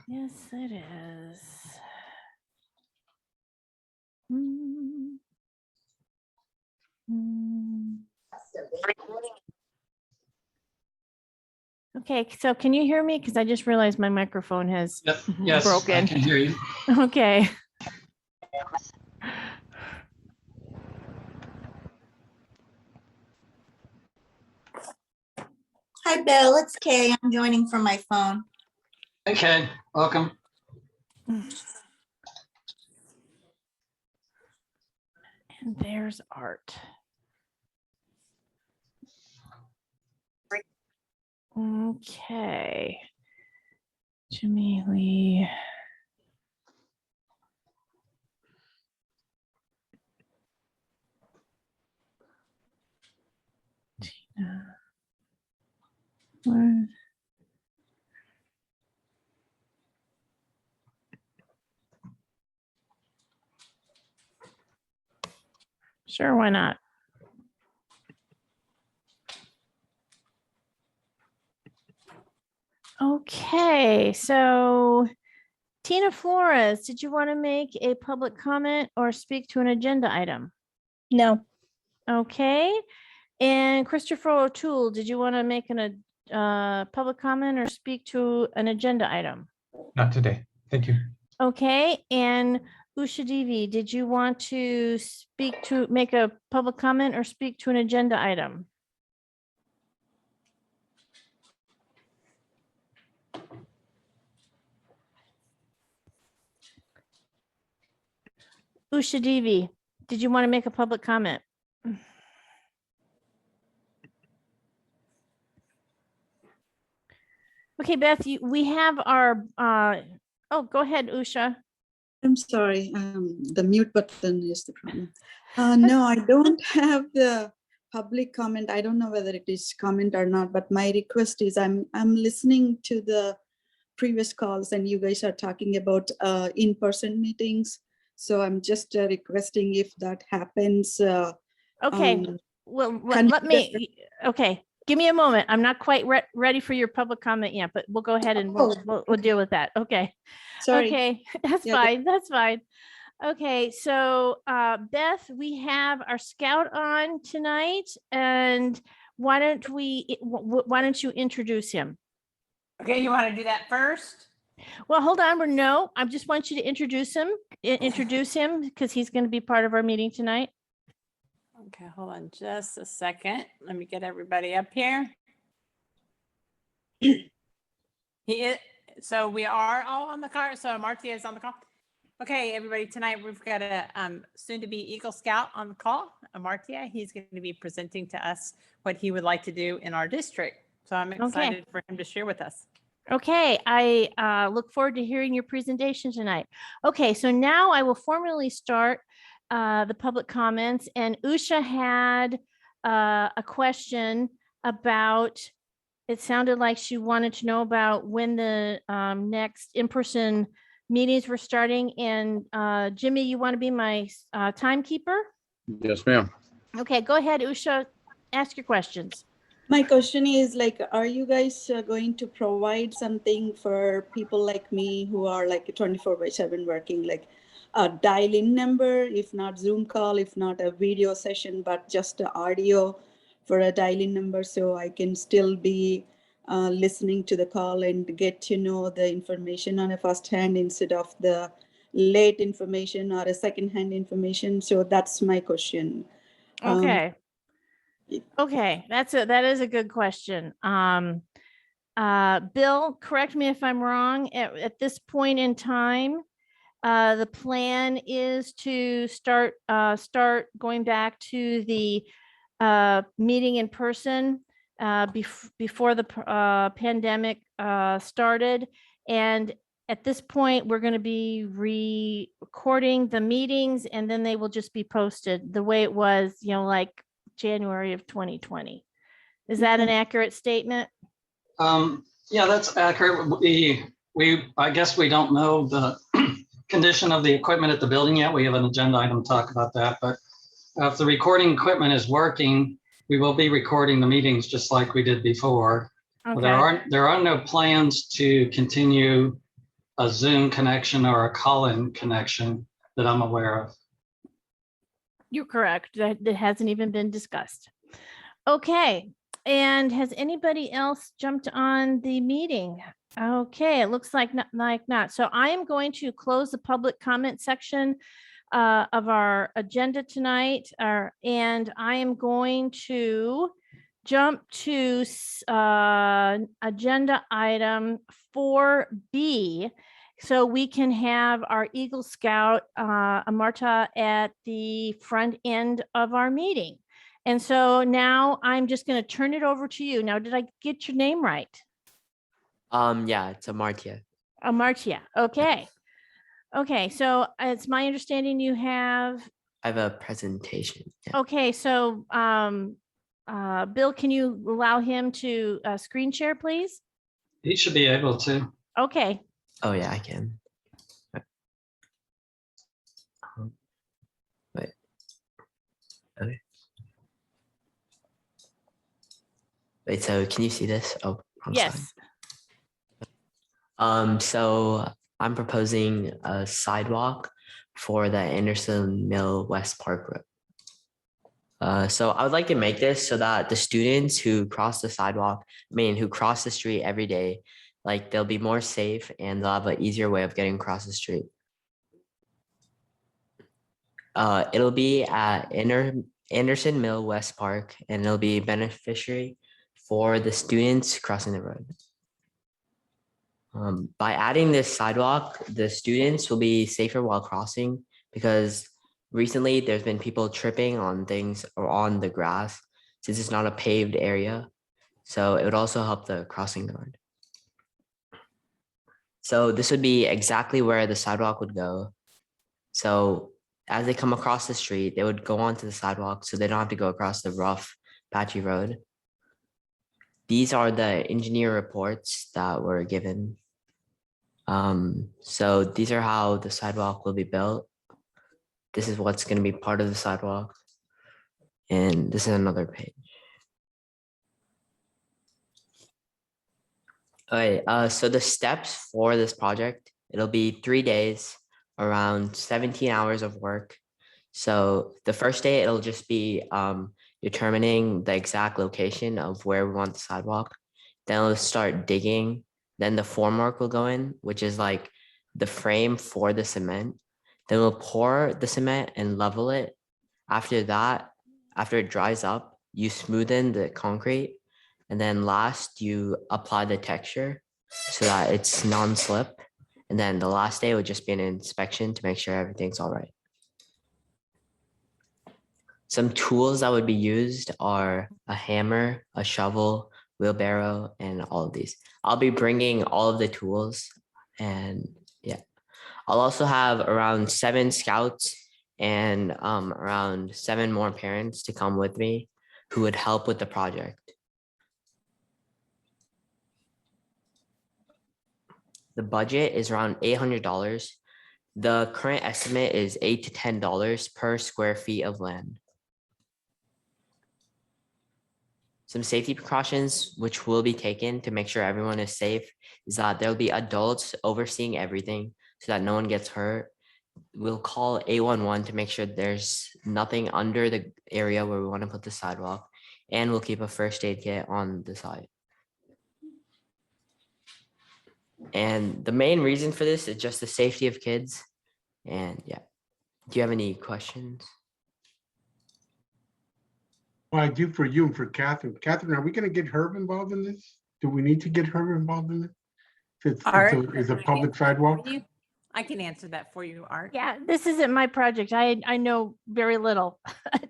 Yes, it is. Mm. Mm. Okay, so can you hear me? Because I just realized my microphone has Yep. Yes, broken. I can hear you. Okay. Hi, Bill. It's Kay. I'm joining from my phone. Okay, welcome. And there's Art. Okay. Jimmy Lee. Tina. What? Sure, why not? Okay, so Tina Flores, did you want to make a public comment or speak to an agenda item? No. Okay, and Christopher O'Toole, did you want to make a public comment or speak to an agenda item? Not today. Thank you. Okay, and Usha Devi, did you want to make a public comment or speak to an agenda item? Usha Devi, did you want to make a public comment? Okay, Beth, we have our, oh, go ahead, Usha. I'm sorry, the mute button is the problem. No, I don't have the public comment. I don't know whether it is comment or not, but my request is I'm listening to the previous calls and you guys are talking about in-person meetings. So I'm just requesting if that happens. Okay, well, let me, okay, give me a moment. I'm not quite ready for your public comment yet, but we'll go ahead and we'll deal with that. Okay. Sorry. Okay, that's fine. That's fine. Okay, so Beth, we have our scout on tonight, and why don't you introduce him? Okay, you want to do that first? Well, hold on. No, I just want you to introduce him because he's going to be part of our meeting tonight. Okay, hold on just a second. Let me get everybody up here. He is, so we are all on the call. So Martia is on the call. Okay, everybody, tonight we've got a soon-to-be Eagle Scout on the call, Martia. He's going to be presenting to us what he would like to do in our district. So I'm excited for him to share with us. Okay, I look forward to hearing your presentation tonight. Okay, so now I will formally start the public comments, and Usha had a question about, it sounded like she wanted to know about when the next in-person meetings were starting, and Jimmy, you want to be my timekeeper? Yes, ma'am. Okay, go ahead, Usha, ask your questions. My question is like, are you guys going to provide something for people like me who are like 24/7 working, like a dial-in number, if not Zoom call, if not a video session, but just the audio for a dial-in number so I can still be listening to the call and get to know the information on a first hand instead of the late information or a second hand information? So that's my question. Okay. Okay, that is a good question. Bill, correct me if I'm wrong. At this point in time, the plan is to start going back to the meeting in person before the pandemic started. And at this point, we're going to be recording the meetings, and then they will just be posted the way it was, like January of 2020. Is that an accurate statement? Yeah, that's accurate. I guess we don't know the condition of the equipment at the building yet. We have an agenda item to talk about that, but if the recording equipment is working, we will be recording the meetings just like we did before. Okay. There are no plans to continue a Zoom connection or a call-in connection that I'm aware of. You're correct. That hasn't even been discussed. Okay. And has anybody else jumped on the meeting? Okay, it looks like not. So I am going to close the public comment section of our agenda tonight, and I am going to jump to agenda item 4B. So we can have our Eagle Scout, Marta, at the front end of our meeting. And so now I'm just going to turn it over to you. Now, did I get your name right? Yeah, it's Amartya. Amartya. Okay. Okay. So it's my understanding you have. I have a presentation. Yeah. Okay. So, Bill, can you allow him to screen share, please? He should be able to. Okay. Oh yeah, I can. Wait. Okay. Wait, so can you see this? Oh, wrong Yes. slide. So I'm proposing a sidewalk for the Anderson Mill West Park Road. So I would like to make this so that the students who cross the sidewalk, who cross the street every day, like they'll be more safe and they'll have an easier way of getting across the street. It'll be at Anderson Mill West Park, and it'll be beneficiary for the students crossing the road. By adding this sidewalk, the students will be safer while crossing, because recently there's been people tripping on things or on the grass since it's not a paved area. So it would also help the crossing guard. So this would be exactly where the sidewalk would go. So as they come across the street, they would go onto the sidewalk so they don't have to go across the rough, patchy road. These are the engineer reports that were given. So these are how the sidewalk will be built. This is what's going to be part of the sidewalk. And this is another page. All right, so the steps for this project, it'll be 3 days, around 17 hours of work. So the first day, it'll just be determining the exact location of where we want the sidewalk. Then we'll start digging. Then the formwork will go in, which is like the frame for the cement. Then we'll pour the cement and level it. After that, after it dries up, you smoothen the concrete. And then last, you apply the texture so that it's non-slip. And then the last day would just be an inspection to make sure everything's all right. Some tools that would be used are a hammer, a shovel, wheelbarrow, and all of these. I'll be bringing all of the tools, and yeah. I'll also have around 7 scouts and around 7 more parents to come with me who would help with the project. The budget is around $800. The current estimate is $8 to $10 per square feet of land. Some safety precautions which will be taken to make sure everyone is safe is that there'll be adults overseeing everything so that no one gets hurt. We'll call 811 to make sure there's nothing under the area where we want to put the sidewalk, and we'll keep a first aid kit on the side. And the main reason for this is just the safety of kids. And yeah, do you have any questions? Well, I do for you and for Catherine. Catherine, are we going to get Herb involved in this? Do we need to get Herb involved in it? If it's a public sidewalk? I can answer that for you, Art. Yeah, this isn't my project. I know very little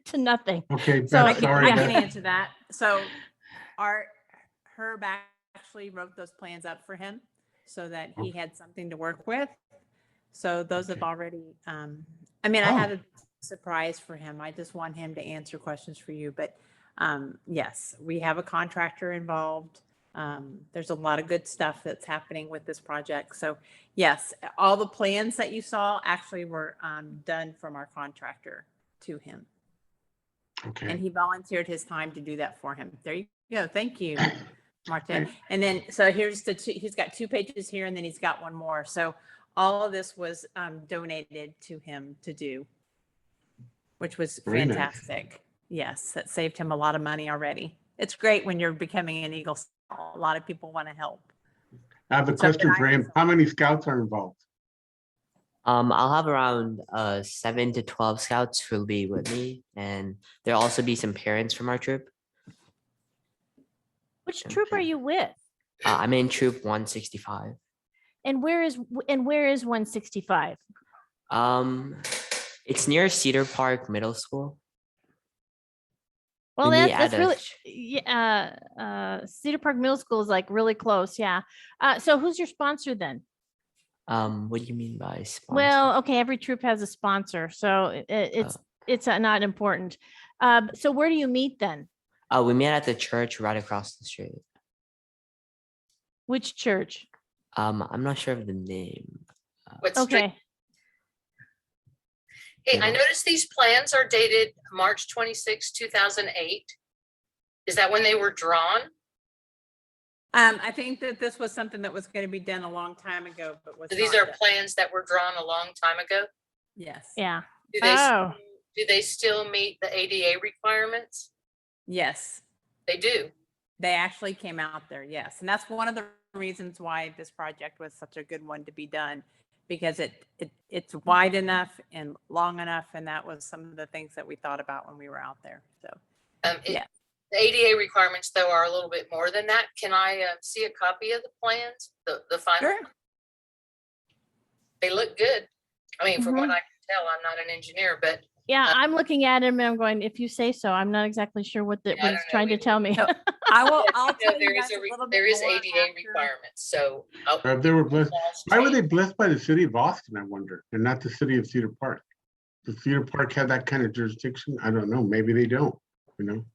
to nothing. Okay, So Beth, sorry. I can Beth. answer that. So Herb actually wrote those plans up for him so that he had something to work with. So those have already, I have a surprise for him. I just want him to answer questions for you. But yes, we have a contractor involved. There's a lot of good stuff that's happening with this project. So yes, all the plans that you saw actually were done from our contractor to him. Okay. And he volunteered his time to do that for him. There you go. Thank you. Marta. And then, so here's he's got 2 pages here and then he's got one more. So all of this was donated to him to do, which was Very nice. fantastic. Yes, that saved him a lot of money already. It's great when you're becoming an Eagle Scout. A lot of people want to help. I have a So question then for him. How many scouts are involved? I'll have around 7 to 12 scouts who'll be with me, and there'll also be some parents from our troop. Which troop are Okay. you with? I'm in troop 165. And where is 165? It's near Cedar Park Middle School. Well, We meet that's at really, a yeah, Cedar Park Middle School is like really close, yeah. So who's your sponsor then? What do you mean by sponsor? Well, okay, every troop has a sponsor, so it's not important. So where do you meet then? We met at the church right across the street. Which church? I'm not sure of the name. What street? Okay, Hey, I noticed these plans are dated March 26, 2008. Is that when they were drawn? I think that this was something that was going to be done a long time ago, but was So these not are done. plans that were drawn a long time ago. Yes. yeah. Do they, Oh, do they still meet the ADA requirements? Yes. They do. They actually came out there, yes. And that's one of the reasons why this project was such a good one to be done, because it's wide enough and long enough. And that was some of the things that we thought about when we were out there. So, yeah. The ADA requirements, though, are a little bit more than that. Can I see a copy of the plans, the final? Sure. They look good. I mean, from what Mhm. I can tell, I'm not an engineer, but yeah, I'm looking at him and I'm going, if you say so, I'm not exactly sure what I what don't he's know trying to either. tell me. So, I'll you tell know, you guys a little bit there is more ADA after. requirements. So If they were blessed, laws why were they change. blessed by the city of Austin, I wonder, and not the city of Cedar Park? Does Cedar Park have that kind of jurisdiction? I don't know. Maybe they don't, you know?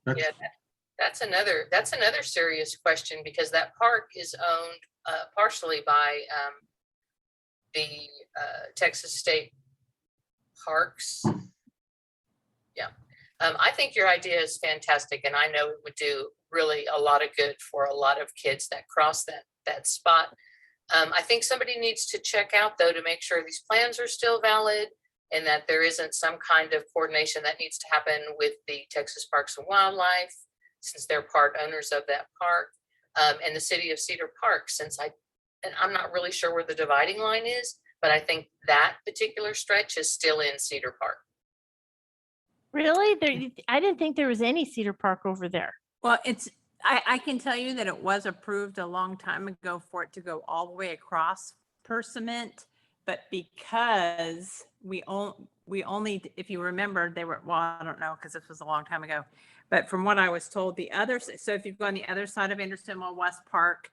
That's, Yeah, that's another serious question, because that park is owned partially by the Texas State Parks. Yeah, I think your idea is fantastic, and I know it would do really a lot of good for a lot of kids that cross that spot. I think somebody needs to check out, though, to make sure these plans are still valid and that there isn't some kind of coordination that needs to happen with the Texas Parks and Wildlife, since they're part owners of that park, and the city of Cedar Park, and I'm not really sure where the dividing line is, but I think that particular stretch is still in Cedar Park. Really? I didn't think there was any Cedar Park over there. Well, I can tell you that it was approved a long time ago for it to go all the way across Persimmon, but because we only, if you remember, they were, well, I don't know, because this was a long time ago, but from what I was told, so if you go on the other side of Andersonville West Park,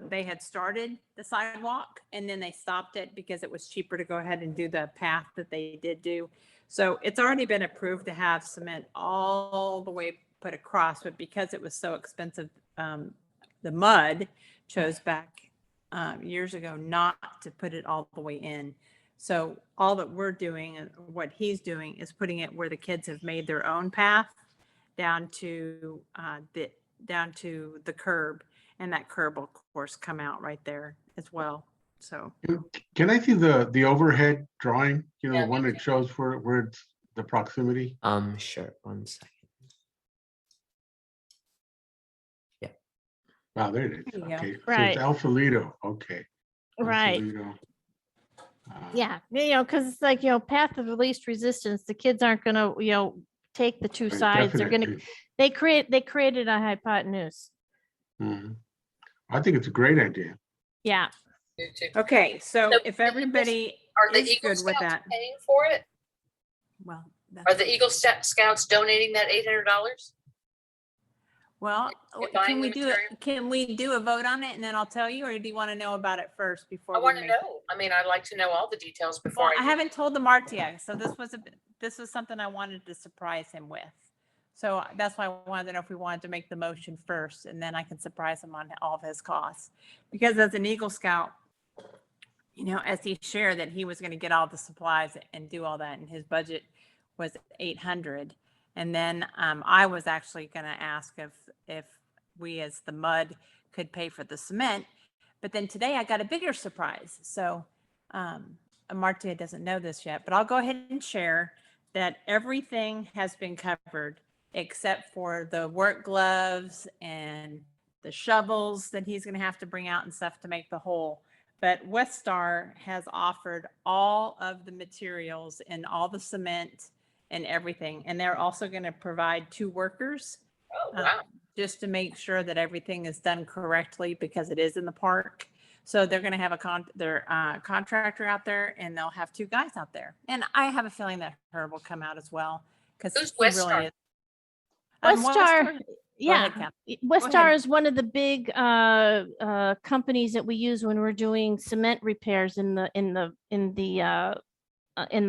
they had started the sidewalk and then they stopped it because it was cheaper to go ahead and do the path that they did do. So it's already been approved to have cement all the way put across, but because it was so expensive, the MUD chose back years ago not to put it all the way in. So all that we're doing and what he's doing is putting it where the kids have made their own path down to the curb, and that curb will of course come out right there as well. So can I see the overhead drawing, you know, Yeah, the one me that shows where it's the proximity? Sure. 1 second. Wow, there it is. There you go. Okay, so Right. it's Alphalito. Okay. Right. Alphalito. Yeah, because it's like, path of the least resistance. The kids aren't gonna, take the two Right, sides. They're gonna, definitely. they created a hypotenuse. Mhm. I think it's a great idea. Yeah. Do too. okay, so So if everybody Are the is Eagle good with Scouts that, paying for it? well, Are the Eagle Scouts donating that $800? well, You're buying can the we do material? it? Can we do a vote on it and then I'll tell you, or do you want to know about it first before I we want to make? know. I mean, I'd like to know all the details before Well, I I. haven't told the Mart yet, so this was something I wanted to surprise him with. So that's why I wanted to know if we wanted to make the motion first, and then I can surprise him on all of his costs. Because as an Eagle Scout, as he shared that he was going to get all the supplies and do all that, and his budget was $800. And then I was actually going to ask if we as the MUD could pay for the cement. But then today I got a bigger surprise. So Martia doesn't know this yet, but I'll go ahead and share that everything has been covered except for the work gloves and the shovels that he's going to have to bring out and stuff to make the hole. But Westar has offered all of the materials and all the cement and everything. And they're also going to provide 2 workers Oh, wow. just to make sure that everything is done correctly because it is in the park. So they're going to have their contractor out there, and they'll have 2 guys out there. And I have a feeling that Herb will come out as well because Who's he Westar? really is. Westar, yeah, Kathy. Westar is one of the big companies that we use when we're doing cement repairs in the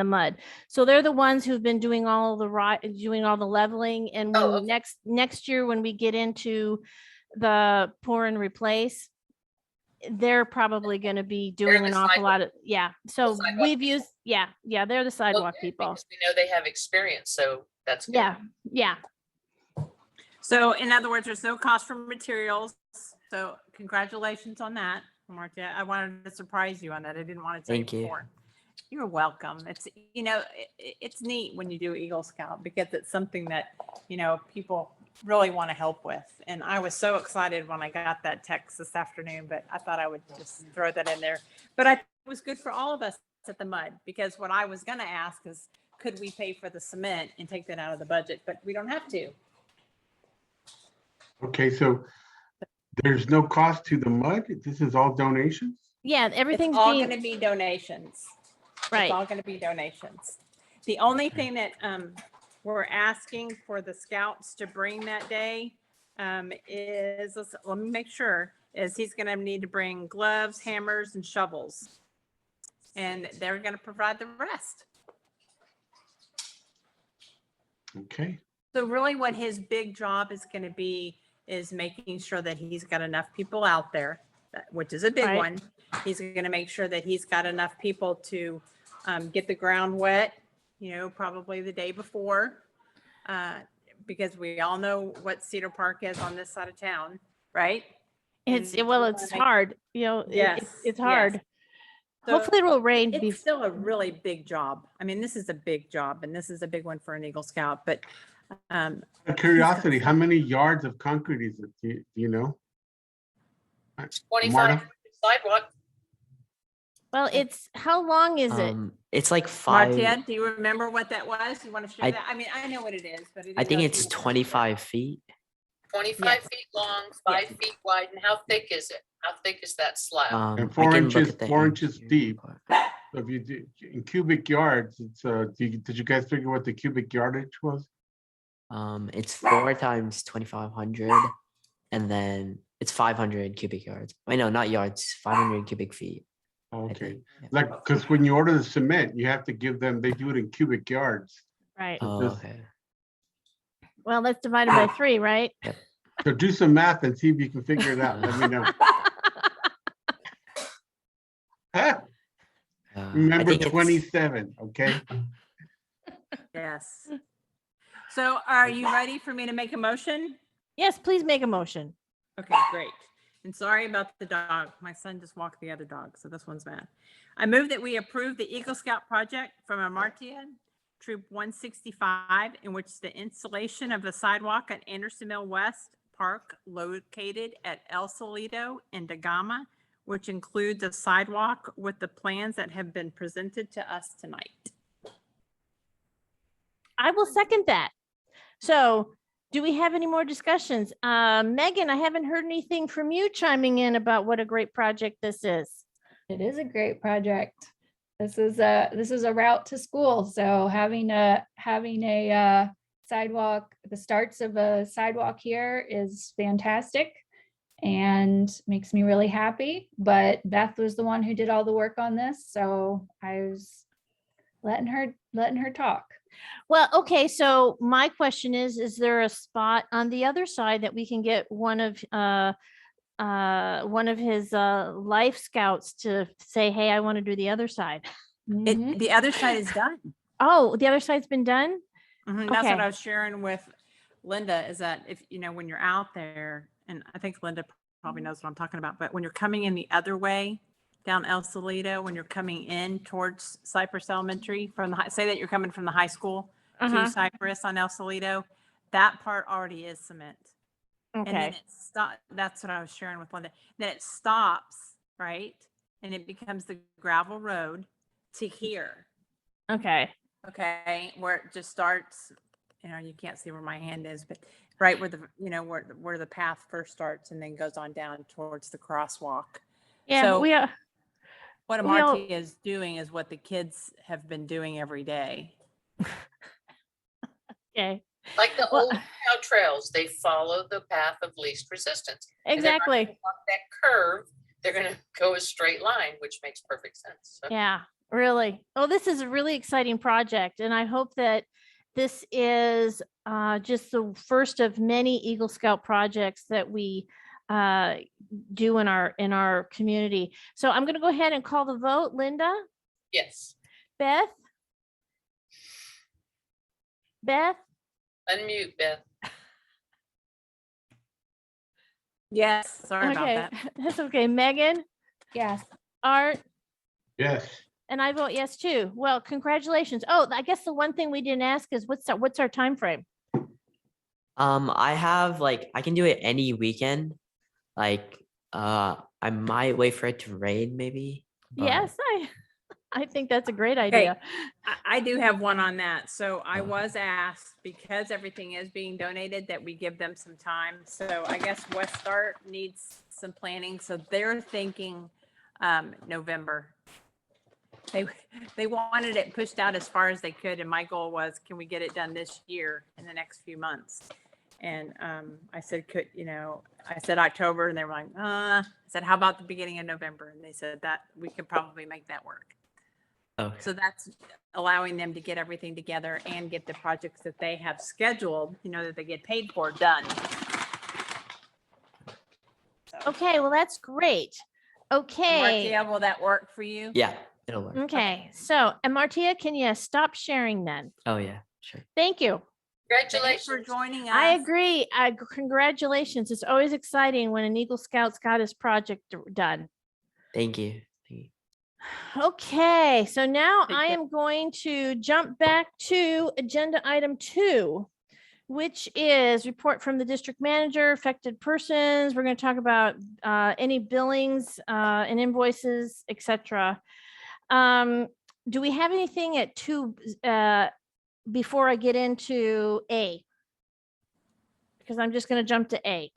mud. So they're the ones who've been doing all the leveling. And when Oh, okay. next year, when we get into the pour and replace, they're probably going to be doing the an awful sidewalk- lot of, yeah. So sidewalk we've people. used, yeah, they're the sidewalk Okay, people. because we know they have experience, so that's good. Yeah. So in other words, there's no cost for materials. So congratulations on that, Marcia. I wanted to surprise you on that. I didn't want to tell Thank you you. before. You're welcome. It's, it's neat when you do Eagle Scout because it's something that, people really want to help with. And I was so excited when I got that text this afternoon, but I thought I would just throw that in there. But it was good for all of us at the MUD because what I was going to ask is, could we pay for the cement and take that out of the budget? But we don't have to. Okay, so there's no cost to the MUD? This is all donations? Yeah, everything's It's all being, going to be donations. right. It's all going to be donations. The only thing that we're asking for the scouts to bring that day is, let me make sure, is he's going to need to bring gloves, hammers, and shovels. And they're going to provide the rest. Okay, So really what his big job is going to be is making sure that he's got enough people out there, which is a big Right. one. He's going to make sure that he's got enough people to get the ground wet, probably the day before, because we all know what Cedar Park is on this side of town, right? It's, And well, we it's wanna make- hard, Yes, it's yes. hard. So Hopefully it will rain. it's still a really big job. I mean, this is a big job and this is a big one for an Eagle Scout, but out of curiosity, how many yards of concrete is it? Do you know? 25 Marta? sidewalk. Well, how long is it? It's like 5. Martia, do you remember what that was? You want to share I- that? I mean, I know what it is, but I think it's 25 feet. 25 feet long, 5 Yes. feet wide, and how thick is it? How thick is that slab? And I 4 can look inches, at the 4 inches engineering deep. report. So if you do in cubic yards, it's did you guys figure what the cubic yardage was? It's 4 times 2,500, and then it's 500 cubic yards. I know, not yards, 500 cubic feet. I Okay, think. Yeah. like, because when you order the cement, you have to give them, they do it in cubic yards. Right. Oh, just- okay. Well, that's divided by 3, right? So do some math and see if you can figure it out. Let me know. Huh? I Remember think it's- 27, okay? Yes. So are you ready for me to make a motion? Yes, please make a motion. Okay, great. And sorry about the dog. My son just walked the other dog, so this one's mad. I move that we approve the Eagle Scout project from Amartya Troop 165, in which the installation of a sidewalk at Andersonville West Park located at El Solito and Dagama, which includes a sidewalk with the plans that have been presented to us tonight. I will second that. So do we have any more discussions? Megan, I haven't heard anything from you chiming in about what a great project this is. It is a great project. This is a route to school. So having a sidewalk, the starts of a sidewalk here is fantastic and makes me really happy. But Beth was the one who did all the work on this, so I was letting her talk. Well, okay, so my question is there a spot on the other side that we can get one of his life scouts to say, hey, I want to do the other side? Mhm. The other side is done. Oh, the other side's been done? That's what Okay. I was sharing with Linda, is that if, when you're out there, and I think Linda probably knows what I'm talking about, but when you're coming in the other way down El Salito, when you're coming in towards Cypress Elementary from say that you're coming from the high school Uh-huh. to Cypress on El Salito, that part already is cement. And then Okay. it that's what I was sharing with Linda. Then it stops, right? And it becomes the gravel road to here. Okay. Okay, where it just starts, you can't see where my hand is, but right where where the path first starts and then goes on down towards the crosswalk. Yeah, So we are. what we all- Amartya is doing is what the kids have been doing every day. Okay. Like the Well- old cow trails, they follow the path of least resistance. And they're not gonna Exactly. walk that curve, they're gonna go a straight line, which makes perfect sense. So, Yeah, really. Oh, this is a really exciting project, and I hope that this is just the first of many Eagle Scout projects that we do in our community. So I'm going to go ahead and call the vote. Linda, yes, Beth, unmute Beth. Yes, sorry about okay, that. that's okay. Megan, Yes. Art, Yes. and I vote yes too. Well, congratulations. Oh, I guess the one thing we didn't ask is what's our time frame? I have I can do it any weekend. I might wait for it to rain maybe. but- Yes, I think that's a great Okay. idea. I do have one on that. So I Oh. was asked, because everything is being donated, that we give them some time. So I guess West Start needs some planning. So they're thinking November. They wanted it pushed out as far as they could. And my goal was, can we get it done this year in the next few months? And I said, I said October, and they were like, I said, how about the beginning of November? And they said that we could probably make that work. Okay. So that's allowing them to get everything together and get the projects that they have scheduled, that they get paid for, done. Okay, well, that's great. Okay. Marcia, will that work for you? Yeah, it'll work. Okay, so, and Martia, can you stop sharing then? Oh yeah, sure. Thank you. Thanks for Congratulations. joining us. I agree. Congratulations. It's always exciting when an Eagle Scout's got his project done. Thank you. Okay, so now Take I care. am going to jump back to agenda item 2, which is report from the district manager, affected persons. We're going to talk about any billings and invoices, etc. Do we have anything at 2 before I get into A? Because I'm just going to jump to A.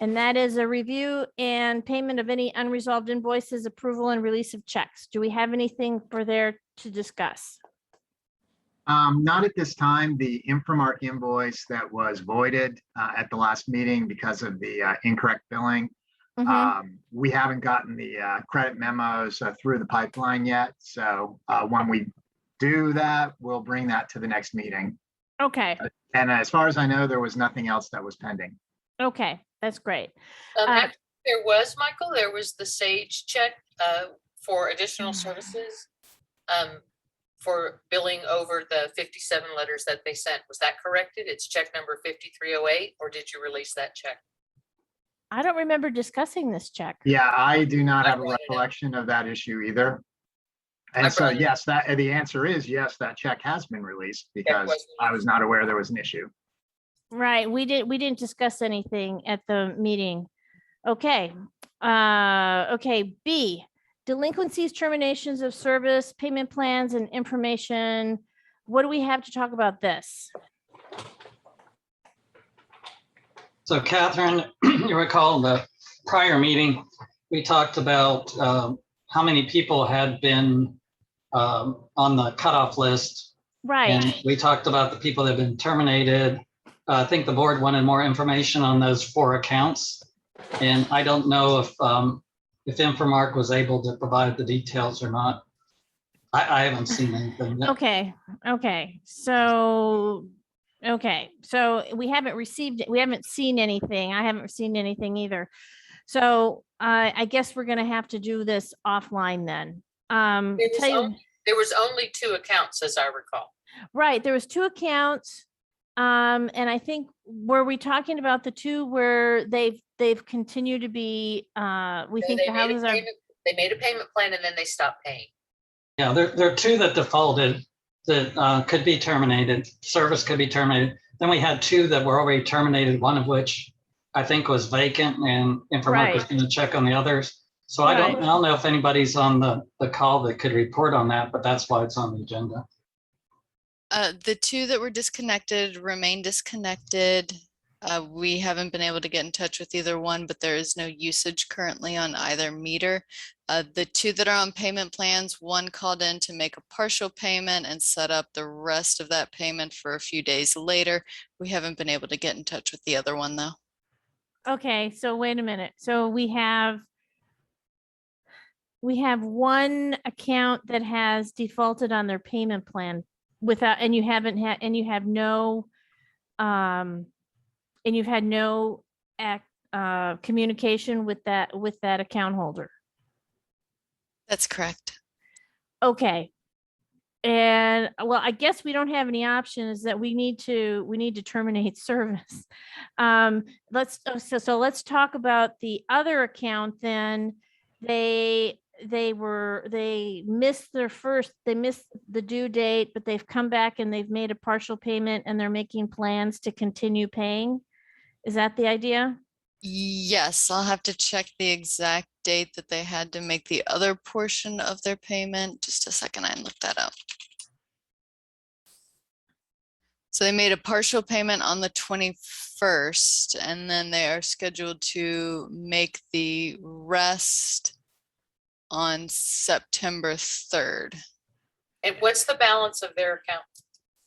And that is a review and payment of any unresolved invoices, approval and release of checks. Do we have anything for there to discuss? Not at this time. The Infomark invoice that was voided at the last meeting because of the incorrect billing. Mhm. We haven't gotten the credit memos through the pipeline yet. So when we do that, we'll bring that to the next meeting. Okay, And as far as I know, there was nothing else that was pending. okay, that's great. Actually, there was, Michael, there was the Sage check for additional services for billing over the 57 letters that they sent. Was that corrected? It's check number 5308, or did you release that check? I don't remember discussing this check. Yeah, I do not I have a brought it up. recollection of that issue either. I And so, brought it yes, the answer is yes, that check has been released because was I was not aware there was an issue. Right, we didn't discuss anything at the meeting. Okay, okay, B, delinquencies, terminations of service, payment plans and information. What do we have to talk about this? So Catherine, you recall the prior meeting, we talked about how many people had been on the cutoff list. Right, And we talked about the people that have been terminated. I think the board wanted more information on those 4 accounts. And I don't know if Infomark was able to provide the details or not. I haven't seen anything yet. okay, so we haven't received it, we haven't seen anything. I haven't seen anything either. So I guess we're gonna have to do this offline then. There was only 2 accounts, as I recall. Right, there was 2 accounts. And I think, were we talking about the two where they've continued to be, we No, think the houses are, They made a payment plan and then they stopped paying. Yeah, there are two that defaulted that could be terminated, service could be terminated. Then we had two that were already terminated, one of which I think was vacant, and Infomark was Right. going to check on the others. So I Right. don't know if anybody's on the call that could report on that, but that's why it's on the agenda. The two that were disconnected remain disconnected. We haven't been able to get in touch with either one, but there is no usage currently on either meter. The two that are on payment plans, one called in to make a partial payment and set up the rest of that payment for a few days later. We haven't been able to get in touch with the other one though. okay, so wait a minute. So we have one account that has defaulted on their payment plan without, and you haven't had, and you have no, and you've had no communication with that account holder. That's correct. Okay. And well, I guess we don't have any options, that we need to terminate service. Let's talk about the other account then. They missed the due date, but they've come back and they've made a partial payment and they're making plans to continue paying. Is that the idea? Yes, I'll have to check the exact date that they had to make the other portion of their payment. Just a second, I looked that up. So they made a partial payment on the 21st, and then they are scheduled to make the rest on September 3rd. And what's the balance of their account?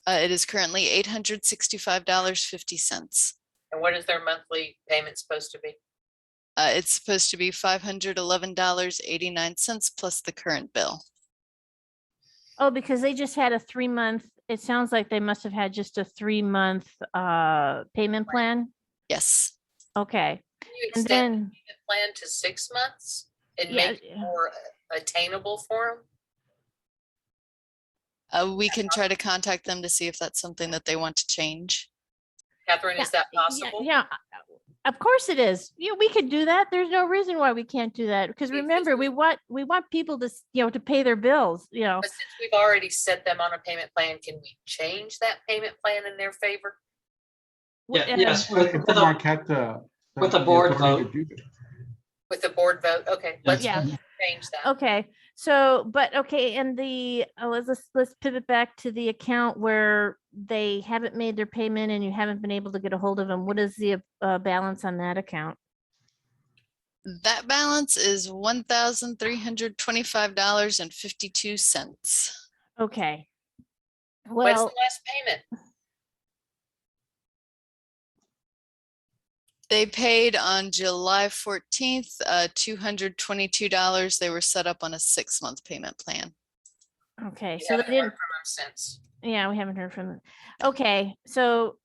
It is currently $865.50. And what is their monthly payment supposed to be? It's supposed to be $511.89 plus the current bill. Oh, because they just had a 3-month, it sounds like they must have had just a 3-month payment plan. Yes. Okay. Can you And extend the then, payment plan to 6 months and Yeah, make it more attainable for We can try to contact them to see if that's something that they want to change. them? Catherine, is that possible? yeah, of course it is. Yeah, we could do that. There's no reason why we can't do that. Because Because remember, we want people to, to pay their bills, But since we've already set them on a payment plan, can we change that payment plan in their favor? Yeah, yes, Infomark had the board authority to vote. do that. With the board vote? Okay, let's Yeah. change that. Okay, so, but, okay, and let's pivot back to the account where they haven't made their payment and you haven't been able to get a hold of them. What is the balance on that account? That balance is $1,325.52. Okay. When's the Well, last payment? They paid on July 14th, $222. They were set up on a 6-month payment plan. okay, We so they haven't heard didn't, from them since. yeah, we haven't heard from them. Okay, so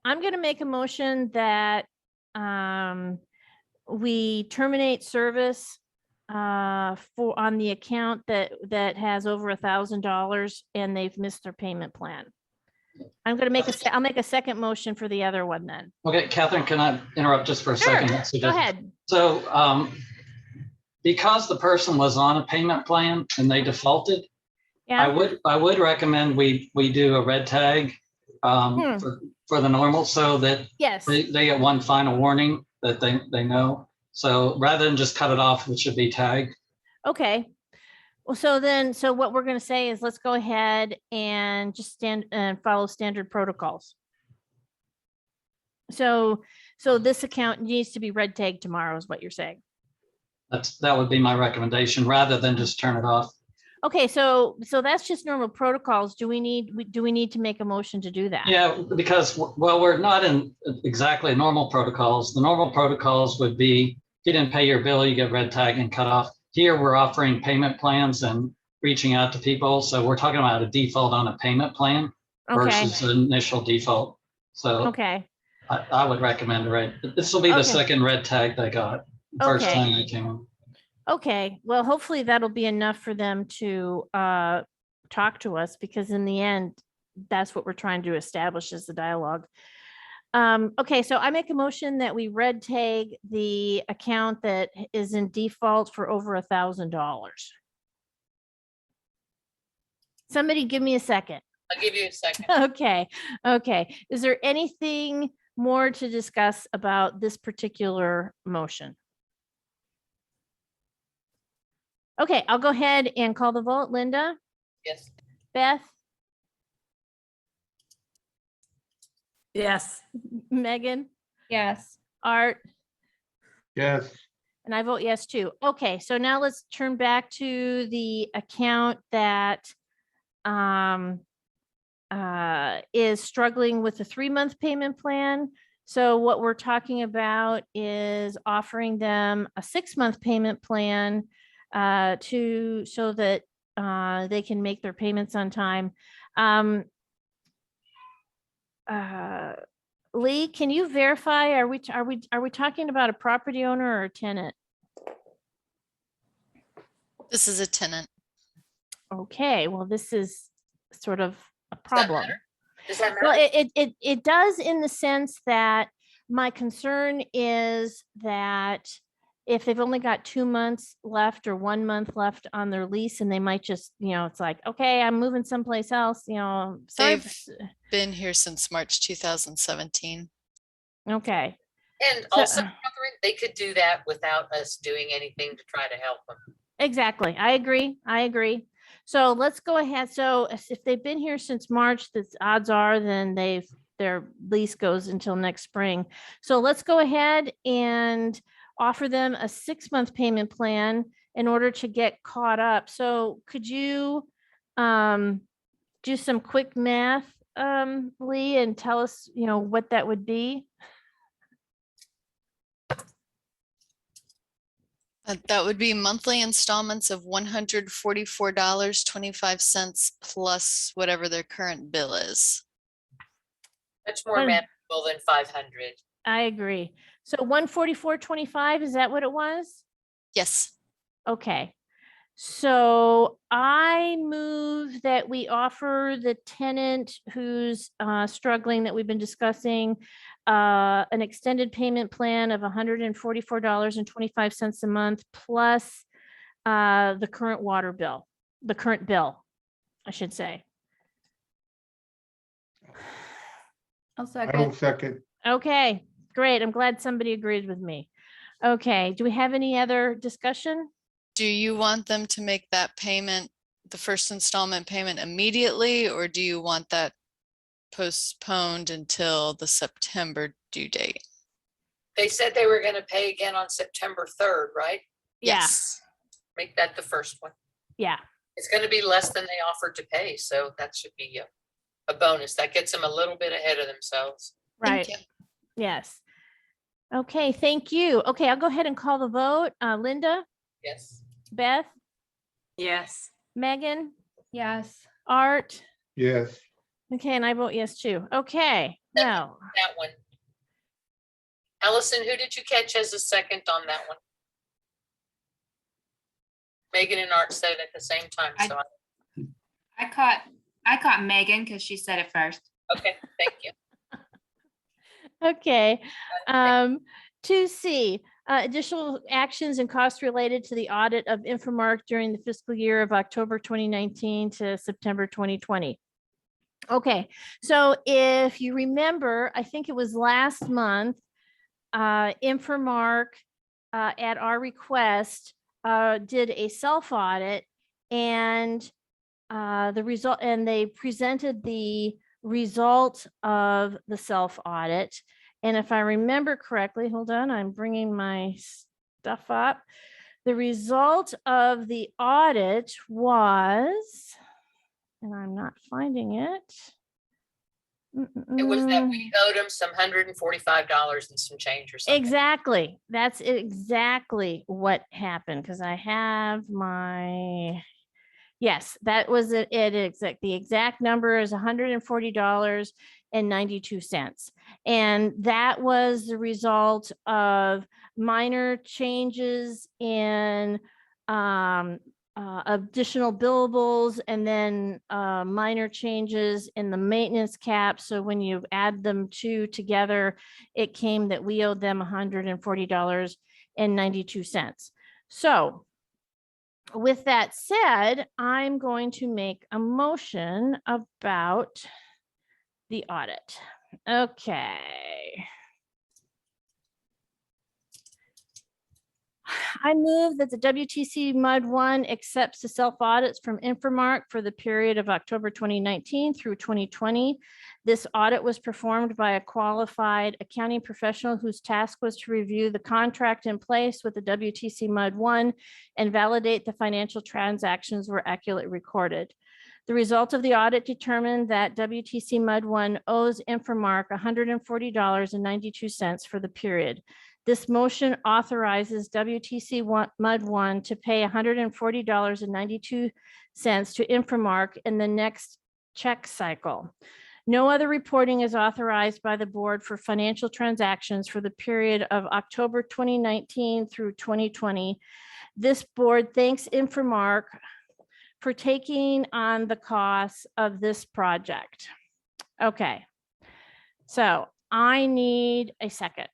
I'm gonna make a motion that we terminate service on the account that has over $1,000 and they've missed their payment plan. I'm gonna I'll make a second motion for the other one then. Okay, Catherine, can I interrupt just for a Sure, second? go ahead. So because the person was on a payment plan and they defaulted, I Yeah, would recommend we do a red tag for the normal, so that yes. they get one final warning that they know. So rather than just cut it off, it should be tagged. Okay. Well, so what we're gonna say is let's go ahead and just follow standard protocols. So this account needs to be red tagged tomorrow is what you're saying. That would be my recommendation, rather than just turn it off. Okay, so that's just normal protocols. Do we need to make a motion to do that? Yeah, because, well, we're not in exactly normal protocols. The normal protocols would be, if you didn't pay your bill, you get red tag and cut off. Here, we're offering payment plans and reaching out to people. So we're talking about a default on a payment plan Okay, versus an initial default. So okay, I would recommend, right? This will be the Okay. second red tag they got, first Okay. time they came in. okay. Well, hopefully that'll be enough for them to talk to us, because in the end, that's what we're trying to establish as the dialogue. Okay, so I make a motion that we red tag the account that is in default for over $1,000. Somebody give me a second. I'll give you a second. Okay, okay. Is there anything more to discuss about this particular motion? Okay, I'll go ahead and call the vote. Linda, Yes. Beth, Yes. Megan, Yes. Art, Yes, and I vote yes too. Okay, so now let's turn back to the account that is struggling with a 3-month payment plan. So what we're talking about is offering them a 6-month payment plan so that they can make their payments on time. Lee, can you verify, are we talking about a property owner or a tenant? This is a tenant. Okay, well, this is sort of a Does that problem. matter? Does that Well, matter? it does in the sense that my concern is that if they've only got 2 months left or 1 month left on their lease, and they might just, it's like, okay, I'm moving someplace else, sorry. They've been here since March 2017. Okay, And So- also, Catherine, they could do that without us doing anything to try to help them. exactly. I agree. So let's go ahead. So if they've been here since March, the odds are then their lease goes until next spring. So let's go ahead and offer them a 6-month payment plan in order to get caught up. So could you do some quick math, Lee, and tell us, what that would be? That would be monthly installments of $144.25 plus whatever their current bill is. Much more Well- manageable than 500. I agree. So 144.25, is that what it was? Yes. Okay. So I move that we offer the tenant who's struggling that we've been discussing an extended payment plan of $144.25 a month plus the current bill, I should say. I'll I second. don't second. Okay, great. I'm glad somebody agreed with me. Okay, do we have any other discussion? Do you want them to make that payment, the first installment payment immediately, or do you want that postponed until the September due date? They said they were going to pay again on September 3rd, right? Yeah. Yes. Make that the first one. Yeah. It's going to be less than they offered to pay, so that should be a bonus. That gets them a little bit ahead of themselves. Right. Thank you. Yes. Okay, thank you. Okay, I'll go ahead and call the vote. Linda, Yes. Beth, Yes. Megan, Yes. Art. Yes, Okay, and I vote yes too. Okay, now, That one. Allison, who did you catch as a second on that one? Megan and Art said at the same time, so I caught Megan because she said it first. okay, thank you. okay. 2C, additional actions and costs related to the audit of Infomark during the fiscal year of October 2019 to September 2020. Okay, so if you remember, I think it was last month, Infomark, at our request, did a self-audit and they presented the result of the self-audit. And if I remember correctly, hold on, I'm bringing my stuff up. The result of the audit was, and I'm not finding it. It was that we owed them some $145 and some change or something. Exactly. That's exactly what happened because I have my, yes, that was it. The exact number is $140.92. And that was the result of minor changes in additional billables and then minor changes in the maintenance cap. So when you add them two together, it came that we owed them $140.92. So with that said, I'm going to make a motion about the audit. Okay. I move that the WTCMUD1 accepts the self-audits from Infomark for the period of October 2019 through 2020. This audit was performed by a qualified accounting professional whose task was to review the contract in place with the WTCMUD1 and validate the financial transactions were accurately recorded. The result of the audit determined that WTCMUD1 owes Infomark $140.92 for the period. This motion authorizes WTCMUD1 to pay $140.92 to Infomark in the next check cycle. No other reporting is authorized by the board for financial transactions for the period of October 2019 through 2020. This board thanks Infomark for taking on the costs of this project. Okay, so I need a second.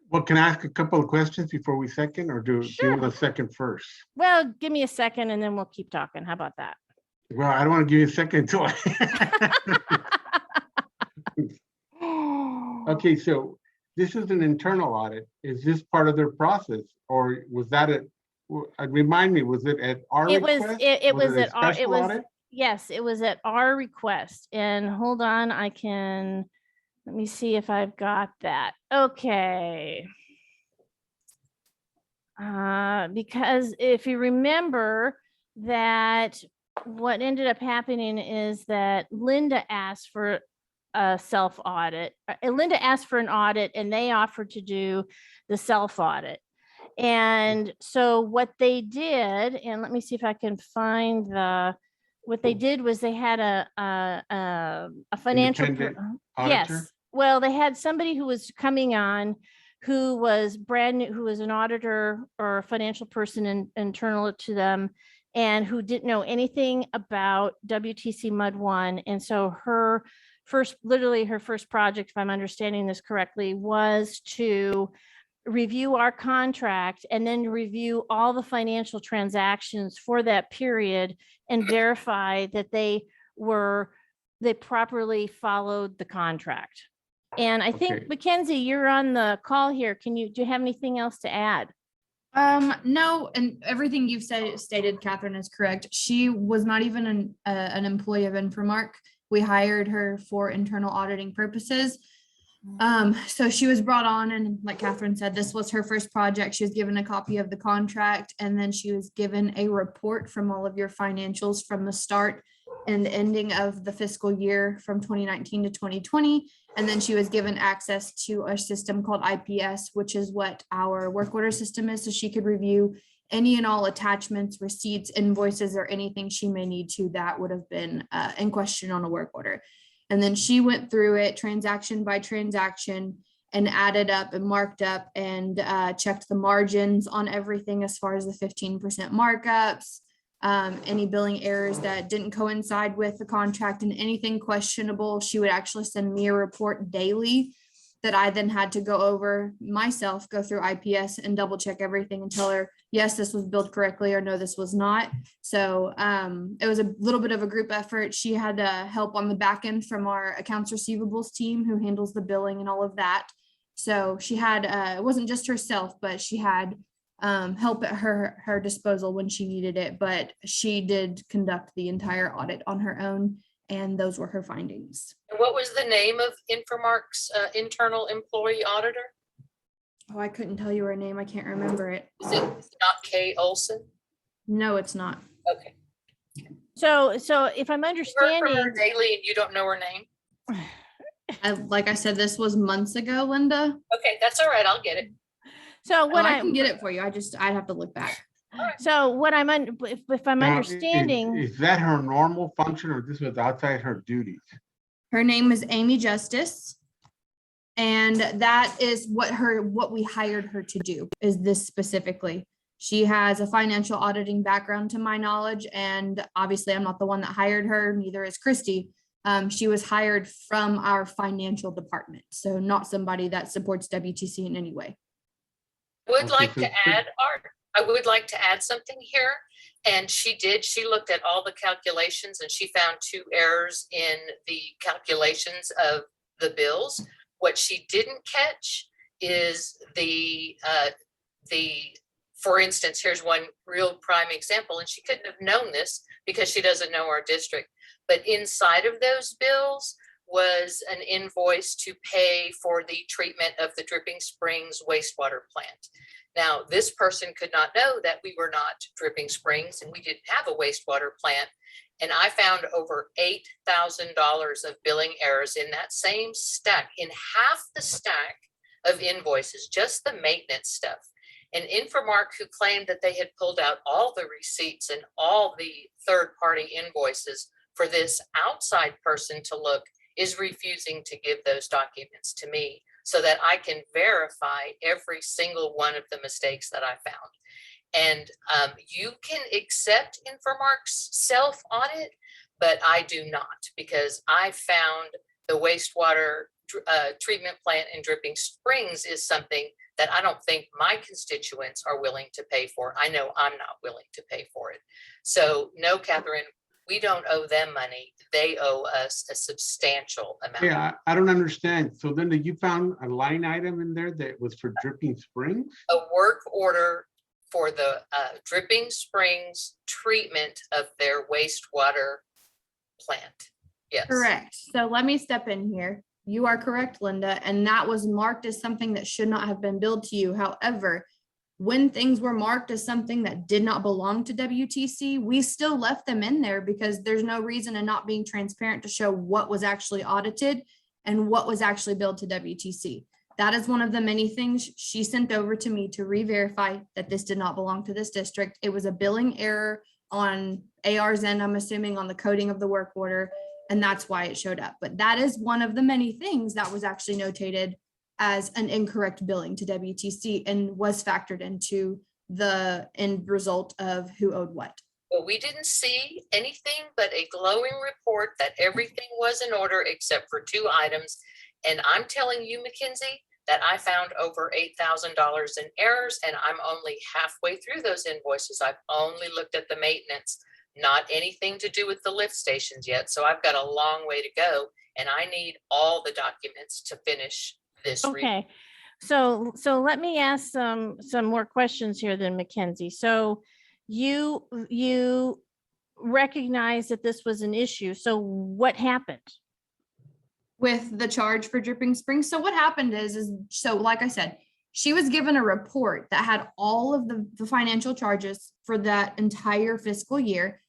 Well, can I ask a couple of questions before we second, or do you want a second first? Well, give me a second and then we'll keep talking. How about that? Well, I don't want to give you a second until Okay, so this is an internal audit. Is this part of their process, or was that remind me, was it at our request? It was a at our, special audit? yes, it was at our request. And hold on, let me see if I've got that. Okay. Because if you remember that what ended up happening is that Linda asked for a self audit. Linda asked for an audit and they offered to do the self audit. And so what they did, and let me see if I can find what they did was they had a financial, yes. Well, they had somebody who was coming on who was brand new, who was an auditor or a financial person internal to them, and who didn't know anything about WTCMUD1. And so literally her first project, if I'm understanding this correctly, was to review our contract and then review all the financial transactions for that period and verify that they properly followed the contract. And I think, Okay. Mackenzie, you're on the call here. Do you have anything else to add? No, and everything you've stated, Catherine, is correct. She was not even an employee of Infomark. We hired her for internal auditing purposes. So she was brought on, and like Catherine said, this was her first project. She was given a copy of the contract, and then she was given a report from all of your financials from the start and the ending of the fiscal year from 2019 to 2020. And then she was given access to a system called IPS, which is what our work order system is. So she could review any and all attachments, receipts, invoices, or anything she may need to that would have been in question on a work order. And then she went through it transaction by transaction and added up and marked up and checked the margins on everything as far as the 15% markups, any billing errors that didn't coincide with the contract, and anything questionable. She would actually send me a report daily that I then had to go over myself, go through IPS and double check everything and tell her, yes, this was billed correctly, or no, this was not. So it was a little bit of a group effort. She had help on the back end from our accounts receivables team who handles the billing and all of that. So she had, it wasn't just herself, but she had help at her disposal when she needed it, but she did conduct the entire audit on her own, and those were her findings. And what was the name of Infomark's internal employee auditor? Oh, I couldn't tell you her name. I can't remember it. Is it not Kay Olson? No, it's not. Okay. So if I'm You heard from understanding, her daily and you don't know her name? Like I said, this was months ago, Linda. Okay, that's all right. I'll get it. so what I can get it for you. I'd have to look back. So what if I'm Now, understanding, Is that her normal function, or this was outside her duties? Her name is Amy Justice. And that is what we hired her to do, is this specifically. She has a financial auditing background to my knowledge, and obviously I'm not the one that hired her, neither is Christy. She was hired from our financial department, so not somebody that supports WTC in any way. Would Okay, like so to it's- add, Art, I would like to add something here. And she looked at all the calculations and she found 2 errors in the calculations of the bills. What she didn't catch is for instance, here's one real prime example, and she couldn't have known this because she doesn't know our district. But inside of those bills was an invoice to pay for the treatment of the Dripping Springs wastewater plant. Now, this person could not know that we were not Dripping Springs and we didn't have a wastewater plant. And I found over $8,000 of billing errors in that same stack, in half the stack of invoices, just the maintenance stuff. And Infomark, who claimed that they had pulled out all the receipts and all the third-party invoices for this outside person to look, is refusing to give those documents to me so that I can verify every single one of the mistakes that I found. And you can accept Infomark's self-audit, but I do not, because I found the wastewater treatment plant in Dripping Springs is something that I don't think my constituents are willing to pay for. I know I'm not willing to pay for it. So no, Catherine, we don't owe them money. They owe us a substantial amount. Yeah, I don't understand. So then you found a line item in there that was for Dripping Springs? A work order for the Dripping Springs treatment of their wastewater plant. Yes. Correct. So let me step in here. You are correct, Linda, and that was marked as something that should not have been billed to you. However, when things were marked as something that did not belong to WTC, we still left them in there because there's no reason in not being transparent to show what was actually audited and what was actually billed to WTC. That is one of the many things she sent over to me to re-verify that this did not belong to this district. It was a billing error on AR's end, I'm assuming, on the coding of the work order, and that's why it showed up. But that is one of the many things that was actually notated as an incorrect billing to WTC and was factored into the end result of who owed what. Well, we didn't see anything but a glowing report that everything was in order except for 2 items. And I'm telling you, Mackenzie, that I found over $8,000 in errors, and I'm only halfway through those invoices. I've only looked at the maintenance, not anything to do with the lift stations yet. So I've got a long way to go, and I need all the documents to finish this. Okay, so let me ask some more questions here then, Mackenzie. So you recognize that this was an issue. So what happened? With the charge for Dripping Springs. So what happened is so like I said, she was given a report that had all of the financial charges for that entire fiscal year.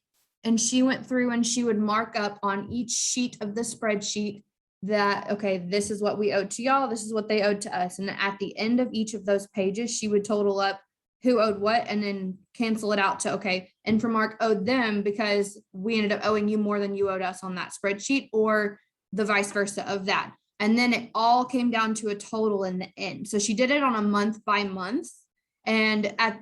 And she went through and she would mark up on each sheet of the spreadsheet that, okay, this is what we owed to y'all, this is what they owed to us. And at the end of each of those pages, she would total up who owed what and then cancel it out to, okay, Infomark owed them because we ended up owing you more than you owed us on that spreadsheet, or the vice versa of that. And then it all came down to a total in the end. So she did it on a month by month. And at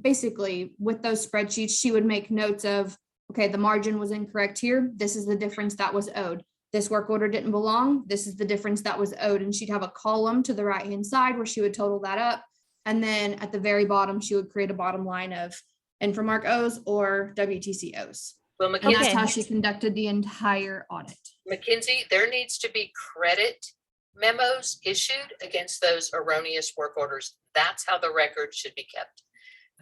basically with those spreadsheets, she would make notes of, okay, the margin was incorrect here. This is the difference that was owed. This work order didn't belong. This is the difference that was owed. And she'd have a column to the right-hand side where she would total that up. And then at the very bottom, she would create a bottom line of Infomark owes or WTC owes. Well, And that's Mackenzie, how she conducted the entire audit. Mackenzie, there needs to be credit memos issued against those erroneous work orders. That's how the record should be kept.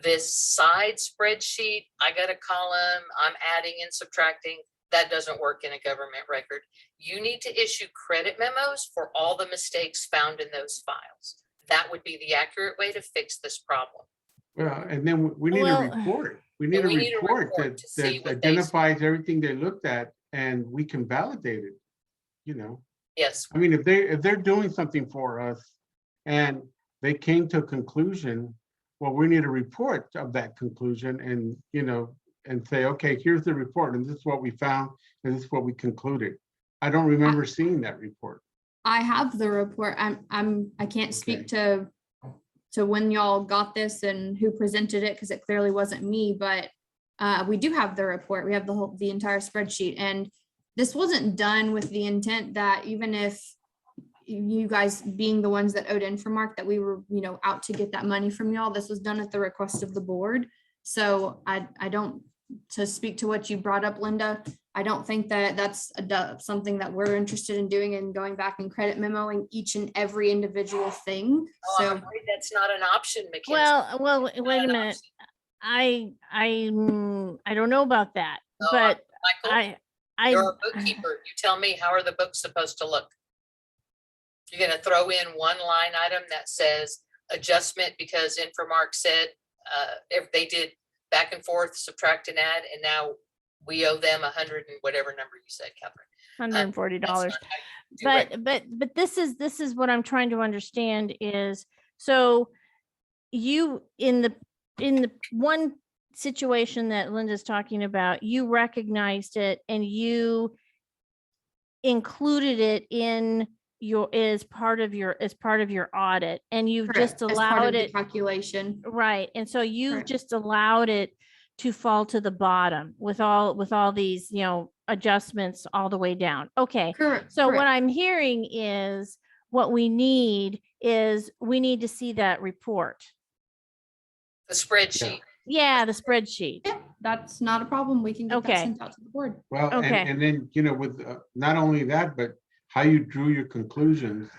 This side spreadsheet, I got a column, I'm adding and subtracting, that doesn't work in a government record. You need to issue credit memos for all the mistakes found in those files. That would be the accurate way to fix this problem. Well, and then we need a report. We need And a we need a report report to see that what they- identifies everything they looked at, and we can validate it, you know? Yes, I mean, if they're doing something for us and they came to a conclusion, well, we need a report of that conclusion and, you know, and say, okay, here's the report and this is what we found and this is what we concluded. I don't remember seeing that report. I have the report. I can't speak to to when y'all got this and who presented it, because it clearly wasn't me, but we do have the report. We have the entire spreadsheet, and this wasn't done with the intent that even if you guys being the ones that owed Infomark, that we were, out to get that money from y'all. This was done at the request of the board. So I don't, to speak to what you brought up, Linda, I don't think that that's something that we're interested in doing and going back and credit memoing each and every individual thing. Oh, I'm afraid that's not an option, Mackenzie. Well, wait a Not an minute. option. I don't know about that, Oh, but Michael, I you're a bookkeeper. You tell me, how are the books supposed to look? You're gonna throw in one line item that says adjustment because Infomark said if they did back and forth, subtract and add, and now we owe them 100 and whatever number you said, Catherine. $140. Do it. But this is what I'm trying to understand is, so you in the one situation that Linda's talking about, you recognized it and you included it in your as part of your audit, and you've just Correct, as part of allowed the it, calculation. right? And so you've Correct. just allowed it to fall to the bottom with all these, adjustments all the way down. Okay. Correct. So what correct. I'm hearing is what we need to see that report. The spreadsheet. Yeah, the spreadsheet. Yeah, that's not a problem. We can get that Okay. sent out to the board. Well, Okay. and then, with not only that, but how you drew your conclusions,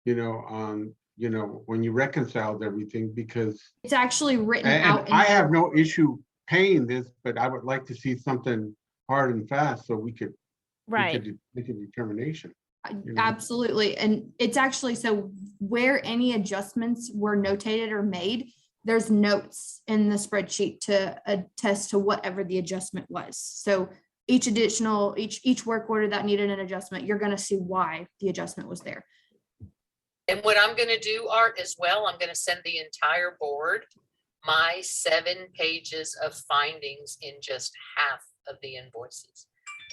when you reconciled everything, because It's actually written and out. in I the- have no issue paying this, but I would like to see something hard and fast so we could Right. make a determination. Absolutely. And it's actually, so where any adjustments were notated or made, there's notes in the spreadsheet to attest to whatever the adjustment was. So each work order that needed an adjustment, you're going to see why the adjustment was there. And what I'm gonna do, Art, as well, I'm gonna send the entire board my 7 pages of findings in just half of the invoices.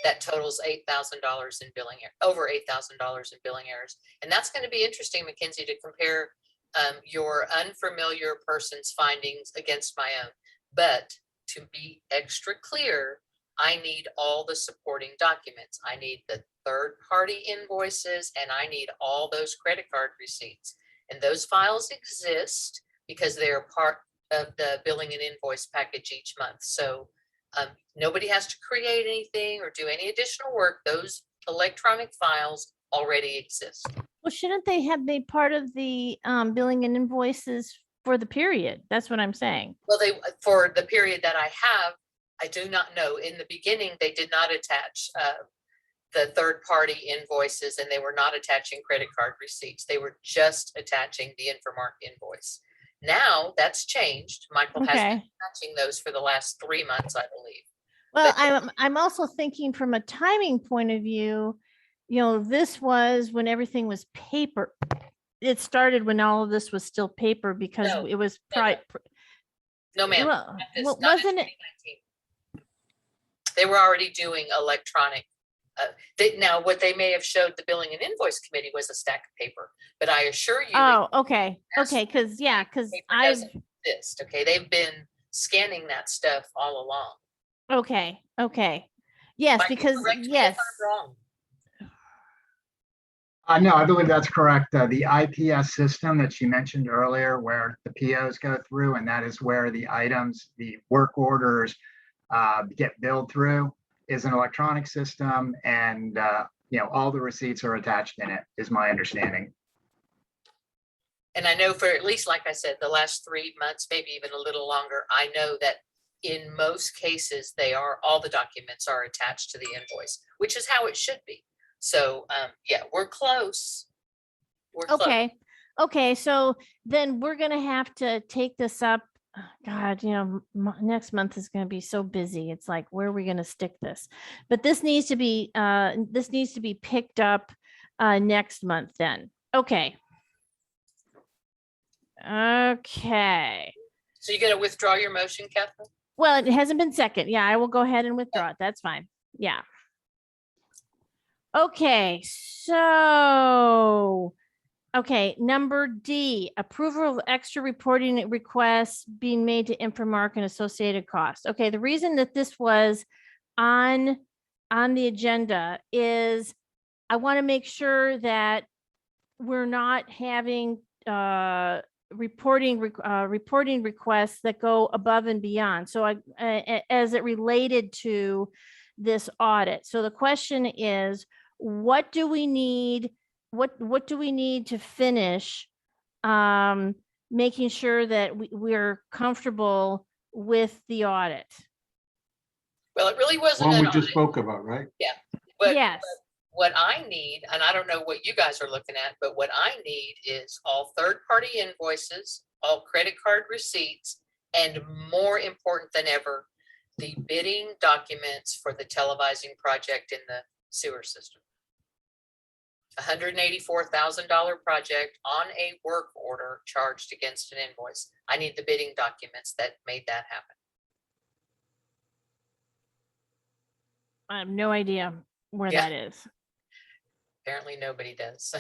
That totals $8,000 in billing, over $8,000 in billing errors. And that's gonna be interesting, Mackenzie, to compare your unfamiliar person's findings against my own. But to be extra clear, I need all the supporting documents. I need the third-party invoices and I need all those credit card receipts. And those files exist because they are part of the billing and invoice package each month. So nobody has to create anything or do any additional work. Those electronic files already exist. Well, shouldn't they have made part of the billing and invoices for the period? That's what I'm saying. Well, for the period that I have, I do not know. In the beginning, they did not attach the third-party invoices and they were not attaching credit card receipts. They were just attaching the Infomark invoice. Now that's changed. Michael has been attaching those for the last 3 months, I believe. Well, But- I'm also thinking from a timing point of view, this was when everything was paper. It started when all of this was still paper because No, it was No, ma'am. well, not this- well, not in wasn't it? 2019. They were already doing electronic. Now, what they may have showed the billing and invoice committee was a stack of paper, but I assure you. Oh, okay. Yes. Okay. Because paper I've, doesn't exist. Okay, they've been scanning that stuff all along. okay. Yes, Mike, because correct me if yes. I'm wrong. No, I believe that's correct. The IPS system that she mentioned earlier, where the POs go through, and that is where the items, the work orders get billed through, is an electronic system, and all the receipts are attached in it, is my understanding. And I know for at least, like I said, the last 3 months, maybe even a little longer, I know that in most cases, all the documents are attached to the invoice, which is how it should be. So yeah, we're close. We're close. Okay. So then we're going to have to take this up. God, next month is going to be so busy. It's like, where are we going to stick this? But this needs to be picked up next month then. Okay. So you're going to withdraw your motion, Catherine? Well, it hasn't been second. Yeah, I will go ahead and withdraw it. That's fine. Yeah. Okay, so Okay, number D, approval of extra reporting requests being made to Infomark and associated costs. Okay, the reason that this was on the agenda is I want to make sure that we're not having reporting requests that go above and beyond. So as it related to this audit. So the question is, what do we need? What do we need to finish making sure that we're comfortable with the audit? Well, it really wasn't One an we just audit. spoke about, right? Yeah, but Yes. what I need, and I don't know what you guys are looking at, but what I need is all third-party invoices, all credit card receipts, and more important than ever, the bidding documents for the televising project in the sewer system. $184,000 project on a work order charged against an invoice. I need the bidding documents that made that happen. I have no idea where Yeah. that is. Apparently nobody does. So,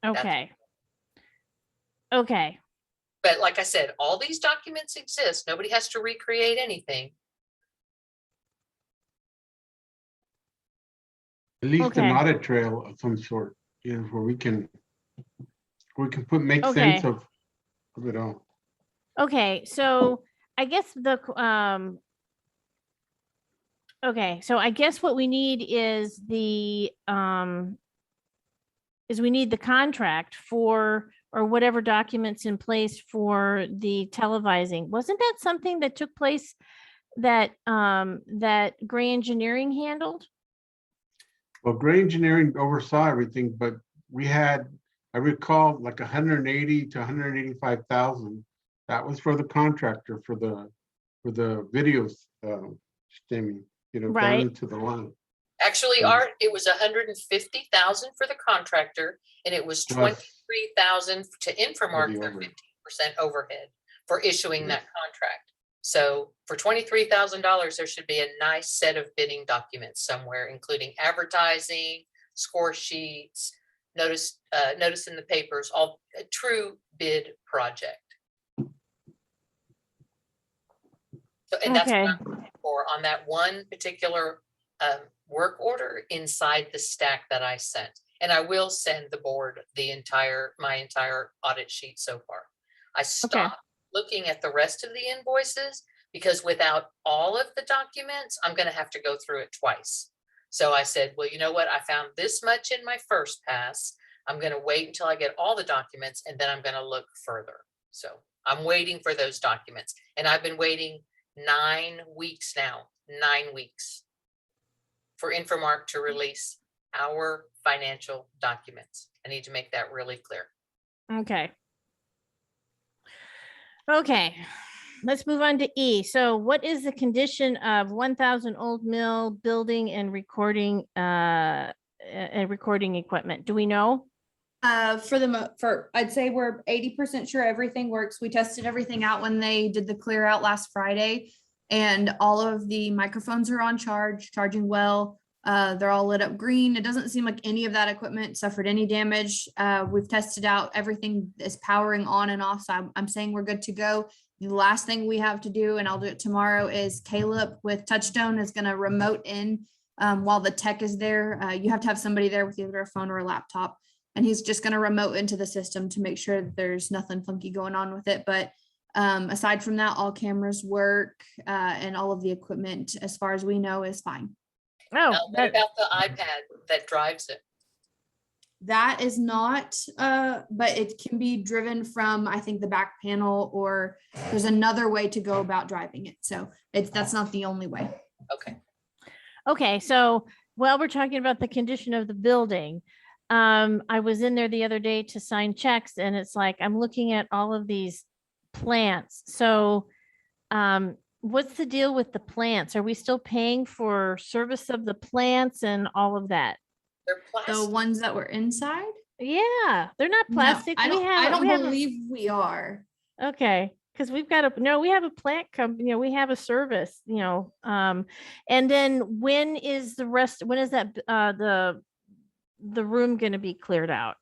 Okay. Okay. but like I said, all these documents exist. Nobody has to recreate anything. At least an Okay. audit trail of some sort, you know, where we can make Okay. sense of it all. Okay, so I guess okay, so I guess what we need is we need the contract for, or whatever documents in place for the televising. Wasn't that something that took place that that Gray Engineering handled? Well, Gray Engineering oversaw everything, but we had, I recall, like 180 to 185,000. That was for the contractor for the videos stemming, you know, down Right. into the line. Actually, Mm. Art, it was 150,000 for the contractor, and it was Plus 23,000 to Infomark, the their overhead. 15% overhead for issuing Right. that contract. So for $23,000, there should be a nice set of bidding documents somewhere, including advertising, score sheets, notice in the papers, all a true bid project. So, and that's what Okay. I'm looking for on that one particular work order inside the stack that I sent. And I will send the board my entire audit sheet so far. I stopped looking at the rest of the invoices because without all of the documents, I'm going to have to go through it twice. So I said, well, you know what? I found this much in my first pass. I'm going to wait until I get all the documents and then I'm going to look further. So I'm waiting for those documents. And I've been waiting 9 weeks now, 9 weeks for Infomark to release our financial documents. I need to make that really clear. Okay. Okay, let's move on to E. So what is the condition of 1,000 Old Mill building and recording equipment? Do we know? I'd say we're 80% sure everything works. We tested everything out when they did the clear out last Friday, and all of the microphones are on charging well. They're all lit up green. It doesn't seem like any of that equipment suffered any damage. We've tested out, everything is powering on and off. So I'm saying we're good to go. The last thing we have to do, and I'll do it tomorrow, is Caleb with Touchstone is going to remote in while the tech is there. You have to have somebody there with either a phone or a laptop. And he's just going to remote into the system to make sure that there's nothing funky going on with it. But aside from that, all cameras work and all of the equipment, as far as we know, is fine. Oh, what about the iPad that drives it? That is not, but it can be driven from, I think, the back panel, or there's another way to go about driving it. So that's not the only way. Okay. Okay, so while we're talking about the condition of the building, I was in there the other day to sign checks, and it's like, I'm looking at all of these plants. So what's the deal with the plants? Are we still paying for service of the plants and all of that? They're plastic. The ones that were inside? Yeah, they're not plastic. No, I don't we have believe we are. okay, because we have a plant company, we have a service, and then when is that the room going to be cleared out?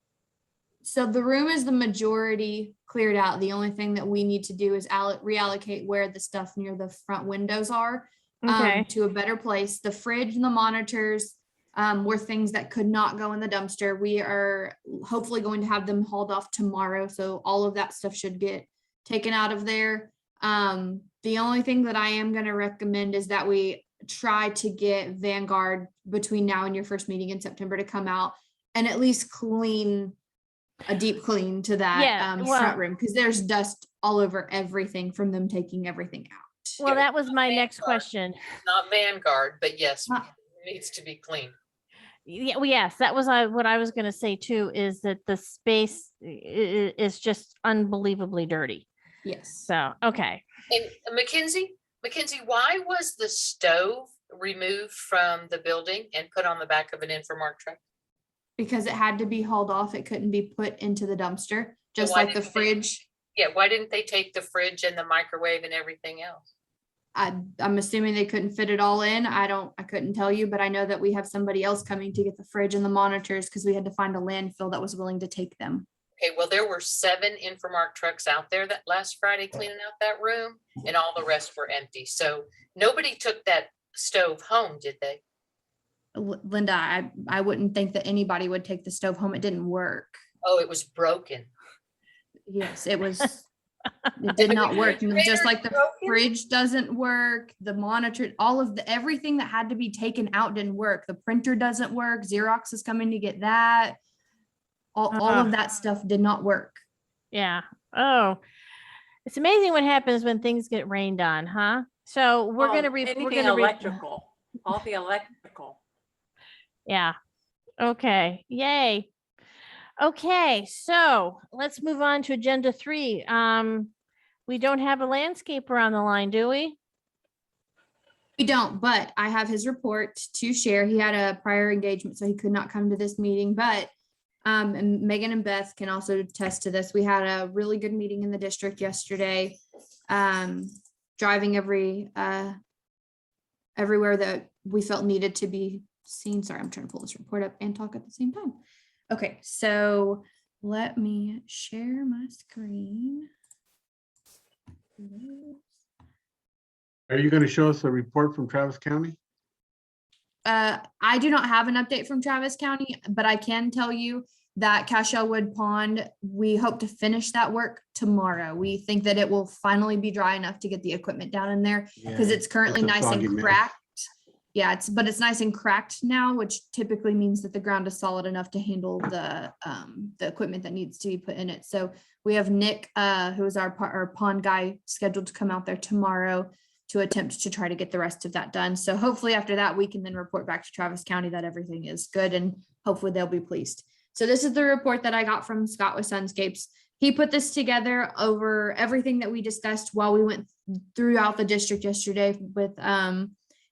So the room is the majority cleared out. The only thing that we need to do is reallocate where the stuff near the front windows are Okay. to a better place. The fridge and the monitors were things that could not go in the dumpster. We are hopefully going to have them hauled off tomorrow. So all of that stuff should get taken out of there. The only thing that I am going to recommend is that we try to get Vanguard between now and your first meeting in September to come out and at least clean a deep clean to that Yeah, well- front room, because there's dust all over everything from them taking everything out. Well, that was my next question. Not Vanguard, but yes, Not- it needs to be clean. Yeah, well, yes, that was what I was gonna say too, is that the space is just unbelievably dirty. Yes. So, okay. And Mackenzie, why was the stove removed from the building and put on the back of an Infomark truck? Because it had to be hauled off. It couldn't be put into the dumpster, just why like the didn't they- fridge. Yeah, why didn't they take the fridge and the microwave and everything else? I'm assuming they couldn't fit it all in. I couldn't tell you, but I know that we have somebody else coming to get the fridge and the monitors because we had to find a landfill that was willing to take them. Okay, well, there were 7 Infomark trucks out there that last Friday cleaning out that room, and all the rest were empty. So nobody took that stove home, did they? Linda, I wouldn't think that anybody would take the stove home. It didn't work. Oh, it was broken. Yes, it was. It did not work. And just like the fridge doesn't work, the monitor, everything that had to be taken out didn't work. The printer doesn't work. Xerox is coming to get that. All of that stuff did not work. Yeah. Oh, it's amazing what happens when things get rained on, huh? So we're gonna electrical, all the electrical. Yeah. Okay. Yay. Okay. So let's move on to agenda 3. We don't have a landscaper on the line, do we? We don't, but I have his report to share. He had a prior engagement, so he could not come to this meeting, but and Megan and Beth can also attest to this. We had a really good meeting in the district yesterday. Driving everywhere that we felt needed to be seen. Sorry, I'm trying to pull this report up and talk at the same time. Okay, so let me share my screen. Are you going to show us a report from Travis County? I do not have an update from Travis County, but I can tell you that Cashel Wood Pond, we hope to finish that work tomorrow. We think that it will finally be dry enough to get the equipment down in there because it's currently it's a nice soggy and mess. cracked. Yeah, it's nice and cracked now, which typically means that the ground is solid enough to handle the equipment that needs to be put in it. So we have Nick, who is our pond guy, scheduled to come out there tomorrow to attempt to try to get the rest of that done. So hopefully after that, we can then report back to Travis County that everything is good and hopefully they'll be pleased. So this is the report that I got from Scott with Sunscapes. He put this together over everything that we discussed while we went throughout the district yesterday with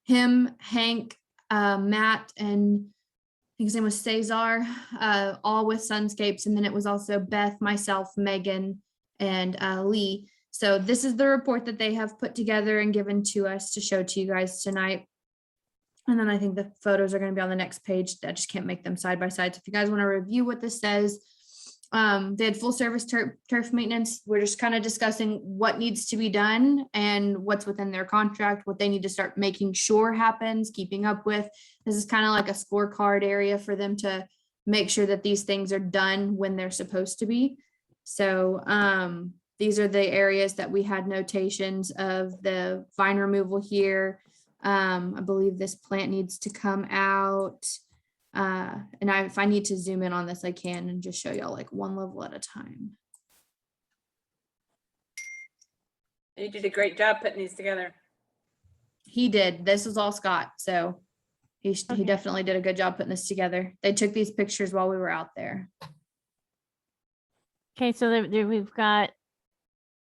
him, Hank, Matt, and I think his name was Cesar, all with Sunscapes. And then it was also Beth, myself, Megan, and Lee. So this is the report that they have put together and given to us to show to you guys tonight. And then I think the photos are going to be on the next page. I just can't make them side by side. So if you guys want to review what this says, they had full service turf maintenance. We're just kind of discussing what needs to be done and what's within their contract, what they need to start making sure happens, keeping up with. This is kind of like a scorecard area for them to make sure that these things are done when they're supposed to be. So these are the areas that we had notations of the vine removal here. I believe this plant needs to come out. And if I need to zoom in on this, I can and just show y'all like one level at a time. You did a great job putting these together. He did. This was all Scott. So he Okay. definitely did a good job putting this together. They took these pictures while we were out there. Okay, so there we've got,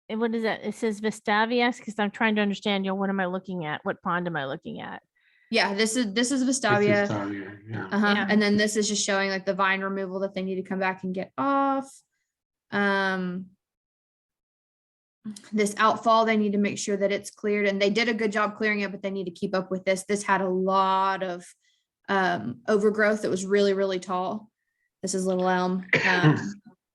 and what is that? It says Vestavias, because I'm trying to understand, what am I looking at? What pond am I looking at? Yeah, this is This is Vestavia. Talia, yeah. Yeah. And then this is just showing like the vine removal that they need to come back and get off. This outfall, they need to make sure that it's cleared, and they did a good job clearing it, but they need to keep up with this. This had a lot of overgrowth. It was really, really tall. This is Little Elm.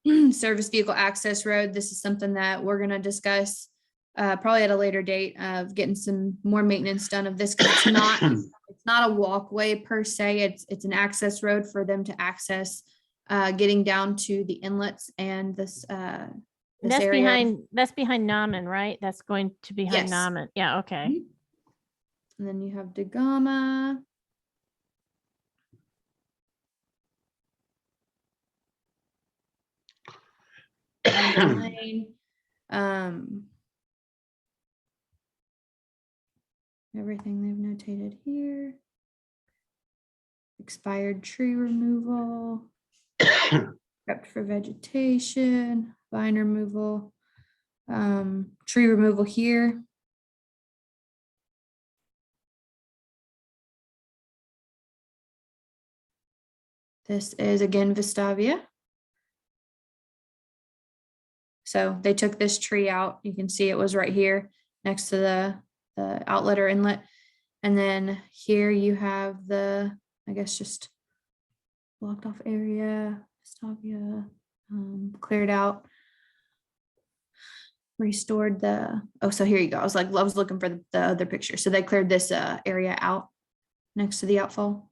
service vehicle access road. This is something that we're gonna discuss probably at a later date of getting some more maintenance done of this, because it's not a walkway per se. It's an access road for them to access getting down to the inlets and this That's area. behind Namen, right? That's going to behind Yes. Namen. Yeah, okay. Mhm. And then you have Dagama. Amber Lane. Everything they've notated here. Expired tree removal. Prepped for vegetation, vine removal, tree removal here. This is again Vestavia. So they took this tree out. You can see it was right here next to the outlet or inlet. And then here you have the, I guess, just blocked off area, Vestavia, cleared out, restored the, oh, so here you go. I was looking for the other picture. So they cleared this area out next to the outfall.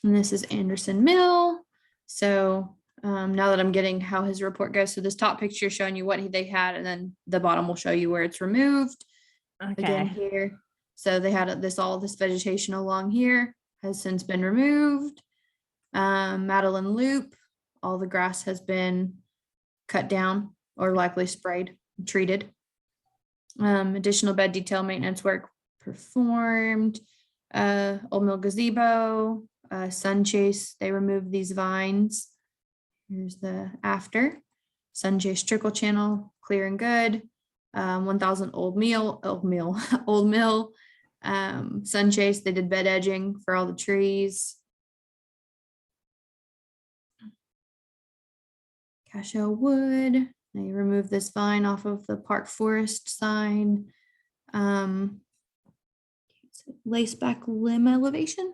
And this is Anderson Mill. So now that I'm getting how his report goes, so this top picture is showing you what they had, and then the bottom will show you where it's removed. Again Okay. here. So they had all this vegetation along here has since been removed. Madeline Loop, all the grass has been cut down or likely sprayed, treated. Additional bed detail maintenance work performed. Old Mill Gazebo, Sun Chase, they removed these vines. Here's the after. Sun Chase trickle channel, clear and good. 1000 Old Mill, Sun Chase, they did bed edging for all the trees. Cashew Wood, they removed this vine off of the Park Forest sign. Lace back limb elevation.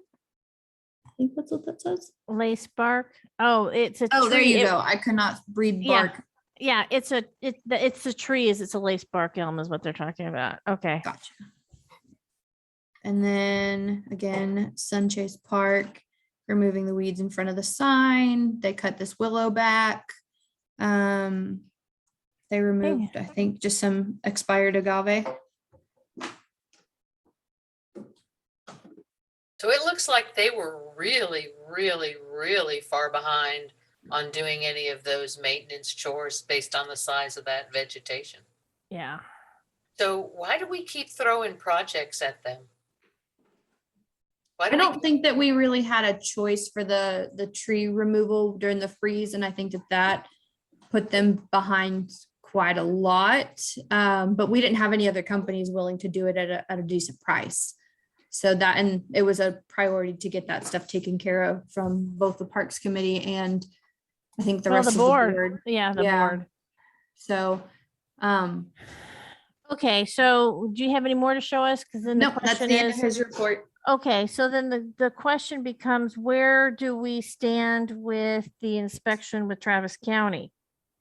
I think that's what that says. Lace bark. Oh, it's a tree. Oh, there you go. I could not read bark. Yeah, it's the trees. It's a lace bark elm is what they're talking about. Okay. Gotcha. And then again, Sunchase Park, removing the weeds in front of the sign. They cut this willow back. They removed, I think, just some expired agave. So it looks like they were really, really, really far behind on doing any of those maintenance chores based on the size of that vegetation. Yeah. So why do we keep throwing projects at them? I don't think that we really had a choice for the tree removal during the freeze, and I think that put them behind quite a lot. But we didn't have any other companies willing to do it at a decent price. So that, and it was a priority to get that stuff taken care of from both the Parks Committee and I think the rest of the board. Yeah, the board. So, okay, so do you have any more to show us? Because then the nope, that's question the end of is his report. Okay, so then the question becomes, where do we stand with the inspection with Travis County?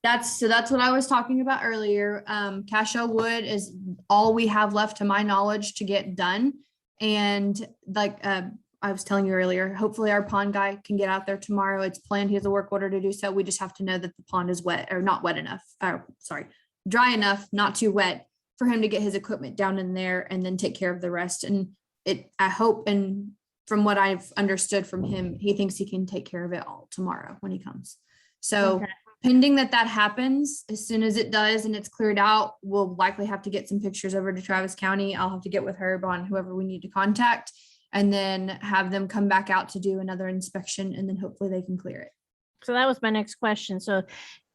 That's what I was talking about earlier. Cashew Wood is all we have left to my knowledge to get done. And like I was telling you earlier, hopefully our pond guy can get out there tomorrow. It's planned. He has a work order to do so. We just have to know that the pond is wet or not wet enough. Dry enough, not too wet for him to get his equipment down in there and then take care of the rest. And I hope, and from what I've understood from him, he thinks he can take care of it all tomorrow when he comes. So pending that happens, as soon as it does and it's cleared out, we'll likely have to get some pictures over to Travis County. I'll have to get with Herb on whoever we need to contact and then have them come back out to do another inspection, and then hopefully they can clear it. So that was my next question. So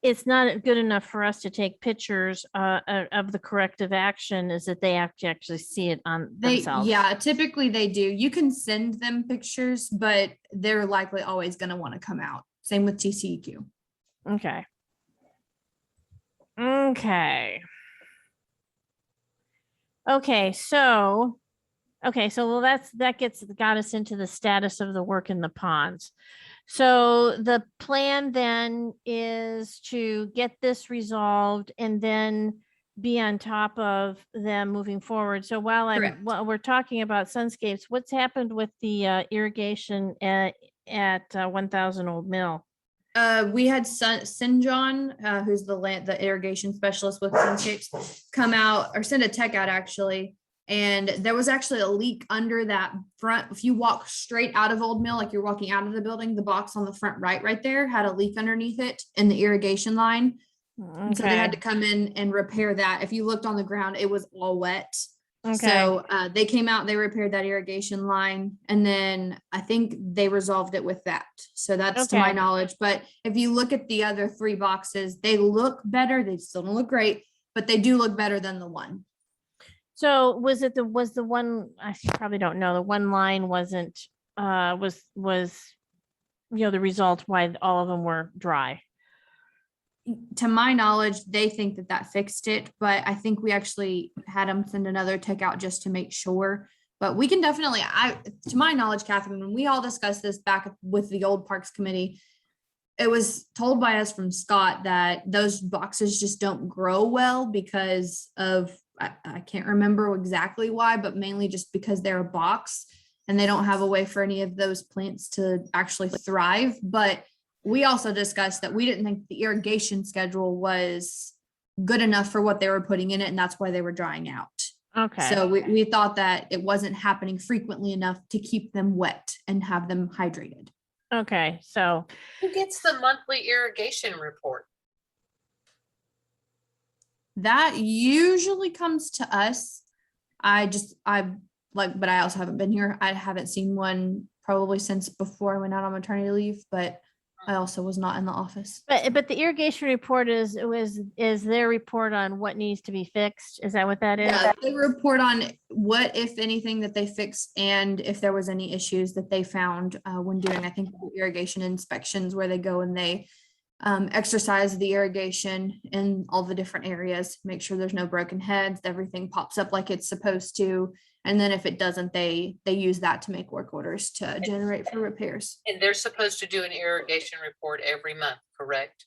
it's not good enough for us to take pictures of the corrective action, is that they have to actually see it on themselves. Yeah, typically they do. You can send them pictures, but they're likely always going to want to come out. Same with TCEQ. Okay. So well, that got us into the status of the work in the ponds. So the plan then is to get this resolved and then be on top of them moving forward. So Correct. while we're talking about Sunscapes, what's happened with the irrigation at 1000 Old Mill? We had Sinjon, who's the irrigation specialist with Sunscapes, come out or send a tech out actually. And there was actually a leak under that front. If you walk straight out of Old Mill, like you're walking out of the building, the box on the front right there had a leak underneath it in the irrigation line. And so they had to come in and repair that. If you looked on the ground, it was all wet. So they came out, they repaired that irrigation line, and then I think they resolved it with that. So that's to my Okay. knowledge. But if you look at the other 3 boxes, they look better. They still don't look great, but they do look better than the one. So was the one, I probably don't know, the one line wasn't, was, the result why all of them were dry? To my knowledge, they think that fixed it, but I think we actually had them send another tech out just to make sure. But we can definitely, to my knowledge, Catherine, when we all discussed this back with the old Parks Committee, it was told by us from Scott that those boxes just don't grow well because of, I can't remember exactly why, but mainly just because they're a box and they don't have a way for any of those plants to actually thrive. But we also discussed that we didn't think the irrigation schedule was good enough for what they were putting in it, and that's why they were drying out. Okay. So we thought that it wasn't happening frequently enough to keep them wet and have them hydrated. Okay, so Who gets the monthly irrigation report? That usually comes to us. But I also haven't been here. I haven't seen one probably since before I went out on maternity leave, but I also was not in the office. but the irrigation report is their report on what needs to be fixed. Is that what that is? Yeah, they report on what, if anything, that they fixed and if there was any issues that they found when doing, I think, irrigation inspections where they go and they exercise the irrigation in all the different areas, make sure there's no broken heads, everything pops up like it's supposed to. And then if it doesn't, they use that to make work orders to generate for repairs. And they're supposed to do an irrigation report every month, correct?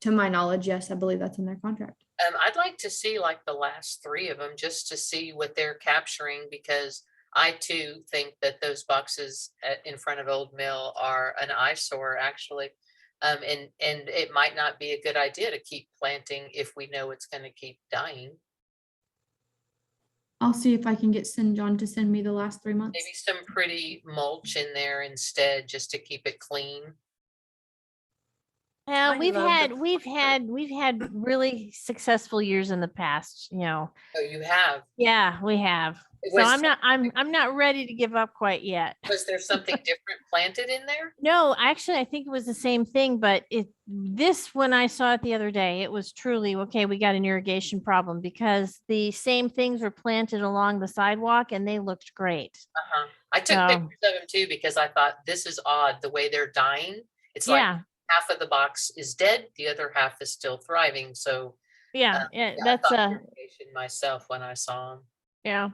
To my knowledge, yes, I believe that's in their contract. I'd like to see like the last 3 of them just to see what they're capturing, because I too think that those boxes in front of Old Mill are an eyesore actually. And it might not be a good idea to keep planting if we know it's going to keep dying. I'll see if I can get John to send me the last 3 months. Maybe some pretty mulch in there instead, just to keep it clean. Well, we've had really successful years in the past, Oh, you have? Yeah, we have. So I'm not ready to give up quite yet. Was there something different planted in there? No, actually, I think it was the same thing, but when I saw it the other day, it was truly, okay, we got an irrigation problem because the same things were planted along the sidewalk and they looked great. I took pictures of them too, because I thought this is odd, the way they're dying. It's like half of the box is dead, the other half is still thriving. So that's I thought irrigation myself when I saw them. Yeah.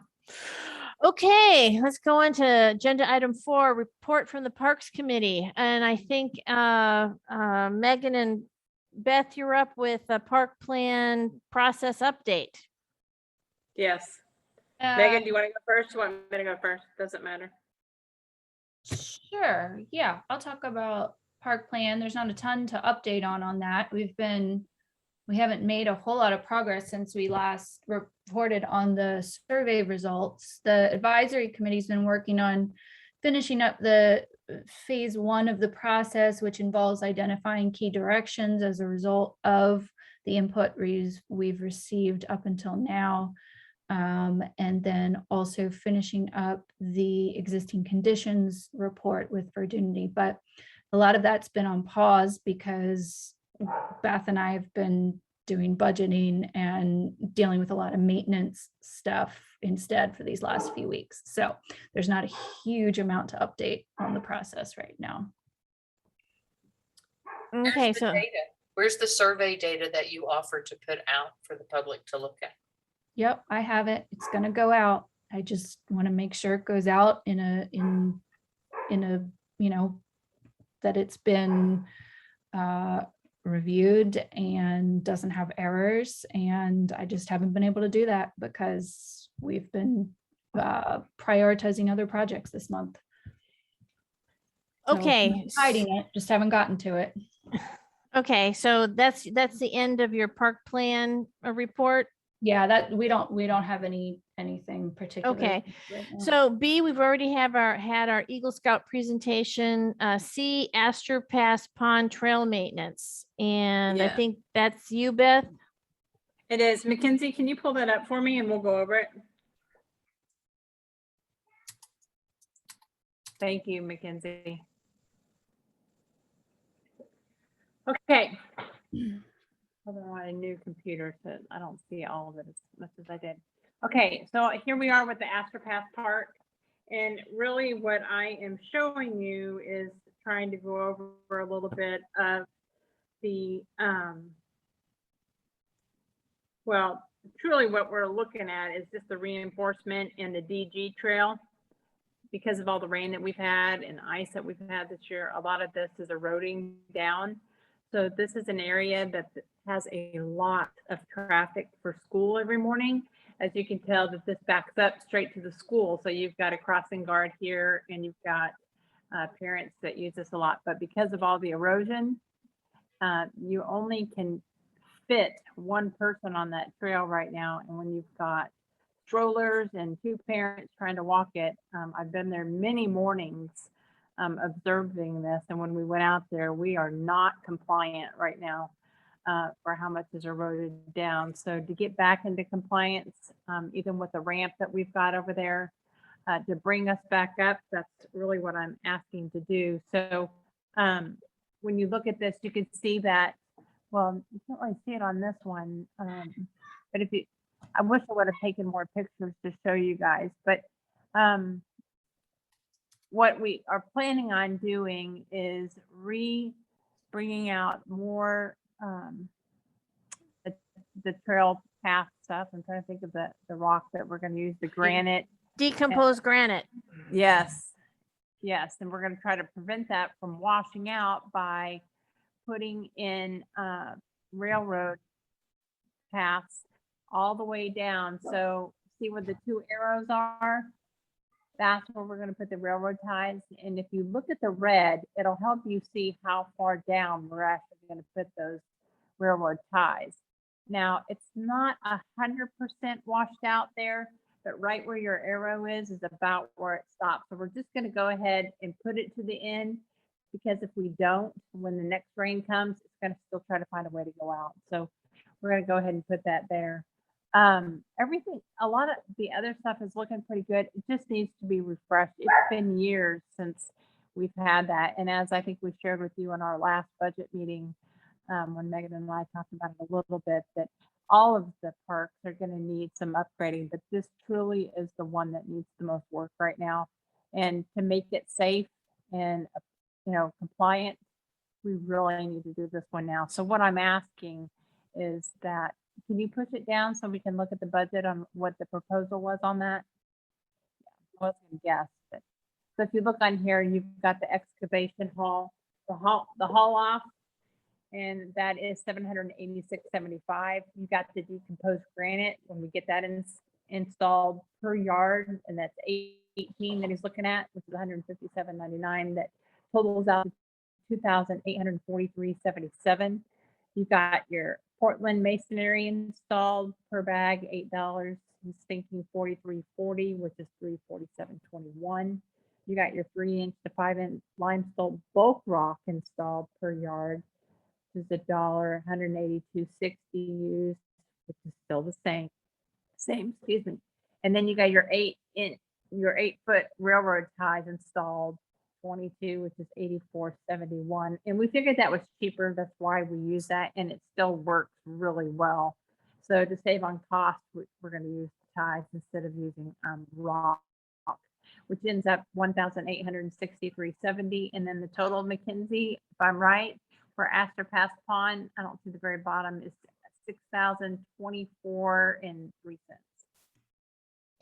Okay, let's go on to agenda item 4, report from the Parks Committee. And I think Megan and Beth, you're up with a park plan process update. Yes. Megan, do you want to go first? You want me to go first? Doesn't matter. Sure. Yeah, I'll talk about park plan. There's not a ton to update on that. We haven't made a whole lot of progress since we last reported on the survey results. The advisory committee's been working on finishing up the phase 1 of the process, which involves identifying key directions as a result of the input we've received up until now. And then also finishing up the existing conditions report with Virginity. But a lot of that's been on pause because Beth and I have been doing budgeting and dealing with a lot of maintenance stuff instead for these last few weeks. So there's not a huge amount to update on the process right now. Okay, where's the survey data that you offered to put out for the public to look at? Yep, I have it. It's going to go out. I just want to make sure it goes out in a that it's been reviewed and doesn't have errors. And I just haven't been able to do that because we've been prioritizing other projects this month. So, Okay. hiding it, just haven't gotten to it. Okay, so that's the end of your park plan report. Yeah, that we don't have anything particular. Okay, right now. so B, we've already had our Eagle Scout presentation. C, Astor Pass Pond Trail Maintenance, and I Yeah. think that's you, Beth. It is. Mackenzie, can you pull that up for me and we'll go over it? Thank you, Mackenzie. Okay. Hold on, a new computer, so I don't see all of it as much as I did. Okay, so here we are with the Astor Pass Park. And really what I am showing you is trying to go over a little bit of the, well, truly what we're looking at is just the reinforcement in the DG trail. Because of all the rain that we've had and ice that we've had this year, a lot of this is eroding down. So this is an area that has a lot of traffic for school every morning. As you can tell that this backs up straight to the school. So you've got a crossing guard here and you've got parents that use this a lot. But because of all the erosion, you only can fit one person on that trail right now. And when you've got strollers and two parents trying to walk it, I've been there many mornings observing this. And when we went out there, we are not compliant right now for how much is eroded down. So to get back into compliance, even with the ramp that we've got over there, to bring us back up, that's really what I'm asking to do. So when you look at this, you can see that, well, you can't really see it on this one, but if you, I wish I would have taken more pictures to show you guys, but what we are planning on doing is bringing out more the trail path stuff. I'm trying to think of the rock that we're going to use, the granite. Decomposed granite. Yes, yes, and we're going to try to prevent that from washing out by putting in railroad paths all the way down. So see where the two arrows are? That's where we're going to put the railroad ties. And if you look at the red, it'll help you see how far down we're actually going to put those railroad ties. Now, it's not 100% washed out there, but right where your arrow is about where it stops. So we're just going to go ahead and put it to the end, because if we don't, when the next rain comes, it's going to still try to find a way to go out. So we're going to go ahead and put that there. Everything, a lot of the other stuff is looking pretty good. It just needs to be refreshed. It's been years since we've had that. And as I think we shared with you in our last budget meeting, when Megan and I talked about it a little bit, that all of the parks are going to need some upgrading, but this truly is the one that needs the most work right now. And to make it safe and, compliant, we really need to do this one now. So what I'm asking is that, can you push it down so we can look at the budget on what the proposal was on that? I was going to guess. But, so if you look on here, you've got the excavation haul, the haul off, and that is $786.75. You got the decomposed granite when we get that installed per yard, and that's 18 that he's looking at, which is $157.99. That totals out to $2,843.77. You got your Portland masonry installed per bag, $8. He's thinking $43.40, which is $347.21. You got your 3-inch to 5-inch limestone bulk rock installed per yard, which is $1, $182.60 used, which is still the same, excuse me. And then you got your 8-foot railroad ties installed, 22, which is $84.71. And we figured that was cheaper. That's why we use that. And it still works really well. So to save on cost, we're going to use ties instead of using rock, which ends up $1,863.70. And then the total, Mackenzie, if I'm right, for Astor Pass Pond, I don't see the very bottom, is $6,024.03.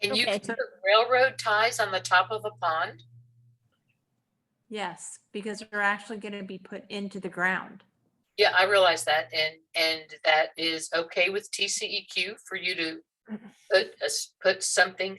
And you Okay, can put railroad ties on the top of a pond? Yes, because they're actually going to be put into the ground. Yeah, I realize that, and that is okay with TCEQ for you to put something.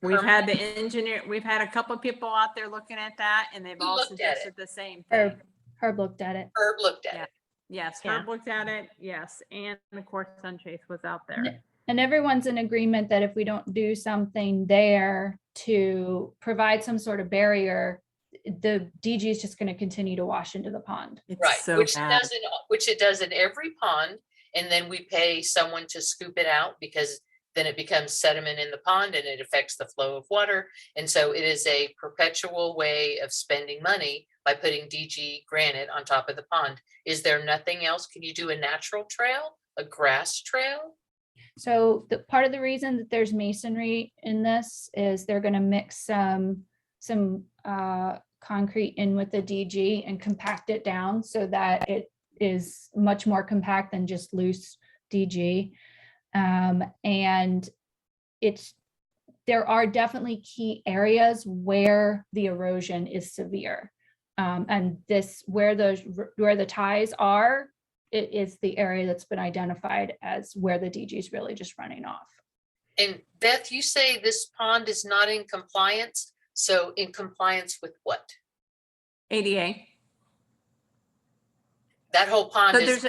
We've had the engineer, we've had a couple of people out there looking at that, and they've Who all looked at suggested the same thing. Herb looked at it. Herb looked at Yeah. it. Yes, Yeah. Herb looked at it, yes, and of course Sunchase was out there. And everyone's in agreement that if we don't do something there to provide some sort of barrier, the DG is just going to continue to wash into the pond. It's Right, so which bad. it does in every pond, and then we pay someone to scoop it out because then it becomes sediment in the pond and it affects the flow of water. And so it is a perpetual way of spending money by putting DG granite on top of the pond. Is there nothing else? Can you do a natural trail, a grass trail? So the part of the reason that there's masonry in this is they're going to mix some concrete in with the DG and compact it down so that it is much more compact than just loose DG. And there are definitely key areas where the erosion is severe. And where the ties are, it is the area that's been identified as where the DG is really just running off. And Beth, you say this pond is not in compliance. So in compliance with what? ADA. That whole pond So is.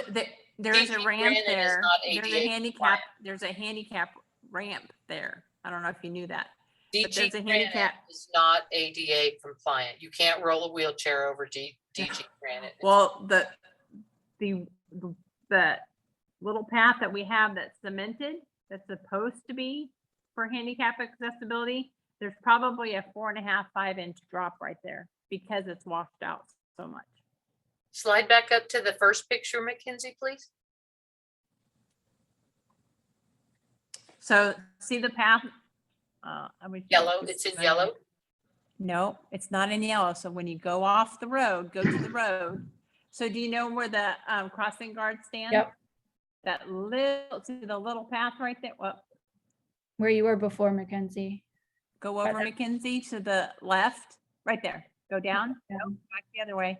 there is a DG ramp granite is there. not There's ADA a handicap. There's a handicap ramp there. I don't know if you knew that. But DG there's a granite handicap. is not ADA compliant. You can't roll a wheelchair over DG granite. Well, the little path that we have that's cemented, that's supposed to be for handicap accessibility, there's probably a 4.5, 5-inch drop right there because it's washed out so much. Slide back up to the first picture, Mackenzie, please. So see the path? Yellow, it's in yellow. No, it's not in yellow. So when you go off the road, go to the road. So do you know where the crossing guards stand? Yep. See the little path right there? Well, Where you were before, Mackenzie. go over Mackenzie to the left, right there. Go down, no, back the other way.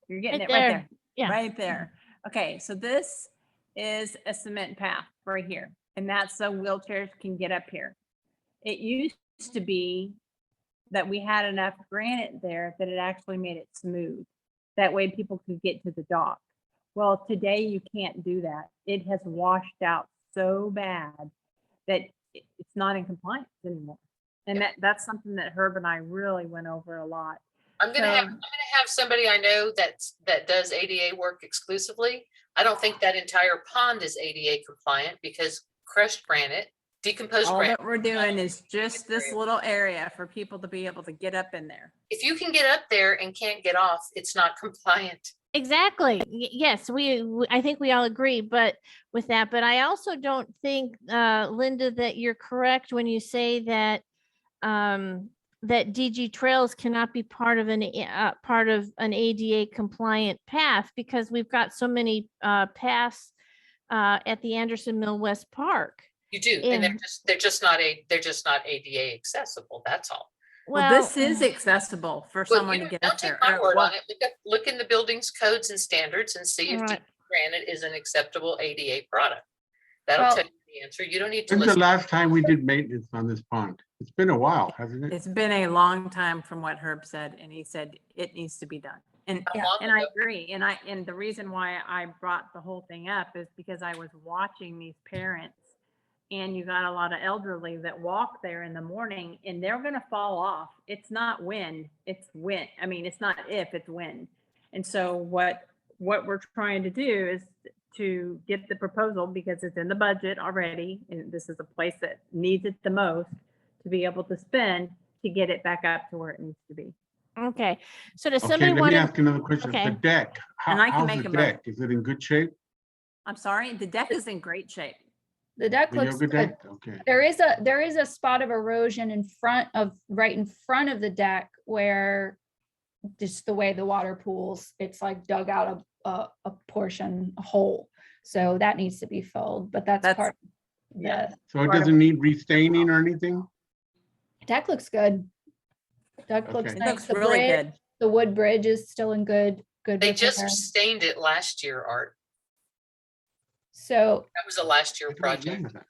You're getting Right it right there. there. Yeah. Right there. Okay, so this is a cement path right here, and that's so wheelchairs can get up here. It used to be that we had enough granite there that it actually made it smooth. That way people could get to the dock. Well, today you can't do that. It has washed out so bad that it's not in compliance anymore. And that's something that Herb and I really went over a lot. I'm gonna have somebody I know that does ADA work exclusively. I don't think that entire pond is ADA compliant because crushed granite, decomposed All granite. that we're doing is just this little area for people to be able to get up in there. If you can get up there and can't get off, it's not compliant. Exactly. Yes, I think we all agree, but with that, but I also don't think, Linda, that you're correct when you say that that DG trails cannot be part of an ADA compliant path because we've got so many paths at the Anderson Mill West Park. You do, and they're just not ADA accessible. That's all. Well, this is accessible for someone to get Don't up take there. my word on it. Look in the building's codes and standards and see if Right. granite is an acceptable ADA product. That'll Well, tell you the answer. You don't need to When's the listen. last time we did maintenance on this pond? It's been a while, hasn't it? It's been a long time from what Herb said, and he said it needs to be done. And How long and I ago? agree. And the reason why I brought the whole thing up is because I was watching these parents, and you got a lot of elderly that walk there in the morning, and they're going to fall off. It's not when, it's when. I mean, it's not if, it's when. And so what we're trying to do is to get the proposal, because it's in the budget already, and this is a place that needs it the most, to be able to spend to get it back up to where it needs to be. Okay, so does Okay, somebody let want me to? ask another question. okay. The deck, And I can how's make the a motion. deck? Is it in good shape? I'm sorry, the deck is in great shape. The deck The looks yoga good. deck? Okay. There is a spot of erosion right in front of the deck where just the way the water pools, it's like dug out a portion, a hole. So that needs to be filled, but that's part. yeah. So it part of- doesn't need restaining or anything? Deck looks good. Deck looks Okay. It nice. looks The really bridge- good. The wood bridge is still in good They just repair. stained it last year, Art. So That was a last year I don't project. remember that.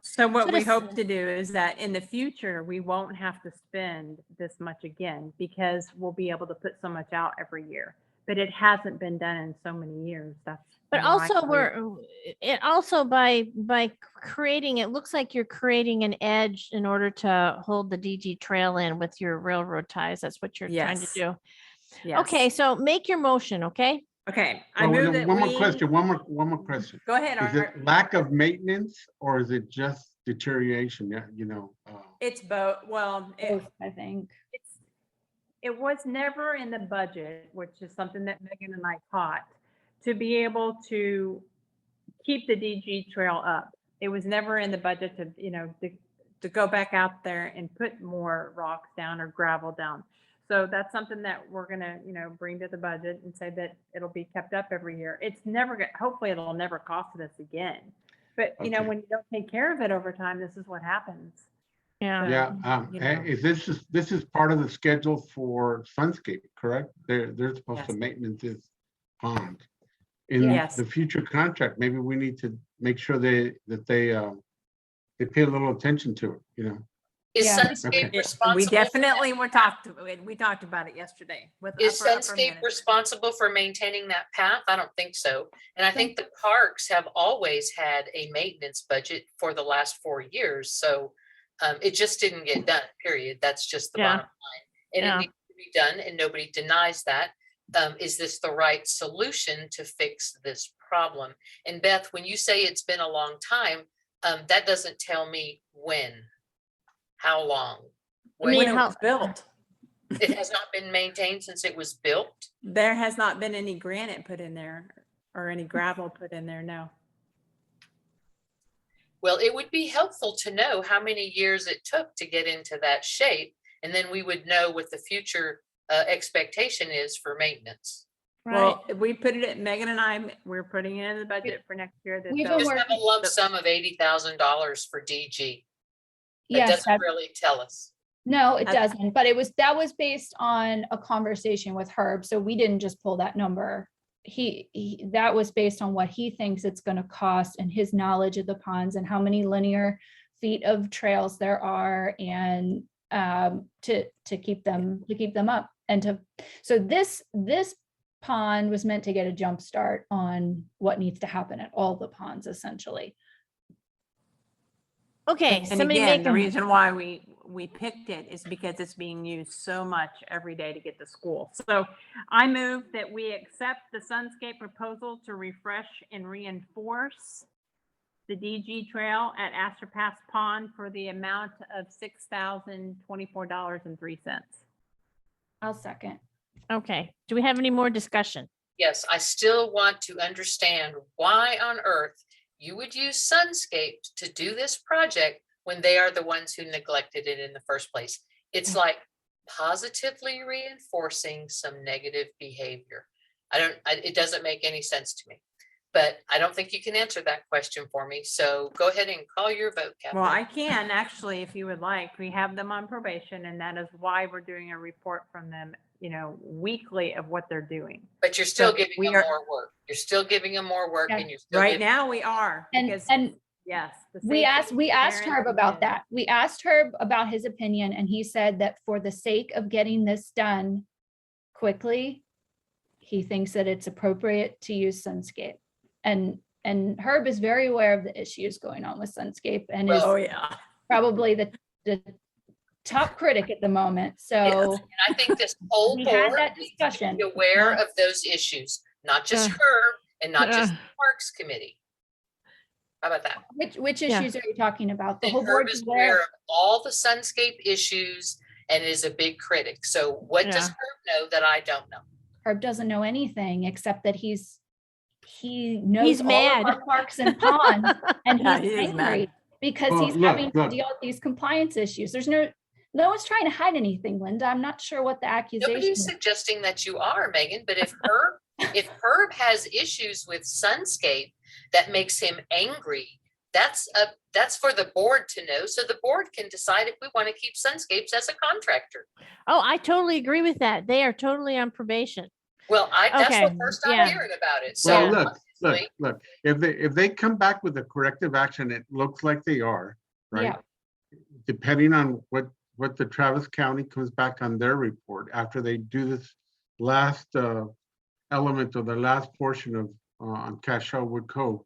So what So we this- hope to do is that in the future, we won't have to spend this much again because we'll be able to put so much out every year. But it hasn't been done in so many years. That's But why also we're- it also by creating, it looks like you're creating an edge in order to hold the DG trail in with your railroad ties. That's what you're trying to Yes. do. Yes. Okay, so make your motion, okay? Okay, I Well, move no, that one more we. question, one more question. Go ahead, Is Art. it lack of maintenance or is it just deterioration? Yeah, you know, It's both, well, both, I think. it was never in the budget, which is something that Megan and I caught, to be able to keep the DG trail up. It was never in the budget to, to go back out there and put more rocks down or gravel down. So that's something that we're gonna, bring to the budget and say that it'll be kept up every year. It's never, hopefully it'll never cost us again. But, Okay. when you don't take care of it over time, this is what happens. Yeah. yeah. you know. This is part of the schedule for Sunscape, correct? They're supposed to Yes. maintenance this pond. In Yes. the future contract, maybe we need to make sure they pay a little attention to it, you know? Is Yeah. Sunscape Okay. responsible? We for definitely we talked about it yesterday with Is upper Sunscape management. responsible for maintaining that path? I don't think so. And I think the parks have always had a maintenance budget for the last 4 years. So it just didn't get done, period. That's just the Yeah. bottom line. And Yeah. it needs to be done and nobody denies that. Is this the right solution to fix this problem? And Beth, when you say it's been a long time, that doesn't tell me when, how long. mean, When it how- was built. It has not been maintained since it was built. There has not been any granite put in there or any gravel put in there, no. Well, it would be helpful to know how many years it took to get into that shape. And then we would know what the future expectation is for maintenance. Right. Well, we put it at, Megan and I, we're putting it in the budget for next year. that We've they'll- been Just have a working- lump sum of $80,000 for DG. That Yes, doesn't really tell us. no, it Okay. doesn't, but that was based on a conversation with Herb, so we didn't just pull that number. That was based on what he thinks it's gonna cost and his knowledge of the ponds and how many linear feet of trails there are and to keep them up and so this pond was meant to get a jump start on what needs to happen at all the ponds essentially. Okay, And somebody again, make the a, reason why we picked it is because it's being used so much every day to get to school. So I move that we accept the Sunscape proposal to refresh and reinforce the DG trail at Astor Pass Pond for the amount of $6,024.03. I'll second. okay. Do we have any more discussion? Yes, I still want to understand why on earth you would use Sunscape to do this project when they are the ones who neglected it in the first place. It's like positively reinforcing some negative behavior. It doesn't make any sense to me. But I don't think you can answer that question for me. So go ahead and call your vote, Catherine. Well, I can actually, if you would like, we have them on probation and that is why we're doing a report from them, weekly of what they're doing. But you're still so giving we them are- more work. You're still giving them more work Yeah. and you're still Right giving- now we are. And because yes. the we safety asked of Herb parents about is- that. We asked Herb about his opinion and he said that for the sake of getting this done quickly, he thinks that it's appropriate to use Sunscape. And Herb is very aware of the issues going on with Sunscape and is Oh, yeah. probably the top critic at the moment. So And I think this whole we had board that needs to discussion. be aware of those issues, not just her and not just the Parks Committee. How about that? Which Yeah. issues are you talking about? The And whole Herb board is is aware aware. of all the Sunscape issues and is a big critic. So what does Yeah. Herb know that I don't know? Herb doesn't know anything except that he knows He's all mad. of our parks and ponds and Yeah, he's he is mad. angry because Well, he's look, having to look. deal with these compliance issues. There's no one's trying to hide anything, Linda. I'm not sure what the accusation Nobody's is. suggesting that you are, Megan, but if Herb has issues with Sunscape that makes him angry, that's for the board to know. So the board can decide if we want to keep Sunscapes as a contractor. Oh, I totally agree with that. They are totally on probation. Well, that's the Okay, first yeah. I'm hearing about it. So Well, look, obviously- if they come back with a corrective action, it looks like they are, right? Yeah. Depending on what the Travis County comes back on their report after they do this last element or the last portion of on Cashel Wood Cove.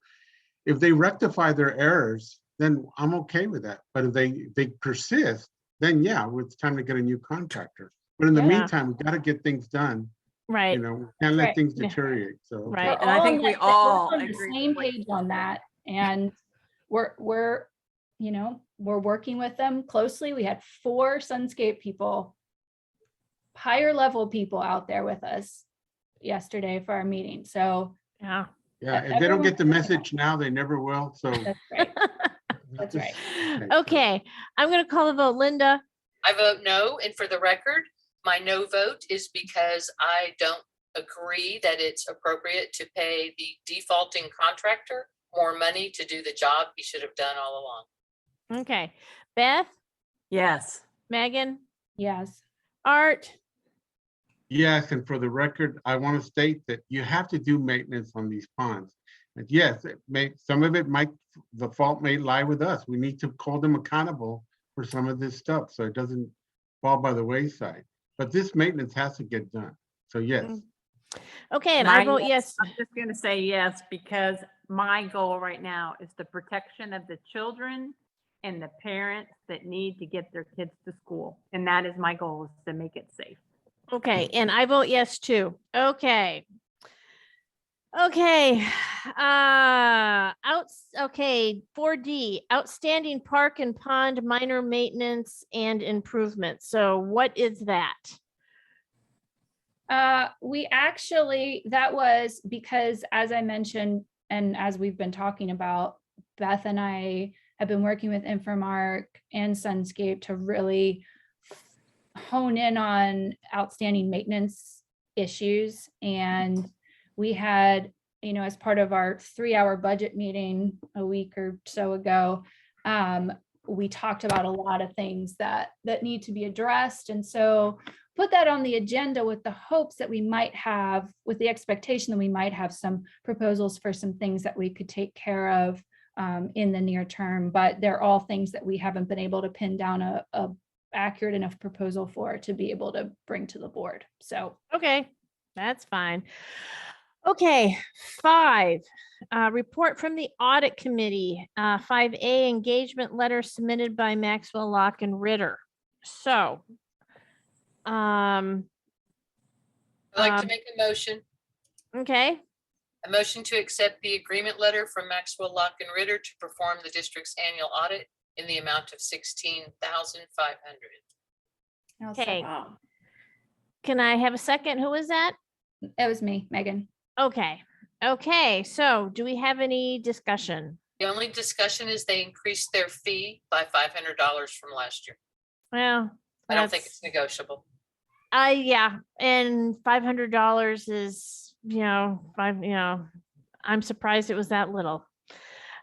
If they rectify their errors, then I'm okay with that. But if they persist, then yeah, it's time to get a new contractor. But in the Yeah. meantime, we got to get things done. Right. You know, we can't let Right. things Yeah. deteriorate. So Right. And I think we all we're on the agree same with what page on that. And we're, you know, we're working with them closely. We had 4 Sunscape people, higher level people out there with us yesterday for our meeting. So Yeah. yeah, if they don't get the everyone's- message now, they never will. So that's right. That's right. Okay, I'm gonna call the vote. Linda, I vote no, and for the record, my no vote is because I don't agree that it's appropriate to pay the defaulting contractor more money to do the job he should have done all along. okay. Beth, Yes. Megan, Yes. Art, yes, and for the record, I want to state that you have to do maintenance on these ponds. And yes, some of it might, the fault may lie with us. We need to hold them accountable for some of this stuff so it doesn't fall by the wayside. But this maintenance has to get done. So yes. okay, and I My vote yes, yes. I'm just going to say yes, because my goal right now is the protection of the children and the parents that need to get their kids to school. And that is my goal, is to make it safe. Okay, and I vote yes too. Okay. Okay, okay, 4D, outstanding park and pond minor maintenance and improvements. So what is that? We actually, that was because, as I mentioned, and as we've been talking about, Beth and I have been working with Infomark and Sunscape to really hone in on outstanding maintenance issues. And we had, you know, as part of our 3-hour budget meeting a week or so ago, we talked about a lot of things that need to be addressed. And so put that on the agenda with the hopes that we might have, with the expectation that we might have some proposals for some things that we could take care of in the near term. But they're all things that we haven't been able to pin down a accurate enough proposal for to be able to bring to the board. So Okay, that's fine. Okay, 5, report from the audit committee, 5A, engagement letter submitted by Maxwell Lock and Ritter. So, I'd like to make a motion. okay, A motion to accept the agreement letter from Maxwell Lock and Ritter to perform the district's annual audit in the amount of $16,500. okay. Can I have a second? Who is that? It was me, Megan. Okay, okay, so do we have any discussion? The only discussion is they increased their fee by $500 from last year. Well, I don't think that's- it's negotiable. yeah, and $500 is, I'm surprised it was that little.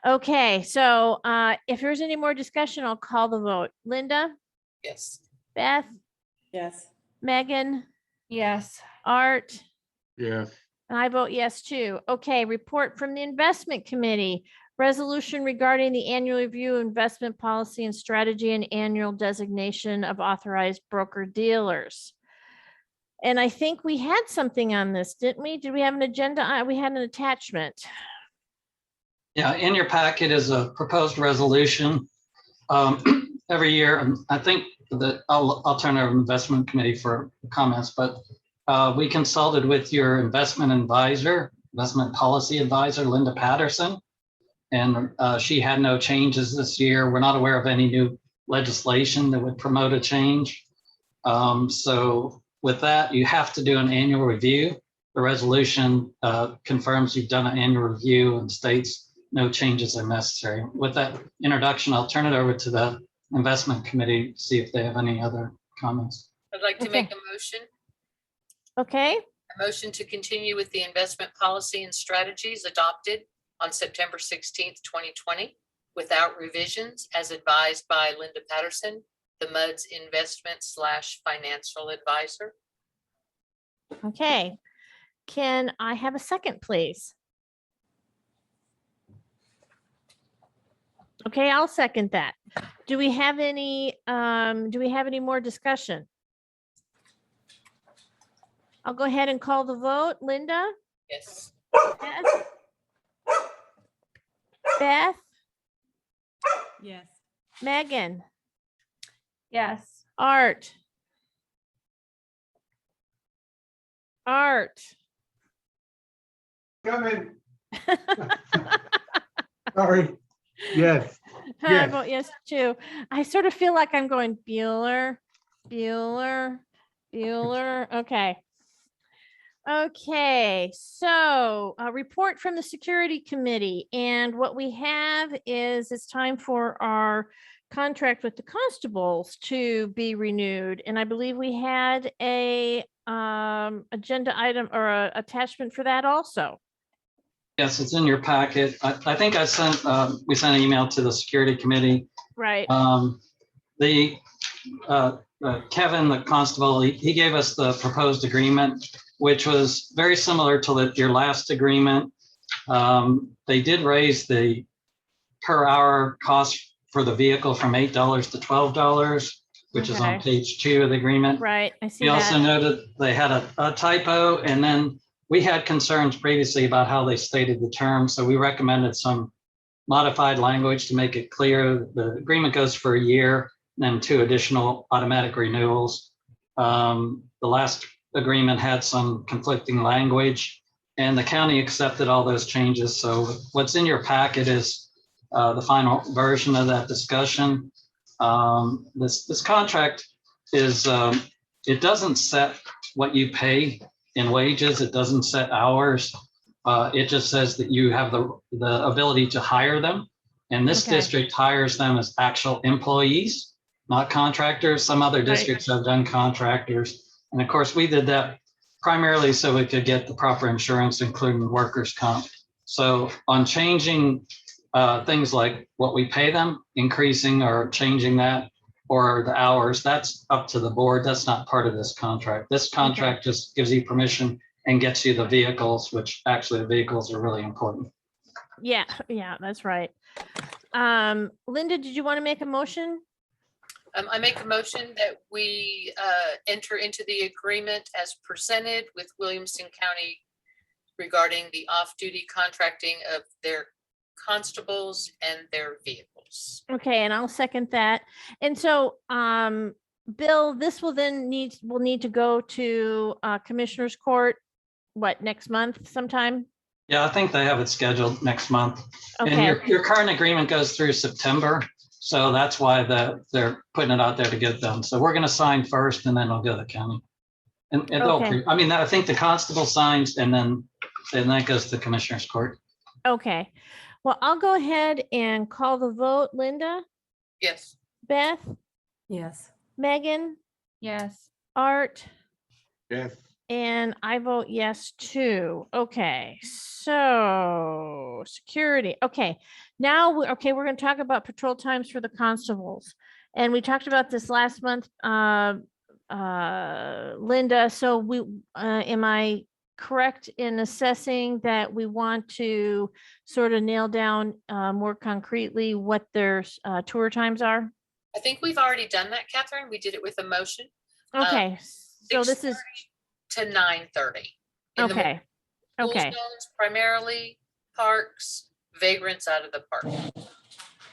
Okay, so if there's any more discussion, I'll call the vote. Linda, Yes. Beth, Yes. Megan, Yes. Art, Yes. and I vote yes too. Okay, report from the investment committee. Resolution regarding the annual review of investment policy and strategy and annual designation of authorized broker dealers. And I think we had something on this, didn't we? Did we have an agenda? We had an attachment. Yeah, in your packet is a proposed resolution. Every year, and I think that I'll turn over investment committee for comments, but we consulted with your investment policy advisor, Linda Patterson. And she had no changes this year. We're not aware of any new legislation that would promote a change. So with that, you have to do an annual review. The resolution confirms you've done an annual review and states no changes are necessary. With that introduction, I'll turn it over to the investment committee, see if they have any other comments. I'd like to make a motion. Okay, A motion to continue with the investment policy and strategies adopted on September 16th, 2020. without revisions as advised by Linda Patterson, the MUD's investment/financial advisor. Okay. Can I have a second, please? Okay, I'll second that. Do we have any more discussion? I'll go ahead and call the vote. Linda? Yes. Beth? Beth? Yes. Megan? Yes. Art? Art? Come in. Sorry. Yes. I Yes. vote yes too. I sort of feel like I'm going Bueller, Bueller, Bueller. Okay. Okay, so a report from the security committee, and what we have is it's time for our contract with the constables to be renewed. And I believe we had a agenda item or a attachment for that also. Yes, it's in your packet. I think I sent, we sent an email to the security committee. Right. The Kevin, the constable, he gave us the proposed agreement, which was very similar to your last agreement. They did raise the per hour cost for the vehicle from $8 to $12, which is on Okay. page 2 of the agreement. Right, I see We also that. noted they had a typo, and then we had concerns previously about how they stated the term, so we recommended some modified language to make it clear. The agreement goes for a year, then 2 additional automatic renewals. The last agreement had some conflicting language, and the county accepted all those changes. So what's in your packet is the final version of that discussion. This contract is, it doesn't set what you pay in wages. It doesn't set hours. It just says that you have the ability to hire them. And this Okay. district hires them as actual employees, not contractors. Some other districts have done contractors. And of course, we did that primarily so we could get the proper insurance, including workers' comp. So on changing things like what we pay them, increasing or changing that, or the hours, that's up to the board. That's not part of this contract. This contract just gives you permission and gets you the vehicles, which actually the vehicles are really important. Yeah, yeah, that's right. Linda, did you want to make a motion? I make a motion that we enter into the agreement as presented with Williamson County regarding the off-duty contracting of their constables and their vehicles. Okay, and I'll second that. And so, Bill, this will then will need to go to Commissioner's Court, what, next month sometime? Yeah, I think they have it scheduled next month. Okay. And your current agreement goes through September. So that's why they're putting it out there to get done. So we're going to sign first and then we'll go to the county. And Okay. I mean, I think the constable signs and then that goes to Commissioner's Court. Okay, well, I'll go ahead and call the vote. Linda, Yes. Beth, Yes. Megan, Yes. Art, Yes. and I vote yes too. Okay, so security. Okay, now we're going to talk about patrol times for the constables. And we talked about this last month, Linda. So am I correct in assessing that we want to sort of nail down more concretely what their tour times are? I think we've already done that, Catherine. We did it with a motion. Okay, so this is 6:30 to 9:30. okay. Okay. Zones primarily, parks, vagrants out of the park.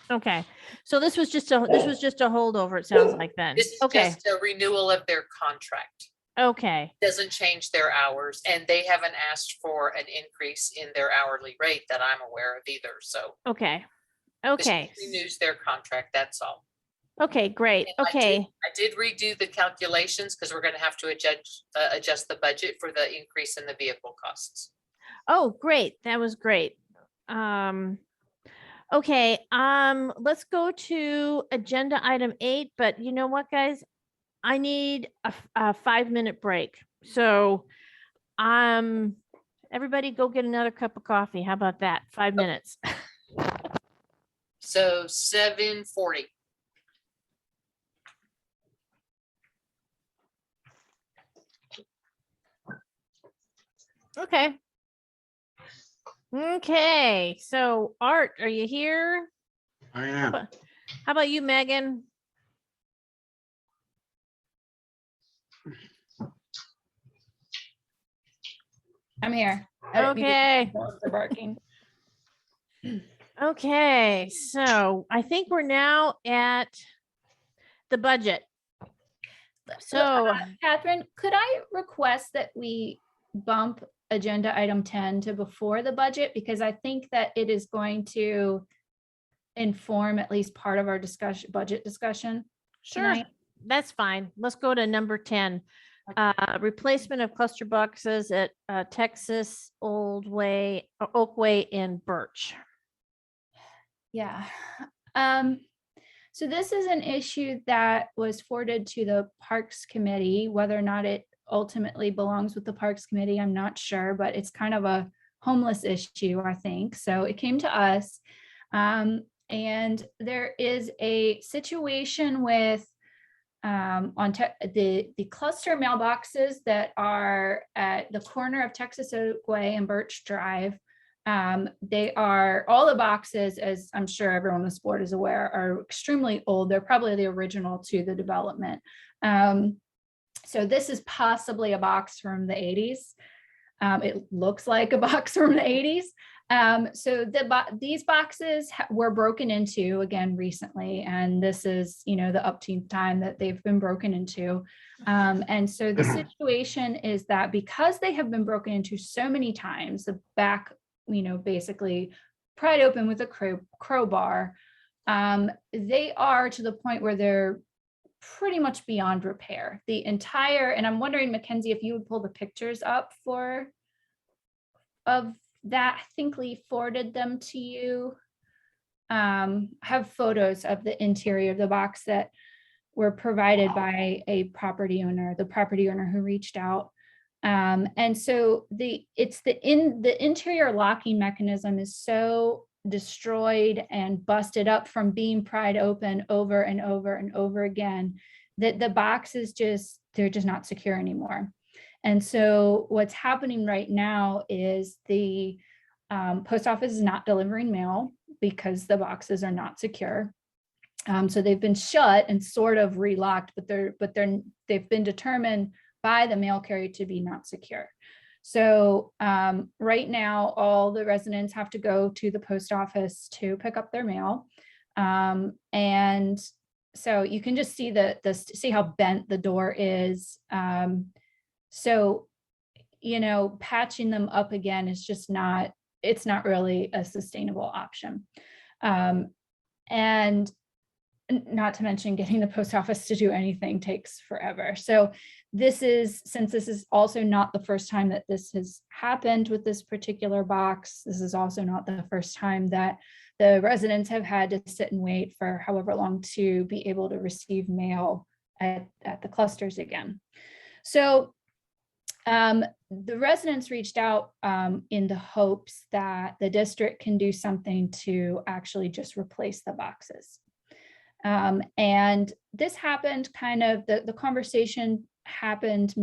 Okay, so this was just a holdover, it sounds like then. This is Okay, just a renewal of their contract. okay, Doesn't change their hours, and they haven't asked for an increase in their hourly rate that I'm aware of either. So okay, this okay, renews their contract. That's all. okay, great, And okay, I did redo the calculations because we're going to have to adjust the budget for the increase in the vehicle costs. oh, great, that was great. Okay, let's go to agenda item 8, but you know what, guys? I need a 5-minute break. So, everybody go get another cup of coffee. How about that? 5 minutes. So 7:40. Okay. Okay, so Art, are you here? I am. How about you, Megan? I'm here. I didn't mean to- Okay. dogs are barking. Okay, so I think we're now at the budget. So, Catherine, could I request that we bump agenda item 10 to before the budget? Because I think that it is going to inform at least part of our budget discussion. sure, tonight. that's fine. Let's go to number 10. Replacement of cluster boxes at Texas Oakway and Birch. Yeah. So this is an issue that was forwarded to the Parks Committee. Whether or not it ultimately belongs with the Parks Committee, I'm not sure, but it's kind of a homeless issue, I think. So it came to us. And there is a situation with the cluster mailboxes that are at the corner of Texas Oakway and Birch Drive. They are, all the boxes, as I'm sure everyone on this board is aware, are extremely old. They're probably the original to the development. So this is possibly a box from the 80s. It looks like a box from the 80s. So these boxes were broken into again recently, and this is, the upteenth time that they've been broken into. And so the situation is that because they have been broken into so many times, the back, basically pried open with a crowbar, they are to the point where they're pretty much beyond repair. The entire, and I'm wondering, Mackenzie, if you would pull the pictures up of that. I think Lee forwarded them to you. Have photos of the interior of the box that were provided by a property owner, the property owner who reached out. And so the interior locking mechanism is so destroyed and busted up from being pried open over and over and over again that the boxes they're just not secure anymore. And so what's happening right now is the post office is not delivering mail because the boxes are not secure. So they've been shut and sort of relocked, but they've been determined by the mail carrier to be not secure. So right now, all the residents have to go to the post office to pick up their mail. And so you can just see see how bent the door is. So, patching them up again is just it's not really a sustainable option. And not to mention getting the post office to do anything takes forever. So since this is also not the first time that this has happened with this particular box, this is also not the first time that the residents have had to sit and wait for however long to be able to receive mail at the clusters again. So the residents reached out in the hopes that the district can do something to actually just replace the boxes. And this happened the conversation happened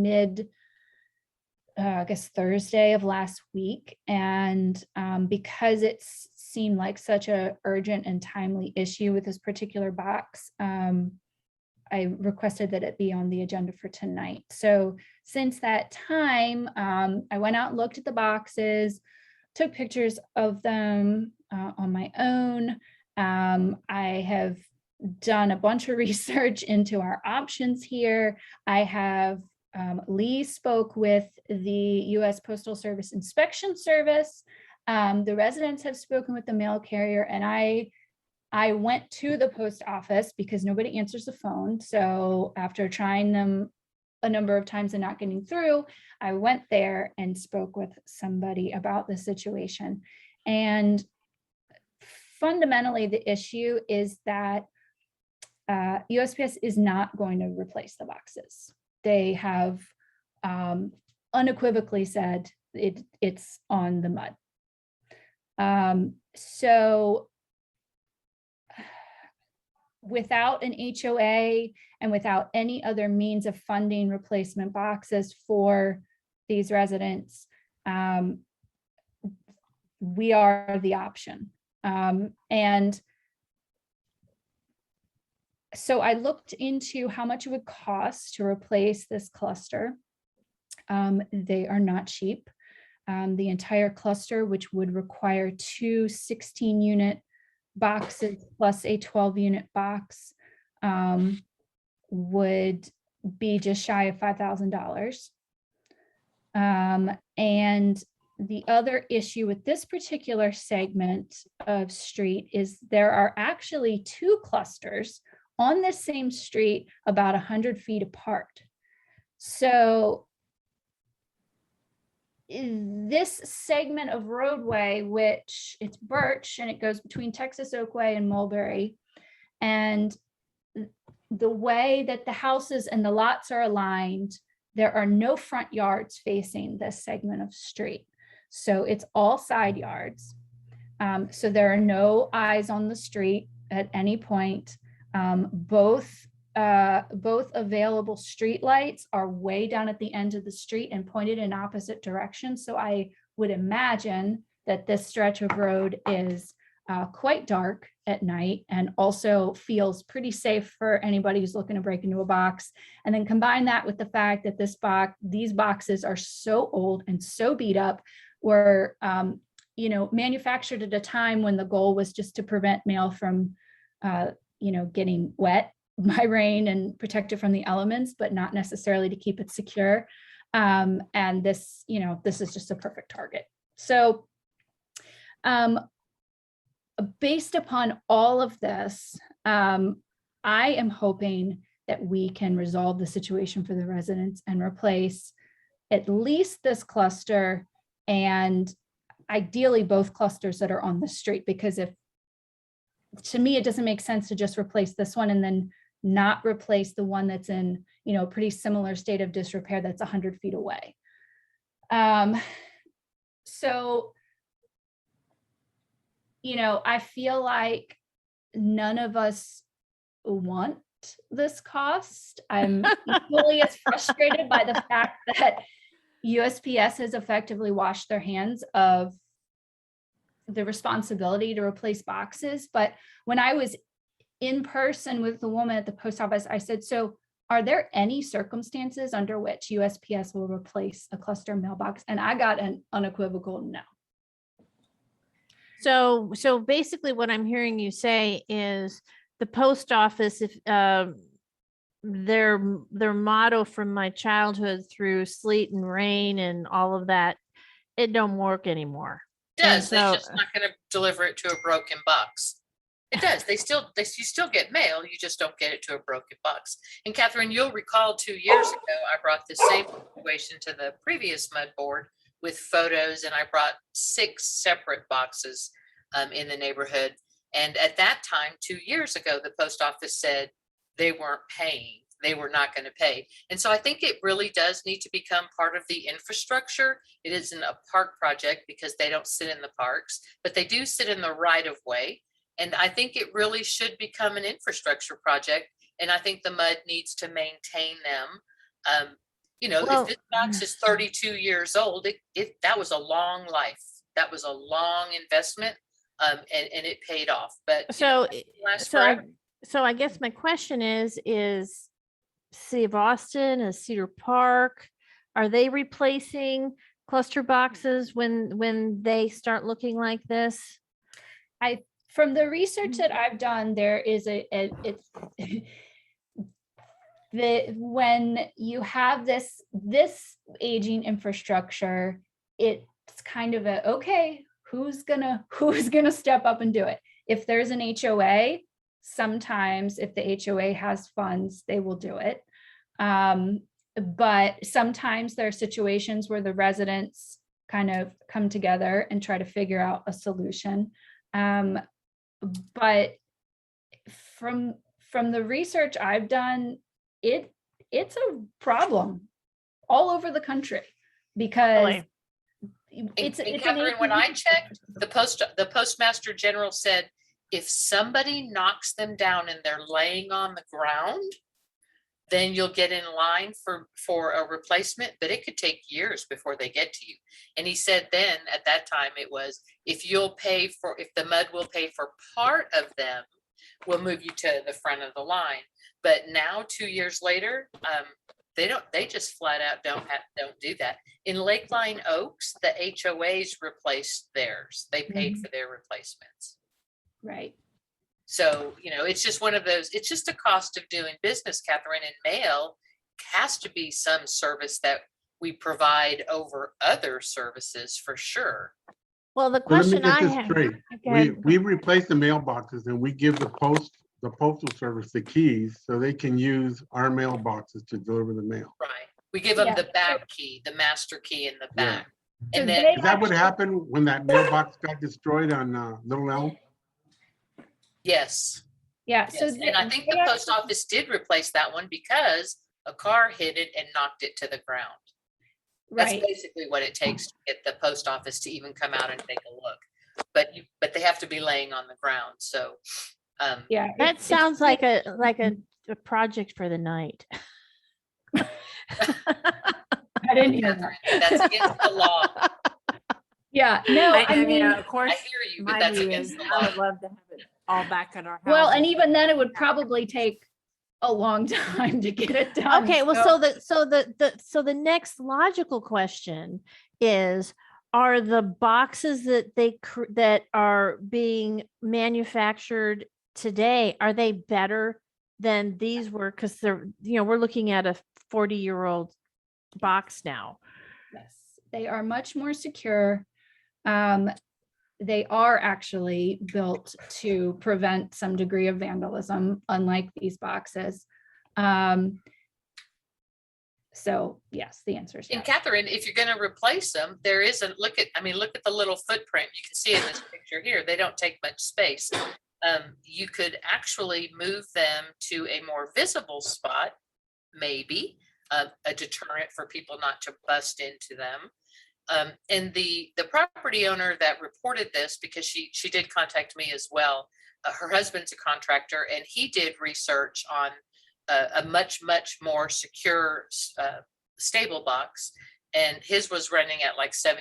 I guess Thursday of last week. And because it seemed like such an urgent and timely issue with this particular box, I requested that it be on the agenda for tonight. So since that time, I went out and looked at the boxes, took pictures of them on my own. I have done a bunch of research into our options here. I have Lee spoke with the U.S. Postal Service Inspection Service. The residents have spoken with the mail carrier, and I went to the post office because nobody answers the phone. So after trying them a number of times and not getting through, I went there and spoke with somebody about the situation. And fundamentally, the issue is that USPS is not going to replace the boxes. They have unequivocally said it's on the mud. So without an HOA and without any other means of funding replacement boxes for these residents, we are the option. And so I looked into how much it would cost to replace this cluster. They are not cheap. The entire cluster, which would require two 16-unit boxes plus a 12-unit box, would be just shy of $5,000. And the other issue with this particular segment of street is there are actually two clusters on this same street about 100 feet apart. So this segment of roadway, which it's Birch and it goes between Texas Oakway and Mulberry, and the way that the houses and the lots are aligned, there are no front yards facing this segment of street. So it's all side yards. So there are no eyes on the street at any point. Both available street lights are way down at the end of the street and pointed in opposite directions. So I would imagine that this stretch of road is quite dark at night and also feels pretty safe for anybody who's looking to break into a box. And then combine that with the fact that these boxes are so old and so beat up, were manufactured at a time when the goal was just to prevent mail from getting wet by rain and protect it from the elements, but not necessarily to keep it secure. And this is just a perfect target. So based upon all of this, I am hoping that we can resolve the situation for the residents and replace at least this cluster and ideally both clusters that are on the street, because to me, it doesn't make sense to just replace this one and then not replace the one that's in, a pretty similar state of disrepair that's 100 feet away. So, I feel like none of us want this cost. I'm equally as frustrated by the fact that USPS has effectively washed their hands of the responsibility to replace boxes. But when I was in person with the woman at the post office, I said, so are there any circumstances under which USPS will replace a cluster mailbox? And I got an unequivocal no. So basically what I'm hearing you say is the post office, if their motto from my childhood through sleet and rain and all of that, it don't work anymore. It does. They're just not going to deliver it to a broken box. It does. You still get mail. You just don't get it to a broken box. And Catherine, you'll recall 2 years ago, I brought this same situation to the previous MUD board with photos, and I brought 6 separate boxes in the neighborhood. And at that time, 2 years ago, the post office said they weren't paying. They were not going to pay. And so I think it really does need to become part of the infrastructure. It isn't a park project because they don't sit in the parks, but they do sit in the right of way. And I think it really should become an infrastructure project. And I think the MUD needs to maintain them. If this box is 32 years old, that was a long life. That was a long investment, and it paid off. But so I guess my question is City of Austin, is Cedar Park, are they replacing cluster boxes when they start looking like this? From the research that I've done, there is when you have this aging infrastructure, it's kind of okay, who's gonna step up and do it? If there's an HOA, sometimes if the HOA has funds, they will do it. But sometimes there are situations where the residents kind of come together and try to figure out a solution. But from the research I've done, it's a problem all over the country because Catherine, when I checked, the postmaster general said If somebody knocks them down and they're laying on the ground, then you'll get in line for a replacement, but it could take years before they get to you. And he said then at that time it was, if the MUD will pay for part of them, we'll move you to the front of the line. But now 2 years later, they just flat out don't do that. In Lakeline Oaks, the HOAs replaced theirs. They paid for their replacements. Right. So, it's just one of those, it's just a cost of doing business, Catherine, and mail has to be some service that we provide over other services for sure. Well, the Well, let me question get I this have. straight. Go ahead. We replace the mailboxes and we give the postal service the keys so they can use our mailboxes to deliver the mail. Right. We give them Yeah. the back key, the master key in the Yeah. back. So And then, they Is that what actually- happened when that mailbox got destroyed on Little Elm? yes. Yeah, so Yes. And I think the post office did replace that one because a car hit it and knocked it to the ground. That's right. basically what it takes to get the post office to even come out and take a look. But they have to be laying on the ground. So Yeah. That sounds like a project for the night. I didn't hear that. Catherine, that's against the law. Yeah, no, I mean, of course, I hear you, but my that's view against is the I law. would love to have it all back at our house. well, and even then it would probably take a long time to get it done. Okay, well, so the next logical question is, are the boxes that are being manufactured today, are they better than these were? Because they're, we're looking at a 40-year-old box now. Yes, they are much more secure. They are actually built to prevent some degree of vandalism, unlike these boxes. So yes, the answer is And yes. Catherine, if you're going to replace them, there isn't, look at the little footprint. You can see in this picture here, they don't take much space. You could actually move them to a more visible spot, maybe a deterrent for people not to bust into them. And the property owner that reported this, because she did contact me as well, her husband's a contractor and he did research on a much more secure stable box, and his was running at like $1,700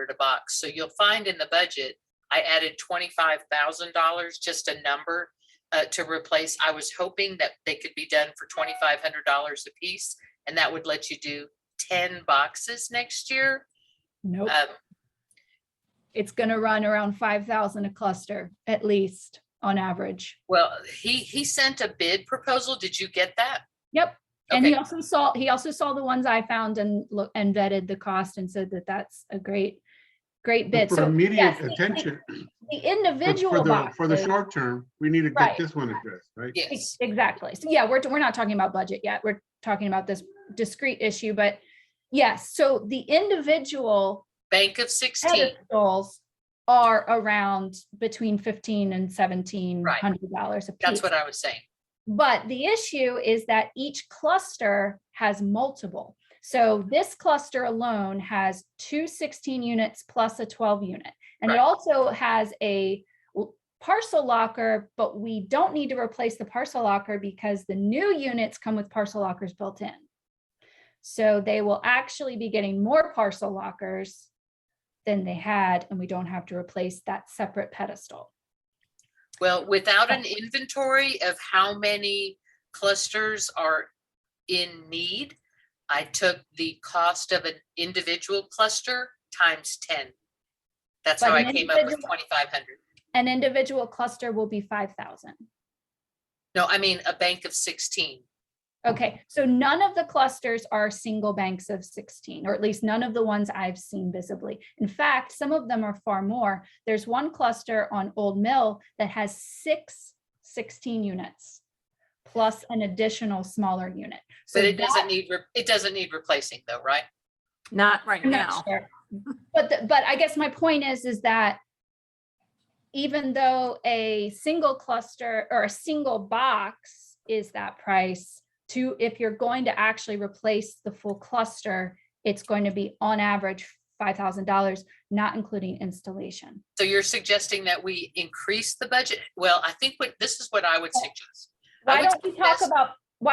a box. So you'll find in the budget I added $25,000, just a number, to replace. I was hoping that they could be done for $2,500 a piece, and that would let you do 10 boxes next year. Nope. It's going to run around 5,000 a cluster, at least on average. Well, he sent a bid proposal. Did you get that? Yep. And he Okay. also saw the ones I found and vetted the cost and said that that's a great bid. For So immediate yes, attention, the individual for the boxes- short term, we need to Right. get this one addressed, right? Yes. Exactly. So yeah, we're not talking about budget yet. We're talking about this discrete issue, but yes. So the individual Bank of 16. pedestals are around between $1,500 and $1,700 a piece. That's what I was saying. But the issue is that each cluster has multiple. So this cluster alone has 2 16 units plus a 12 unit. And it Right. also has a parcel locker, but we don't need to replace the parcel locker because the new units come with parcel lockers built in. So they will actually be getting more parcel lockers than they had, and we don't have to replace that separate pedestal. Well, without an inventory of how many clusters are in need, I took the cost of an individual cluster times 10. That's But how I an came up with individual- 2,500. An individual cluster will be 5,000. No, I mean a bank of 16. Okay, so none of the clusters are single banks of 16, or at least none of the ones I've seen visibly. In fact, some of them are far more. There's one cluster on Old Mill that has 6 16 units plus an additional smaller unit. So But it that- doesn't need replacing though, right? Not right I'm not now. sure. But I guess my point is that even though a single cluster or a single box is that price, if you're going to actually replace the full cluster, it's going to be on average $5,000, not including installation. So you're suggesting that we increase the budget? Well, I think this is what I would suggest. Why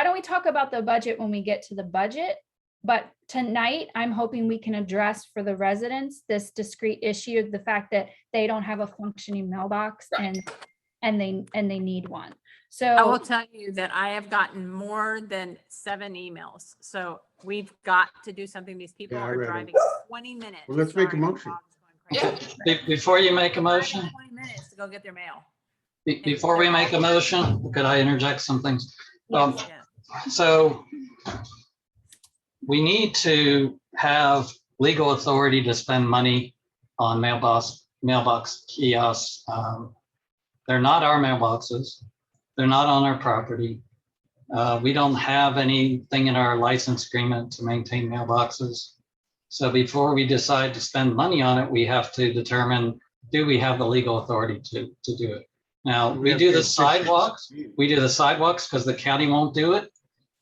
don't we talk about the budget when we get to the budget? But tonight, I'm hoping we can address for the residents this discrete issue, the fact that they don't have a functioning mailbox and they need one. So I will tell you that I have gotten more than 7 emails. So we've got to do something. These people Yeah, I are read it. driving 20 minutes. Well, let's make a Sorry, my motion. dog's going crazy. Before you make a motion, 20 minutes to go get their mail. before we make a motion, could I interject some things? Yes. So we need to have legal authority to spend money on mailbox kiosks. They're not our mailboxes. They're not on our property. We don't have anything in our license agreement to maintain mailboxes. So before we decide to spend money on it, we have to determine, do we have the legal authority to do it? Now, we do the sidewalks. We do the sidewalks because the county won't do it.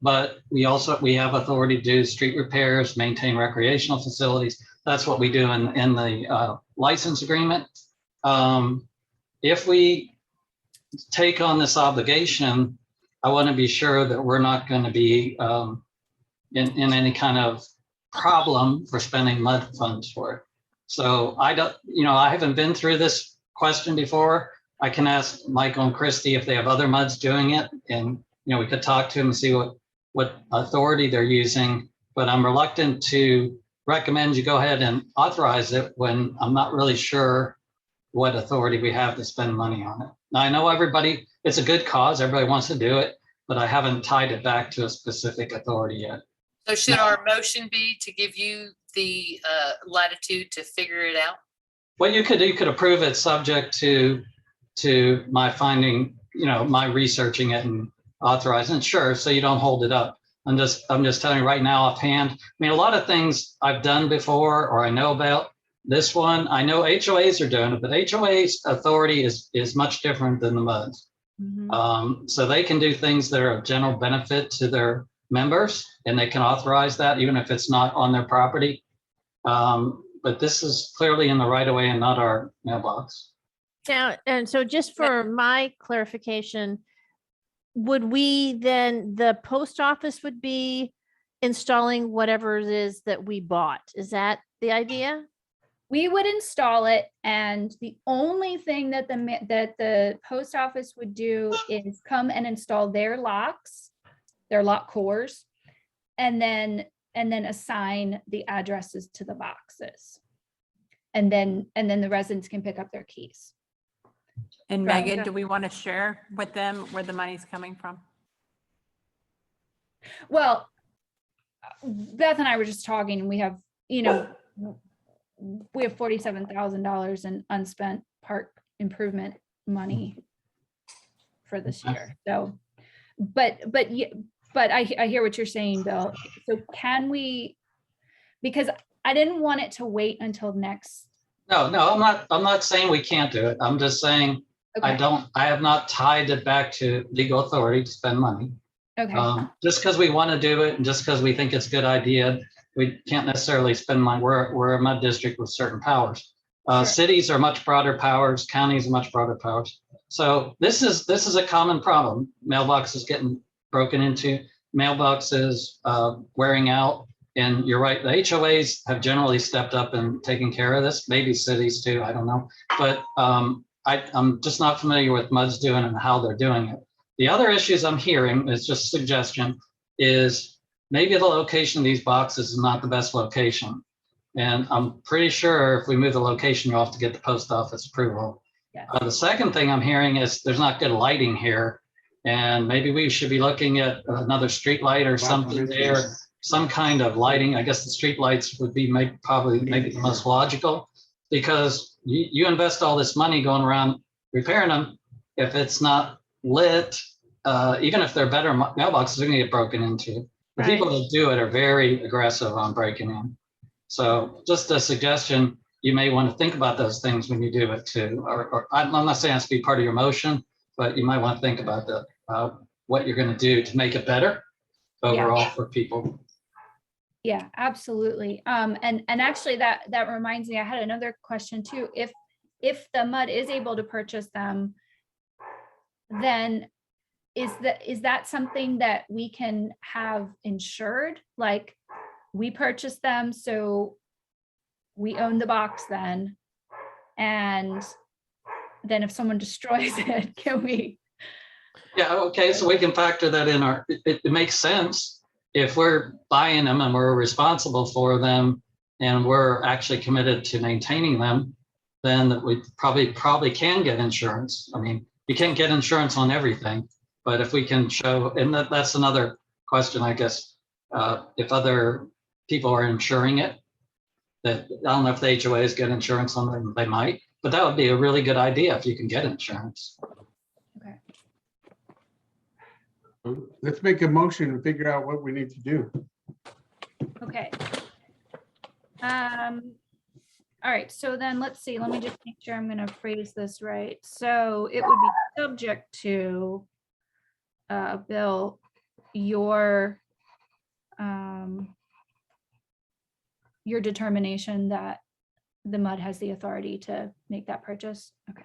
But we have authority to do street repairs, maintain recreational facilities. That's what we do in the license agreement. If we take on this obligation, I want to be sure that we're not going to be in any kind of problem for spending MUD funds for it. So I haven't been through this question before. I can ask Michael and Christy if they have other MUDs doing it, and we could talk to them and see what authority they're using. But I'm reluctant to recommend you go ahead and authorize it when I'm not really sure what authority we have to spend money on it. Now, I know it's a good cause, everybody wants to do it, but I haven't tied it back to a specific authority yet. So should our motion be to give you the latitude to figure it out? Well, you could approve it subject to my finding, my researching it and authorizing it, sure, so you don't hold it up. I'm just telling you right now offhand. I mean, a lot of things I've done before or I know about. This one, I know HOAs are doing it, but HOA's authority is much different than the MUDs. So they can do things that are of general benefit to their members, and they can authorize that even if it's not on their property. But this is clearly in the right of way and not our mailbox. Now, and so just for my clarification, would we then, the post office would be installing whatever it is that we bought? Is that the idea? We would install it, and the only thing that the post office would do is come and install their locks, their lock cores, and then assign the addresses to the boxes. And then the residents can pick up their keys. And Megan, do we want to share with them where the money's coming from? Well, Beth and I were just talking, and we have $47,000 in unspent park improvement money for this year. So, but I hear what you're saying, Bill. So can we, because I didn't want it to wait until next. No, I'm not saying we can't do it. I'm just saying, Okay. I have not tied it back to legal authority to spend money. Okay. Just because we want to do it and just because we think it's a good idea, we can't necessarily spend money. We're a MUD district with certain powers. Sure. Cities are much broader powers. Counties are much broader powers. So this is a common problem. Mailboxes getting broken into, mailboxes wearing out. And you're right, the HOAs have generally stepped up and taken care of this. Maybe cities too, I don't know. But I'm just not familiar with MUD's doing and how they're doing it. The other issues I'm hearing, is just a suggestion, is maybe the location of these boxes is not the best location. And I'm pretty sure if we move the location, you'll have to get the post office approval. Yes. The second thing I'm hearing is there's not good lighting here. And maybe we should be looking at another street light or something there, some kind of lighting. I guess the street lights would be probably the most logical, because you invest all this money going around repairing them. If it's not lit, even if they're better mailboxes, they're gonna get broken into. The people that do it are very aggressive on breaking in. So just a suggestion, you may want to think about those things when you do it too. Or I'm not saying it's to be part of your motion, but you might want to think about what you're going to do to make it better overall for people. Yeah, absolutely. And actually that reminds me, I had another question too. If the MUD is able to purchase them, then is that something that we can have insured? Like we purchase them, so we own the box then. And then if someone destroys it, can we? Yeah, okay, so we can factor that in it makes sense. If we're buying them and we're responsible for them and we're actually committed to maintaining them, then we probably can get insurance. I mean, you can't get insurance on everything, but if we can show, and that's another question, I guess, if other people are insuring it, that I don't know if the HOAs get insurance on them, they might, but that would be a really good idea if you can get insurance. Okay. Let's make a motion and figure out what we need to do. Okay. All right, so then let's see, let me just make sure I'm gonna phrase this right. So it would be subject to, Bill, your determination that the MUD has the authority to make that purchase. Okay.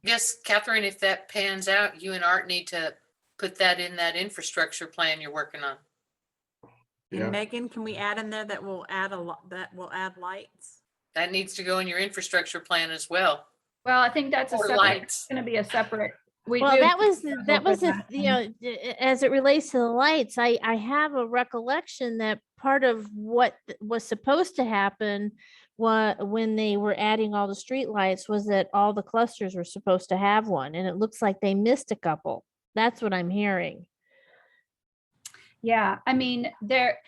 Yes, Catherine, if that pans out, you and Art need to put that in that infrastructure plan you're working on. Yeah. And Megan, can we add in there that will add add lights? That needs to go in your infrastructure plan as well. Well, I think that's Or it's lights. gonna be a separate. Well, that was, you know, as it relates to the lights, I have a recollection that part of what was supposed to happen when they were adding all the street lights was that all the clusters were supposed to have one, and it looks like they missed a couple. That's what I'm hearing. Yeah, I mean, there,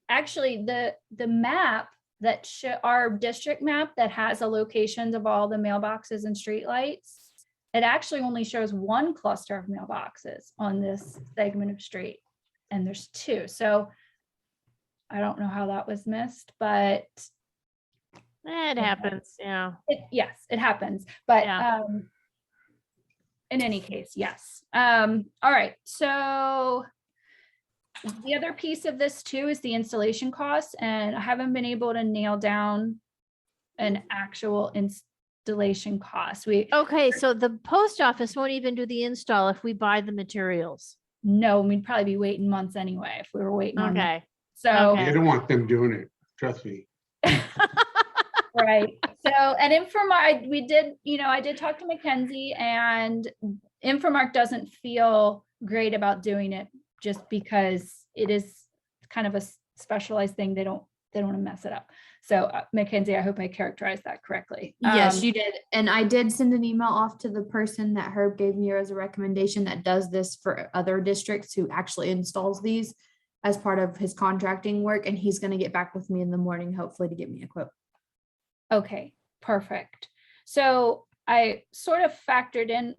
actually, the map that our district map that has the locations of all the mailboxes and streetlights, it actually only shows one cluster of mailboxes on this segment of street, and there's two. So I don't know how that was missed, but It happens, yeah. yes, it happens. But Yeah. in any case, yes. All right, so the other piece of this too is the installation costs, and I haven't been able to nail down an actual installation cost. Okay, so the post office won't even do the install if we buy the materials. No, we'd probably be waiting months anyway if we were waiting on that. Okay. So I don't want them doing it. Trust me. right. So, and Infomark, I did talk to Mackenzie, and Infomark doesn't feel great about doing it just because it is kind of a specialized thing. They don't want to mess it up. So Mackenzie, I hope I characterized that correctly. Yes, you did. And I did send an email off to the person that Herb gave me as a recommendation that does this for other districts, who actually installs these as part of his contracting work. And he's going to get back with me in the morning, hopefully, to give me a quote. Okay, perfect. So I sort of factored in,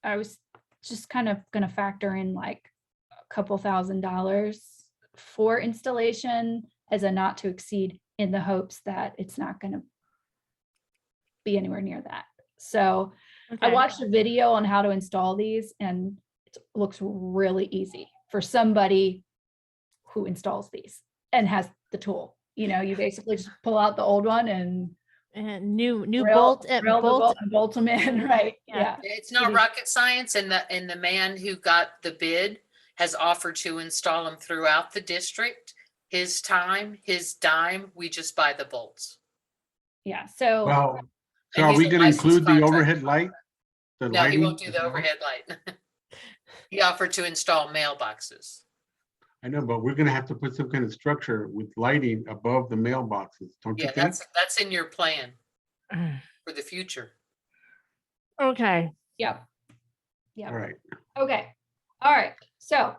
I was just kind of going to factor in like a couple $1,000s for installation as a not to exceed, in the hopes that it's not going to be anywhere near that. So I watched a video on how to install these, and it looks really easy for somebody who installs these and has the tool. You basically just pull out the old one and new drill bolt the bolt and bolt them in, right? Yeah. It's not rocket science, and the man who got the bid has offered to install them throughout the district. His time, his dime, we just buy the bolts. Yeah, so. Well, so And are he's we a going to licensed include the contractor. overhead light? The No, he lighting won't do the as well? overhead light. He offered to install mailboxes. I know, but we're going to have to put some kind of structure with lighting above the mailboxes, don't you Yeah, think? that's in your plan for the future. Okay. Yep. Yep. All right. Okay. All right. So,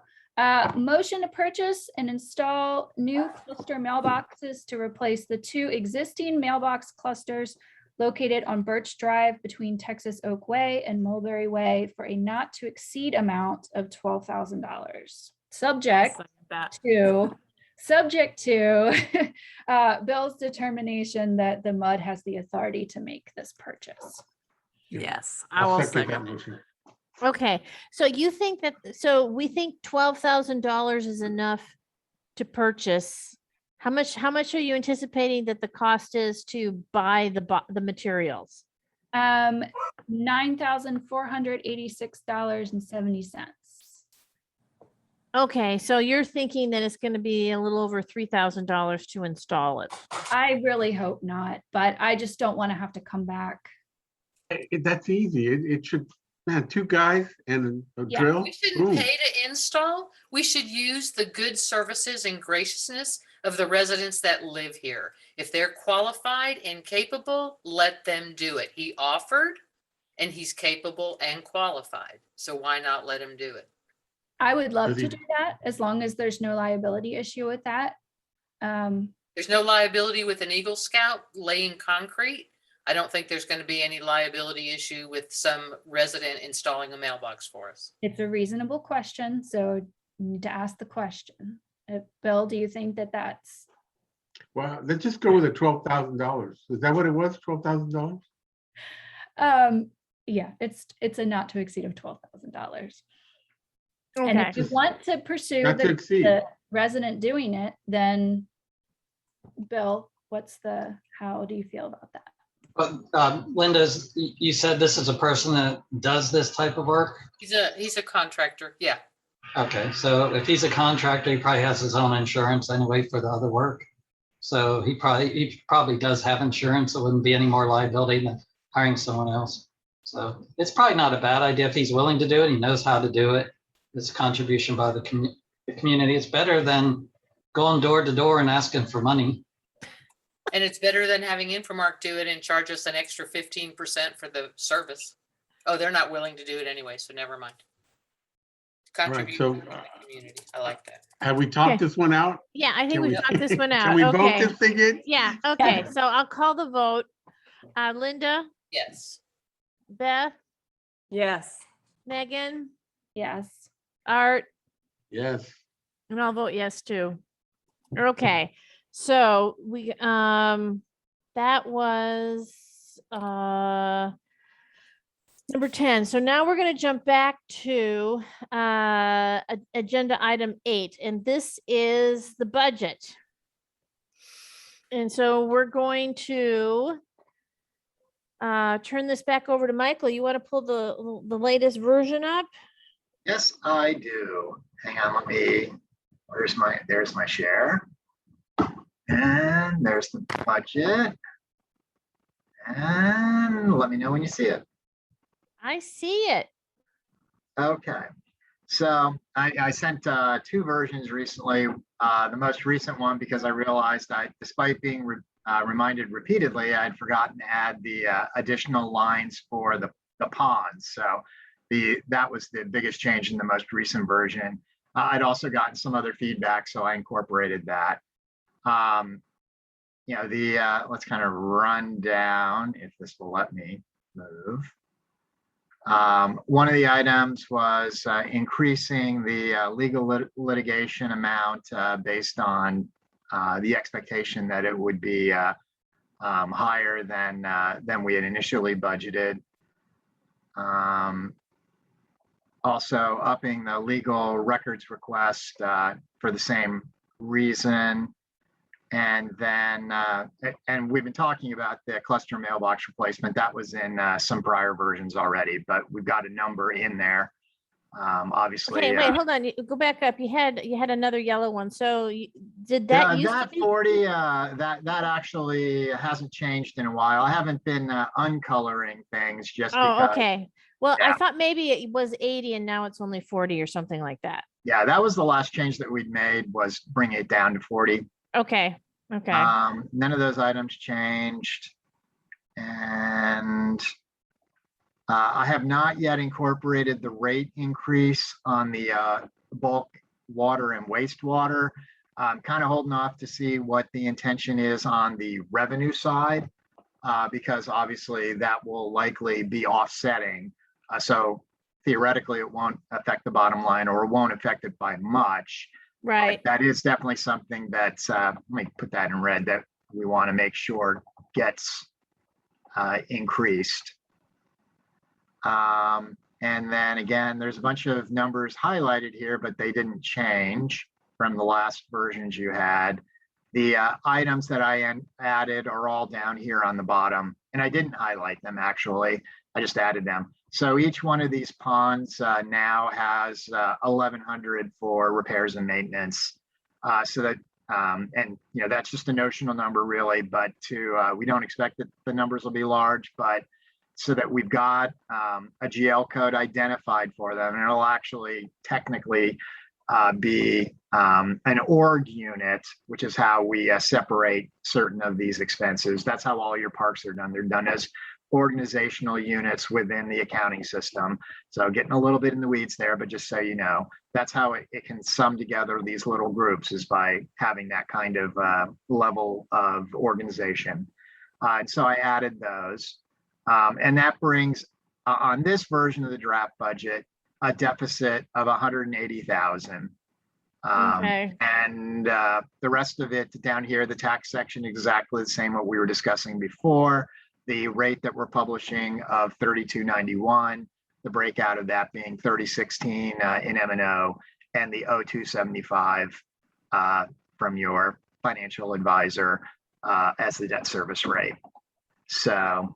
motion to purchase and install new cluster mailboxes to replace the two existing mailbox clusters located on Birch Drive between Texas Oak Way and Mulberry Way for a not to exceed amount of $12,000. Subject to Bill's determination that the MUD has the authority to make this purchase. Yes, I'll I will second that second. motion. Okay, so you think that, so we think $12,000 is enough to purchase. How much are you anticipating that the cost is to buy the materials? $9,486.70. Okay, so you're thinking that it's gonna be a little over $3,000 to install it. I really hope not, but I just don't want to have to come back. That's easy. It should, man, two guys and a Yeah, drill. We shouldn't boom. pay to install. We should use the good services and graciousness of the residents that live here. If they're qualified and capable, let them do it. He offered and he's capable and qualified. So why not let him do it? I would love Does to he- do that as long as there's no liability issue with that. There's no liability with an Eagle Scout laying concrete. I don't think there's going to be any liability issue with some resident installing a mailbox for us. It's a reasonable question, so you need to ask the question. Bill, do you think that that's, Well, let's just go with the $12,000. Is that what it was? $12,000? yeah, it's a not to exceed of $12,000. And Okay, if you want to pursue Not to exceed. the resident doing it, then Bill, how do you feel about that? But Linda, you said this is a person that does this type of work? He's a contractor. Yeah. Okay, so if he's a contractor, he probably has his own insurance anyway for the other work. So he probably does have insurance. So it wouldn't be any more liability than hiring someone else. So it's probably not a bad idea if he's willing to do it. He knows how to do it. It's a contribution by the community. It's better than going door to door and asking for money. And it's better than having Infomark do it and charge us an extra 15% for the service. Oh, they're not willing to do it anyway, so never mind. Contribution so, to the community. I like that. Have we talked Okay. this one out? yeah, I think Can we we- talked this one out. Can we vote Okay. this thing in? Yeah, okay, so I'll call the vote. Linda, Yes. Beth, Yes. Megan, Yes. Art, Yes. and I'll vote yes too. Okay, so that was number 10. So now we're going to jump back to agenda item 8, and this is the budget. And so we're going to turn this back over to Michael. You want to pull the latest version up? Yes, I do. Hang on, there's my share. And there's the budget. And let me know when you see it. I see it. Okay, so I sent two versions recently. The most recent one, because I realized despite being reminded repeatedly, I'd forgotten to add the additional lines for the ponds. So that was the biggest change in the most recent version. I'd also gotten some other feedback, so I incorporated that. Let's kind of run down if this will let me move. One of the items was increasing the legal litigation amount based on the expectation that it would be higher than we had initially budgeted. Also upping the legal records request for the same reason. And then, and we've been talking about the cluster mailbox replacement. That was in some prior versions already, but we've got a number in there. Obviously. Okay, wait, hold on. Go back up. You had another yellow one. So did that used to that be? 40, that actually hasn't changed in a while. I haven't been uncoloring things just Oh, because. okay. Well, I Yeah. thought maybe it was 80 and now it's only 40 or something like that. Yeah, that was the last change that we'd made, was bring it down to 40. Okay, okay. None of those items changed. And I have not yet incorporated the rate increase on the bulk water and wastewater. I'm kind of holding off to see what the intention is on the revenue side, because obviously that will likely be offsetting. So theoretically, it won't affect the bottom line, or it won't affect it by much. Right. That is definitely something that's, let me put that in red, that we want to make sure gets increased. And then again, there's a bunch of numbers highlighted here, but they didn't change from the last versions you had. The items that I added are all down here on the bottom, and I didn't highlight them actually. I just added them. So each one of these ponds now has 1,100 for repairs and maintenance. So that, and you know, that's just a notional number really, but we don't expect that the numbers will be large, but so that we've got a GL code identified for them, and it'll actually technically be an org unit, which is how we separate certain of these expenses. That's how all your parks are done. They're done as organizational units within the accounting system. So getting a little bit in the weeds there, but just so you know, that's how it can sum together these little groups, is by having that kind of level of organization. And so I added those. And that brings on this version of the draft budget a deficit of 180,000. Okay. And the rest of it down here, the tax section, exactly the same what we were discussing before. The rate that we're publishing of 3291, the breakout of that being 3016 in M&O, and the 0275 from your financial advisor as the debt service rate. So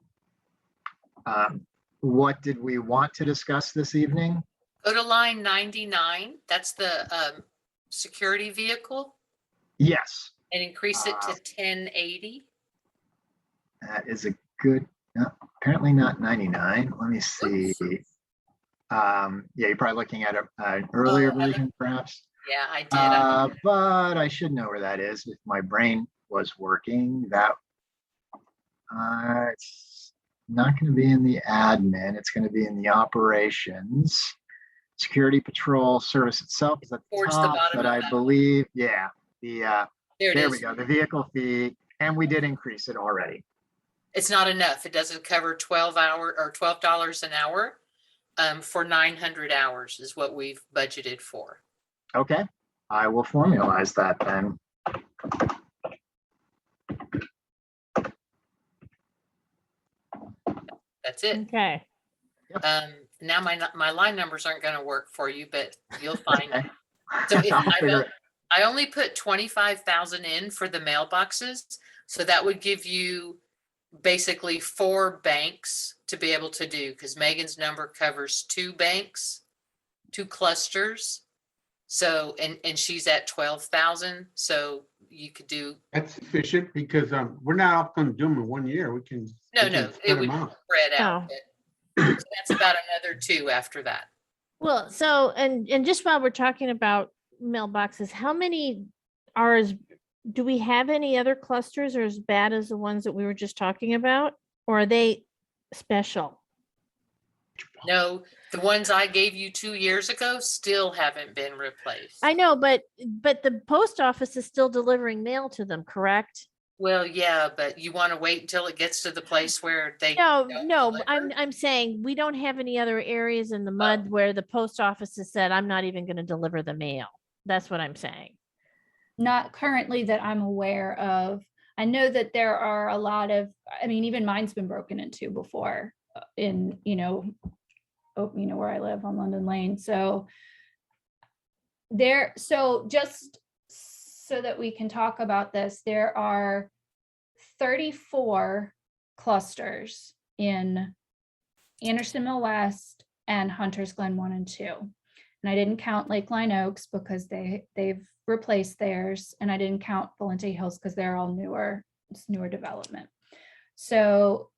what did we want to discuss this evening? Go to line 99. That's the security vehicle, Yes, and increase it to 1080. that is a good, no, apparently not 99. Let me see. Yeah, you're probably looking at an earlier version, perhaps. Yeah, I did. But I should know where that is if my brain was working. That it's not going to be in the admin. It's going to be in the operations. Security patrol service itself is at the Towards the top, bottom but of I that. believe, yeah, There we go. The vehicle fee, and we did increase it already. It's not enough. It doesn't cover $12 an hour for 900 hours is what we've budgeted for. Okay, I will formalize that then. That's it. Okay. Now my line numbers aren't going to work for you, but you'll find Okay. So if I'll figure it. I only put 25,000 in for the mailboxes, so that would give you basically 4 banks to be able to do, because Megan's number covers 2 banks, 2 clusters. So and she's at 12,000, so you could do. That's sufficient because we're not all going to do them in 1 year. We can. No, we can it spread would them out. spread out. Oh. But so that's about another 2 after that. Well, so, and just while we're talking about mailboxes, how many do we have any other clusters or as bad as the ones that we were just talking about? Or are they special? No, the ones I gave you 2 years ago still haven't been replaced. I know, but the post office is still delivering mail to them, correct? Well, yeah, but you want to wait until it gets to the place where they. No, don't no, deliver? I'm saying we don't have any other areas in the mud where the post office has said, I'm not even going to deliver the mail. That's what I'm saying. Not currently that I'm aware of. I know that there are a lot of, I mean, even mine's been broken into before in, where I live on London Lane. So just so that we can talk about this, there are 34 clusters in Anderson Mill West and Hunters Glen 1 and 2. And I didn't count Lakeline Oaks because they've replaced theirs, and I didn't count Valente Hills because they're all newer development. So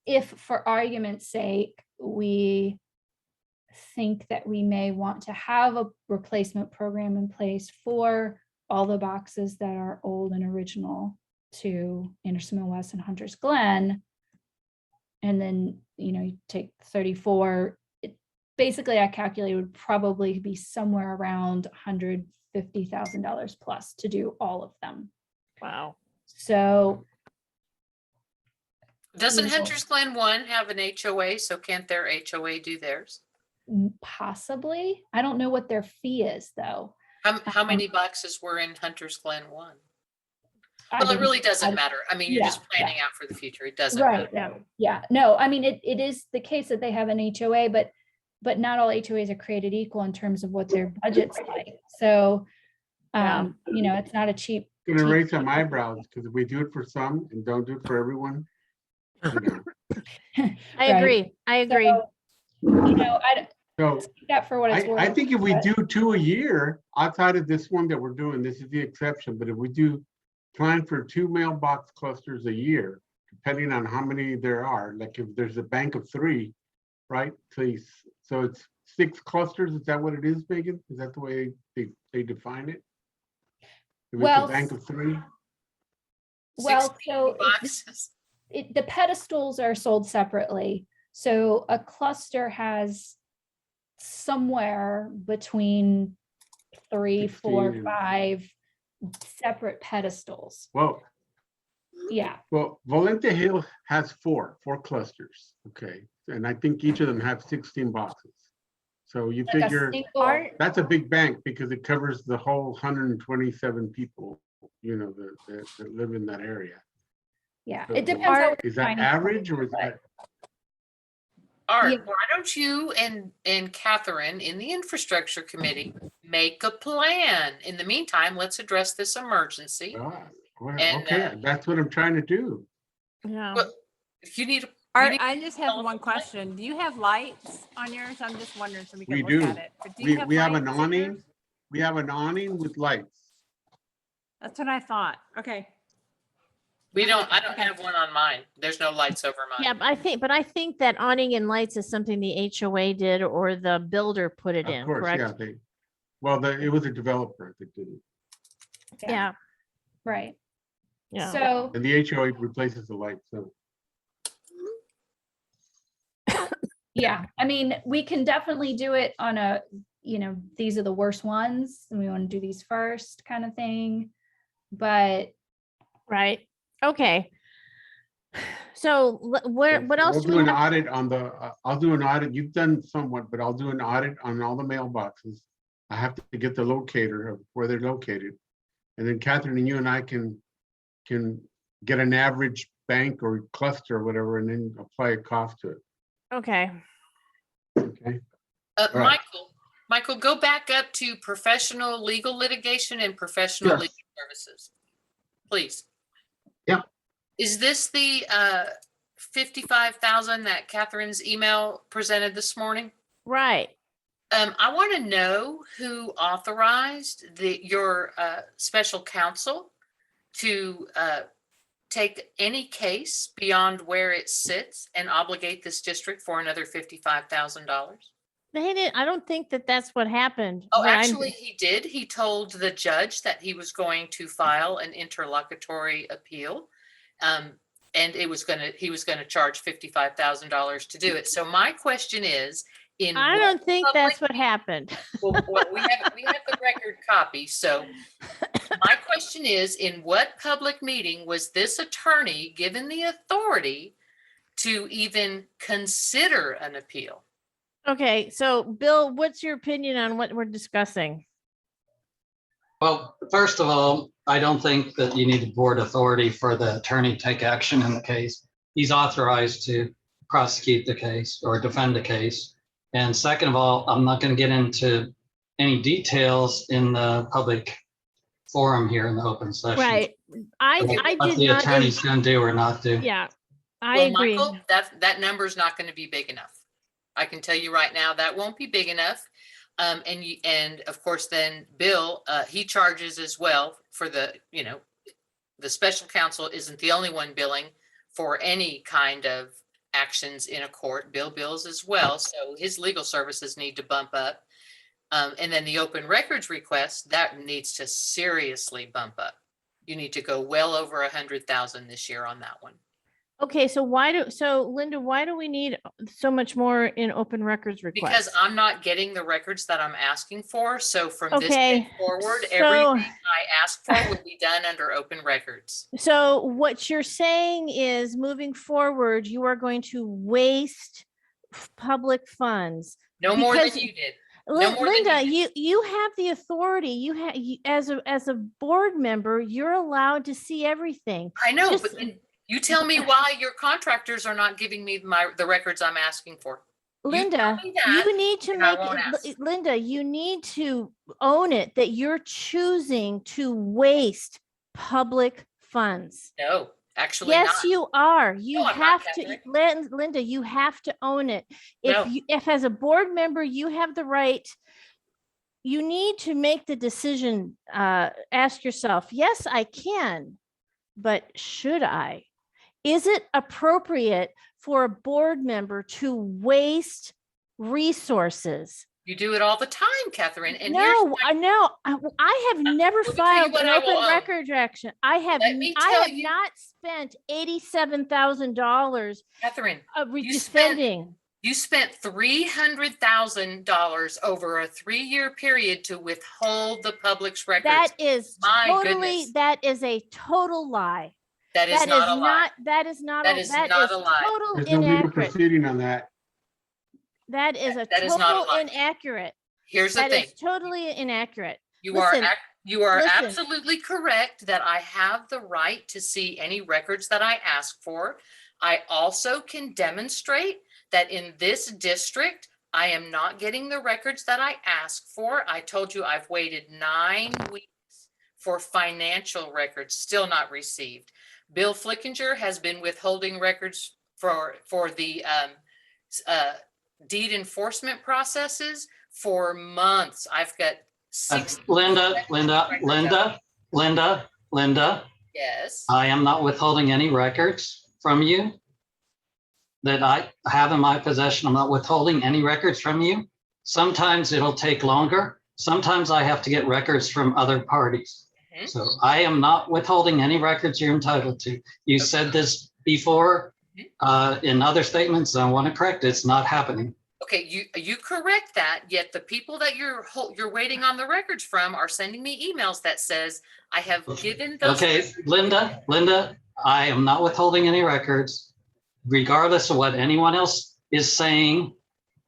if for argument's sake, we think that we may want to have a replacement program in place for all the boxes that are old and original to Anderson Mill West and Hunters Glen, and then you take 34, basically I calculated would probably be somewhere around $150,000 plus to do all of them. Wow. So Doesn't Hunters Glen 1 have an HOA? So can't their HOA do theirs? possibly, I don't know what their fee is though. How many boxes were in Hunters Glen 1? Well, it didn't- really I- doesn't matter. I mean, you're Yeah, just planning out for the future. It doesn't Right, matter. yeah, no, I mean, it is the case that they have an HOA, but not all HOAs are created equal in terms of what their budget's like. So, you know, it's not a cheap. Gonna cheap- raise some eyebrows, because if we do it for some and don't do it for everyone, you know. I Right. agree. I agree. So, you know, So take that for what it's worth. I think if we but- do 2 a year, outside of this one that we're doing, this is the exception, but if we do plan for 2 mailbox clusters a year, depending on how many there are, like if there's a bank of 3, right? So it's 6 clusters, is that what it is, Megan? Is that the way they define it? If it's Well, a bank of 3? Well, 16 so boxes. the pedestals are sold separately. So a cluster has somewhere between 3, 4, 16. 5 separate pedestals. Well, Yeah, Valente Hill has 4 clusters, okay? And I think each of them have 16 boxes. So you like a figure single, that's a big bank because it covers the whole 127 people, you know, that live in that area. yeah, So it depends how. we're Is that defining average or is but- that? Art, Yeah. why don't you and Catherine in the infrastructure committee make a plan? In the meantime, let's address this emergency. Well, And, okay, that's what I'm trying to do. Yeah. But if you need, Art, I just have one question. Do you have lights on yours? I'm just wondering so we We can look do. at it. But do you We have an lights in awning. yours? We have an awning with lights. That's what I thought. Okay. I don't Okay. have one on mine. There's no lights over mine. Yeah, but I think that awning and lights is something the HOA did or the builder put it Of in, course, yeah, correct? it was a developer that did it. Yeah, Right. yeah. So, And the HOA replaces the lights, so. yeah, I mean, we can definitely do it on a, you know, these are the worst ones and we want to do these first kind of thing. But Right. Okay. So what else We'll do do we an have? audit on the, I'll do an audit. You've done somewhat, but I'll do an audit on all the mailboxes. I have to get the locator of where they're located. And then Catherine and you and I can get an average bank or cluster or whatever, and then apply a cost to it. Okay. Okay. All right. Michael, go back up to professional legal litigation and professional Sure. legal services. Please. Yeah. Is this the 55,000 that Catherine's email presented this morning? Right. I want to know who authorized your special counsel to take any case beyond where it sits and obligate this district for another $55,000. They didn't, I don't think that that's what happened. Oh, but I'm- actually, he did. He told the judge that he was going to file an interlocutory appeal. And he was gonna charge $55,000 to do it. So my question is, I don't think that's what happened. Well, we have the record copy. So my question is, in what public meeting was this attorney given the authority to even consider an appeal? Okay, so Bill, what's your opinion on what we're discussing? Well, first of all, I don't think that you need board authority for the attorney to take action in the case. He's authorized to prosecute the case or defend the case. And second of all, I'm not going to get into any details in the public forum here in the open session. Right. I What did the not. attorney's going to do or not do. Yeah, I Well, agree. Michael, that number's not going to be big enough. I can tell you right now, that won't be big enough. And of course, then Bill, he charges as well for the special counsel isn't the only one billing for any kind of actions in a court. Bill bills as well. So his legal services need to bump up. And then the open records request, that needs to seriously bump up. You need to go well over 100,000 this year on that one. Okay, so Linda, why do we need so much more in open records requests? Because I'm not getting the records that I'm asking for. So from this Okay, day forward, so- everything I ask for will be done under open records. So what you're saying is moving forward, you are going to waste public funds. No more than because- you did. No more than Linda, you you have the authority. You have, as a board member, you're allowed to see everything. I know, Just- but then you tell me why your contractors are not giving me the records I'm asking for. Linda, me that, you need to and I make won't it, ask. Linda, you need to own it that you're choosing to waste public funds. No, actually Yes, not. you are. You No, I'm not, have to, Catherine. Linda, you have to own it. No. If as a board member, you have the right, you need to make the decision, ask yourself, yes, I can, but should I? Is it appropriate for a board member to waste resources? You do it all the time, Catherine. And No, I have never Let me tell you filed what an I will open own. record action. I have not spent $87,000 Catherine, defending. you spent $300,000 over a 3-year period to withhold the public's records. That is My totally, goodness. that is a total lie. That is not a lie. That is not That is not a lie. total There's no legal inaccurate. proceeding on that. That is a That is not a total lie. inaccurate. Here's the That thing. is totally inaccurate. You Listen, are listen. absolutely correct that I have the right to see any records that I ask for. I also can demonstrate that in this district, I am not getting the records that I ask for. I told you I've waited 9 weeks for financial records, still not received. Bill Flickinger has been withholding records for the deed enforcement processes for months. I've got 6. Linda. Yes. I am not withholding any records from you that I have in my possession. I'm not withholding any records from you. Sometimes it'll take longer. Sometimes I have to get records from other parties. Mhm. So I am not withholding any records you're entitled to. You said this before in other statements. I want to correct it. It's not happening. Okay, you correct that, yet the people that you're waiting on the records from are sending me emails that says I have given those. Okay, Linda, I am not withholding any records, regardless of what anyone else is saying.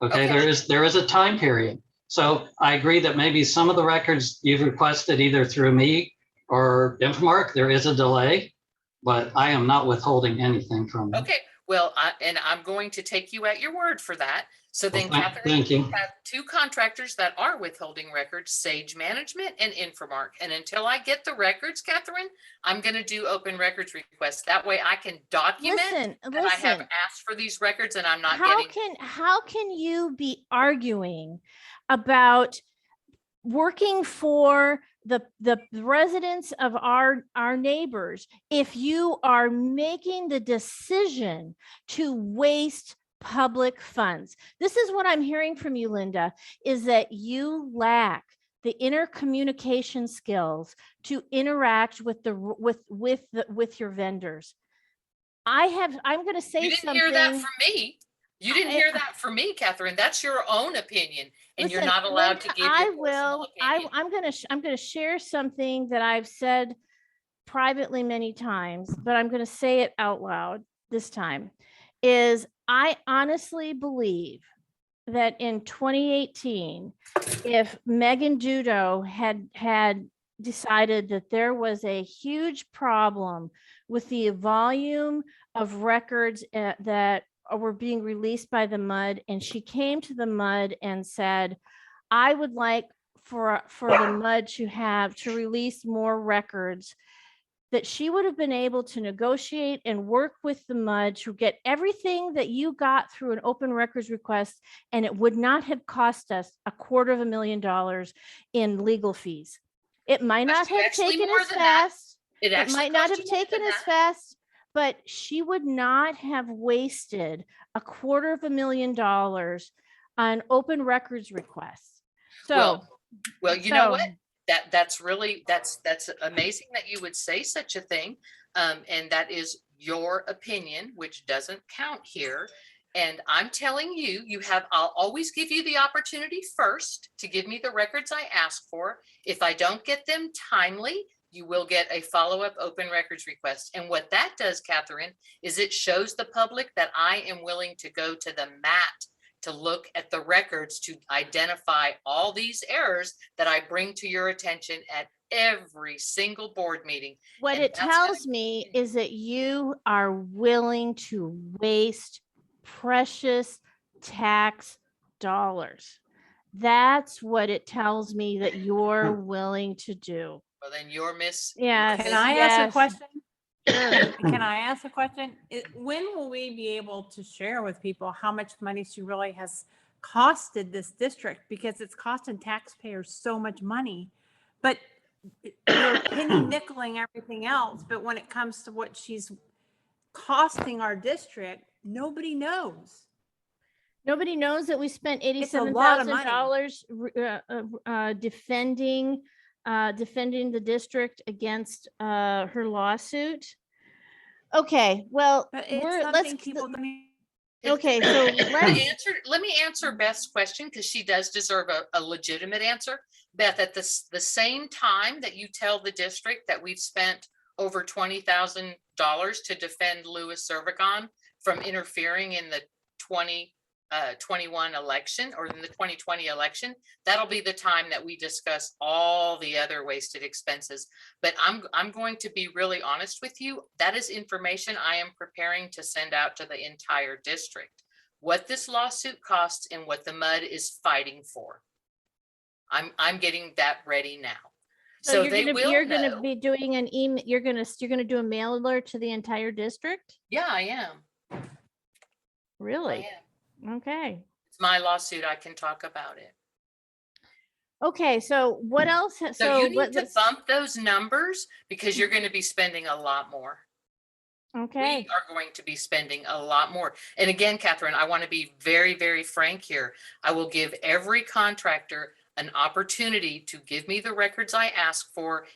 Okay, there is a time period. So I agree that maybe some of the records you've requested either through me or Infomark, there is a delay, but I am not withholding anything from you. Okay, well, I'm going to take you at your word for that. So then, Well, Catherine, thank you. we have 2 contractors that are withholding records, Sage Management and Infomark. And until I get the records, Catherine, I'm going to do open records requests. That way I can document that I have asked for these records and I'm not getting. How can you be arguing about working for the residents of our neighbors if you are making the decision to waste public funds? This is what I'm hearing from you, Linda, is that you lack the intercommunication skills to interact with your vendors. I'm going to say You didn't something. hear that from me. You didn't hear that from me, Catherine. That's your own opinion, and you're not allowed to give your personal opinion. I'm going to share something that I've said privately many times, but I'm going to say it out loud this time. Is I honestly believe that in 2018, if Megan Dudo had decided that there was a huge problem with the volume of records that were being released by the MUD, and she came to the MUD and said, I would like for the MUD to release more records, that she would have been able to negotiate and work with the MUD to get everything that you got through an open records request, and it would not have cost us $250,000 in legal fees. It might not have taken as fast. It might not have taken as fast, but she would not have wasted $250,000 on open records requests. So, well, you know what? That's amazing that you would say such a thing. And that is your opinion, which doesn't count here. And I'm telling you, I'll always give you the opportunity first to give me the records I ask for. If I don't get them timely, you will get a follow-up open records request. And what that does, Catherine, is it shows the public that I am willing to go to the mat to look at the records to identify all these errors that I bring to your attention at every single board meeting. What And it that's gonna tells me is that you are willing to waste precious tax dollars. That's what it tells me that you're willing to do. Well, then you're Yes. Can I ask a yes. question? Sure. Can I ask a question? When will we be able to share with people how much money she really has costed this district? Because it's costing taxpayers so much money, but you're penny nickeling everything else. But when it comes to what she's costing our district, nobody knows. Nobody knows that we spent It's a lot of $87,000 defending the district against her lawsuit. Okay, well, But it's let's something people don't even- okay, so let me answer Beth's question, because she does deserve a legitimate answer. Beth, at the same time that you tell the district that we've spent over $20,000 to defend Louis Cervicon from interfering in the 2021 election, or in the 2020 election, that'll be the time that we discuss all the other wasted expenses. But I'm going to be really honest with you. That is information I am preparing to send out to the entire district. What this lawsuit costs and what the MUD is fighting for. I'm getting that ready now. So you're gonna be doing an email. You're gonna do a mail alert to the entire district. Yeah, I am. Really? I am. Okay. It's my lawsuit. I can talk about it. Okay. So what else? So you need to bump those numbers, because you're going to be spending a lot more. Okay. We are going to be spending a lot more. And again, Catherine, I want to be very, very frank here. I will give every contractor an opportunity to give me the records I ask for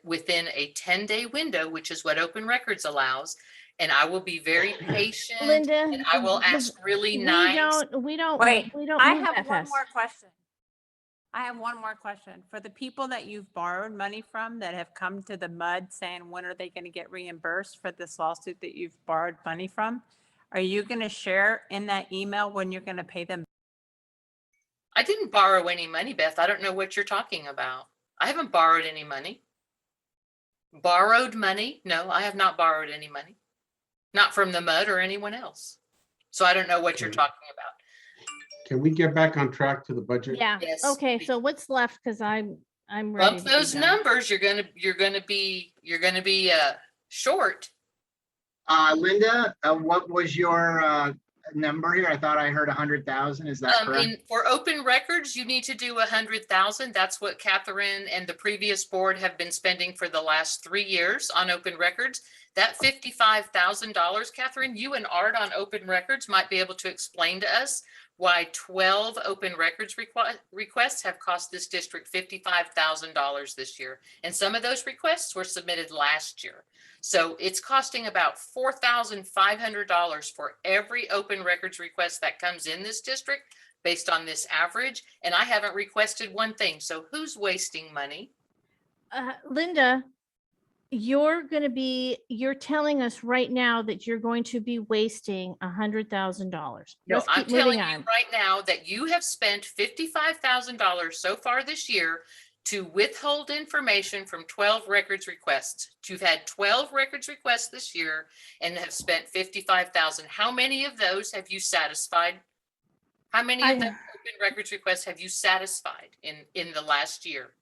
within a 10-day window, which is what open records allows. And I will be very patient, Linda, and I will ask really nice. We don't Wait, move I that have one fast. more question. I have one more question. For the people that you've borrowed money from that have come to the MUD saying, when are they going to get reimbursed for this lawsuit that you've borrowed money from? Are you going to share in that email when you're going to pay them? I didn't borrow any money, Beth. I don't know what you're talking about. I haven't borrowed any money. Borrowed money? No, I have not borrowed any money. Not from the MUD or anyone else. So I don't know what you're talking about. Can we get back on track to the budget? Yeah. Yes. Okay. So what's left? Because I'm ready. Bump those numbers. You're gonna be short. Linda, what was your number here? I thought I heard 100,000. Is that correct? For open records, you need to do 100,000. That's what Catherine and the previous board have been spending for the last 3 years on open records. That $55,000, Catherine, you and Art on open records might be able to explain to us why 12 open records requests have cost this district $55,000 this year. And some of those requests were submitted last year. So it's costing about $4,500 for every open records request that comes in this district based on this average. And I haven't requested one thing. So who's wasting money? Linda, you're telling us right now that you're going to be wasting $100,000. No, I'm telling you right now that you have spent $55,000 so far this year to withhold information from 12 records requests. You've had 12 records requests this year and have spent $55,000. How many of those have you satisfied? How many of the open records requests have you satisfied in the last year?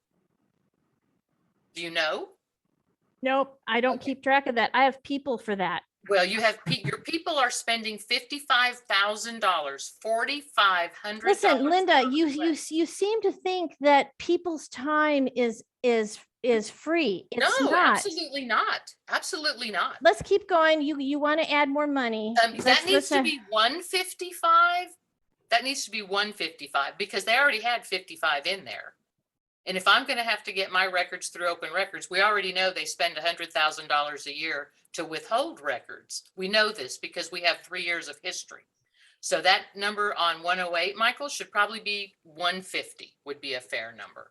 Do you know? Nope, I don't keep track of that. I have people for that. Well, you have your people are spending $55,000, $4,500. Listen, Linda, you seem to think that people's time is free. It's No, not. absolutely not. Absolutely not. Let's keep going. You want to add more money. That needs to be 155. That needs to be 155 because they already had 55 in there. And if I'm going to have to get my records through open records, we already know they spend $100,000 a year to withhold records. We know this because we have 3 years of history. So that number on 108, Michael, should probably be 150 would be a fair number.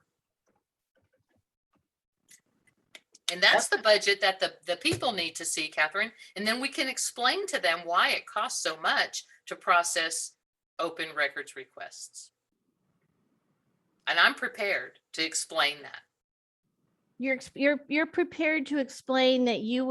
And that's the budget that the people need to see, Catherine. And then we can explain to them why it costs so much to process open records requests. And I'm prepared to explain that. You're prepared to explain that you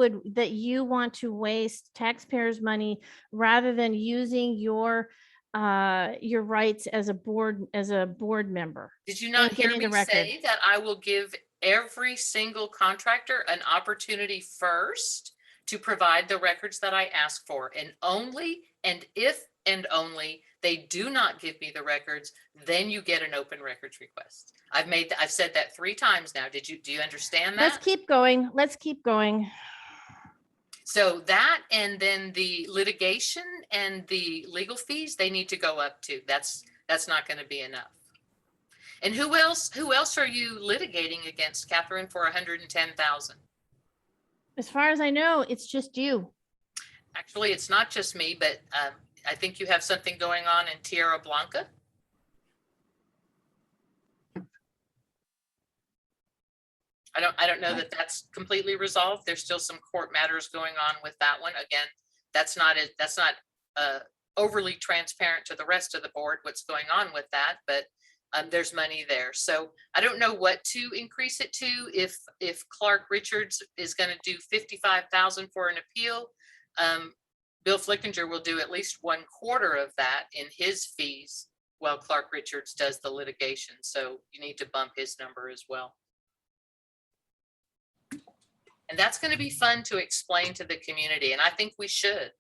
want to waste taxpayers' money rather than using your rights as a board member. Did you not and hear getting me the record. say that I will give every single contractor an opportunity first to provide the records that I ask for, and only, and if and only they do not give me the records, then you get an open records request. I've said that 3 times now. Do you understand that? Let's keep going. Let's keep going. So that, and then the litigation and the legal fees, they need to go up too. That's not going to be enough. And who else are you litigating against, Catherine, for 110,000? As far as I know, it's just you. Actually, it's not just me, but I think you have something going on in Tierra Blanca. I don't know that that's completely resolved. There's still some court matters going on with that one. Again, that's not overly transparent to the rest of the board what's going on with that, but there's money there. So I don't know what to increase it to. If Clark Richards is going to do 55,000 for an appeal, Bill Flickinger will do at least 1/4 of that in his fees while Clark Richards does the litigation. So you need to bump his number as well. And that's going to be fun to explain to the community. And I think we should.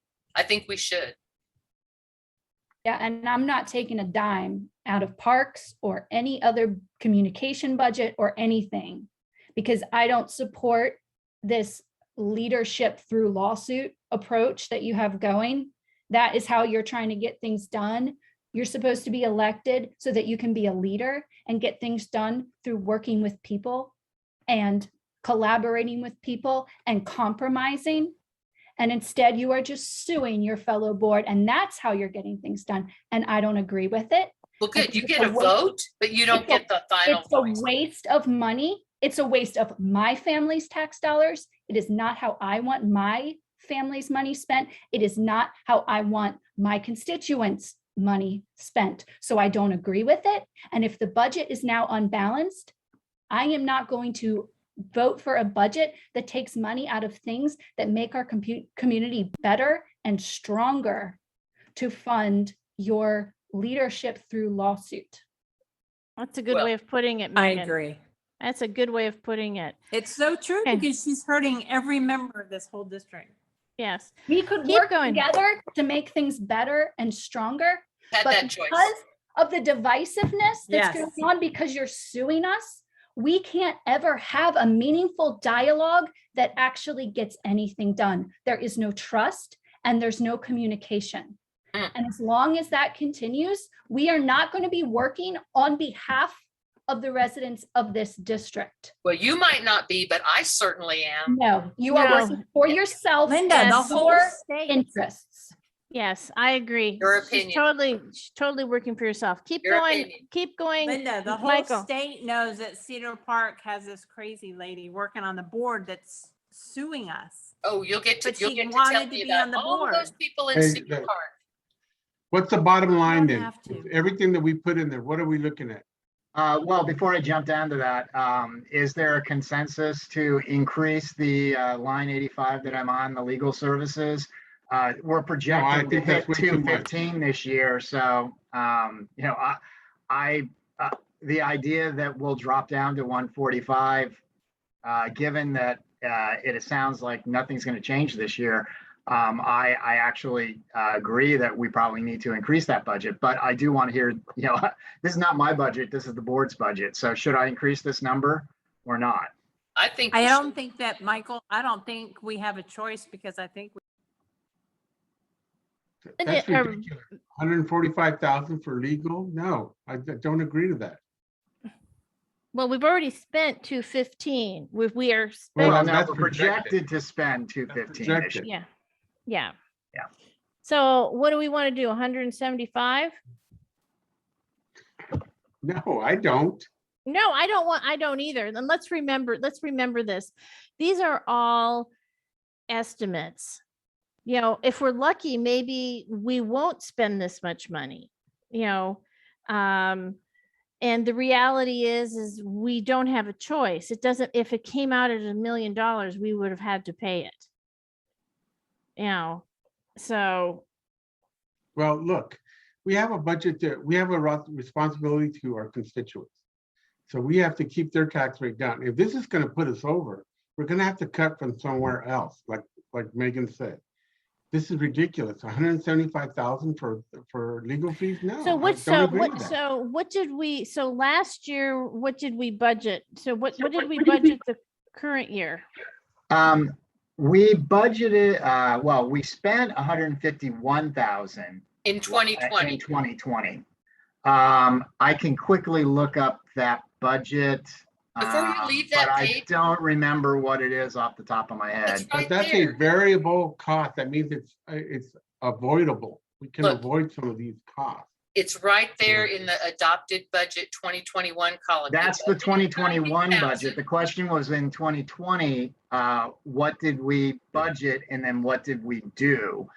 Yeah, and I'm not taking a dime out of parks or any other communication budget or anything, because I don't support this leadership through lawsuit approach that you have going. That is how you're trying to get things done. You're supposed to be elected so that you can be a leader and get things done through working with people and collaborating with people and compromising. And instead you are just suing your fellow board, and that's how you're getting things done. And I don't agree with it. Well, good. You get a vote, but you don't get the final voice. It's a waste of money. It's a waste of my family's tax dollars. It is not how I want my family's money spent. It is not how I want my constituents' money spent. So I don't agree with it. And if the budget is now unbalanced, I am not going to vote for a budget that takes money out of things that make our community better and stronger to fund your leadership through lawsuit. That's a good way of putting it, I Megan. agree. That's a good way of putting it. It's so true Okay. because she's hurting every member of this whole district. Yes. We could Keep work going. together to make things better and stronger. Had But that choice. because of the divisiveness that's Yes. going on, because you're suing us, we can't ever have a meaningful dialogue that actually gets anything done. There is no trust and there's no communication. And as long as that continues, we are not going to be working on behalf of the residents of this district. Well, you might not be, but I certainly am. No, you are No. working for yourself Linda, and the whole your state, interests. Yes, I agree. Your She's opinion. totally working for yourself. Keep Your going. opinion. Keep going. Linda, the whole Michael. state knows that Cedar Park has this crazy lady working on the board that's suing us. Oh, you'll get to But she tell wanted to me be about on the all of those board. people in Hey, Cedar look. Park. What's the bottom line don't then? have to. Everything that we put in there, what are we looking at? Well, before I jump down to that, is there a consensus to increase the line 85 that I'm on, the legal services? We're projecting to think that's hit way too much. 215 this year. So, the idea that we'll drop down to 145, given that it sounds like nothing's going to change this year, I actually agree that we probably need to increase that budget. But I do want to hear, this is not my budget, this is the board's budget. So should I increase this number or not? I think I we don't should- think that, Michael, I don't think we have a choice because I think That's it- ridiculous. 145,000 for legal? No, I don't agree to that. Well, we've already spent 215. We are Well, spending. Well, now that's we're projected. projected to spend 215 this projected. year. Yeah. Yeah. So what do we want to do? 175? No, I don't. No, I don't either. And let's remember this. These are all estimates. If we're lucky, maybe we won't spend this much money. you know. And the reality is we don't have a choice. It doesn't, if it came out at $1 million, we would have had to pay it. You know, so Well, look, we have a budget that we have a responsibility to our constituents. So we have to keep their tax rate down. If this is going to put us over, we're going to have to cut from somewhere else, like Megan said. This is ridiculous. 175,000 for legal fees? No. so I what, don't so agree what, with that. so what did we, so last year, what did we budget? So what did we budget the current year? We budgeted, well, we spent 151,000 In in 2020. 2020. I can quickly look up that budget. Before you leave that but I page- don't remember what it is off the top of my head. It's But right that's there. a variable cost. That means it's avoidable. We can Look. avoid some of these costs. It's right there in the adopted budget 2021 column. You That's the budgeted 2021 $90,000. budget. The question was in 2020, what did we budget and then what did we do?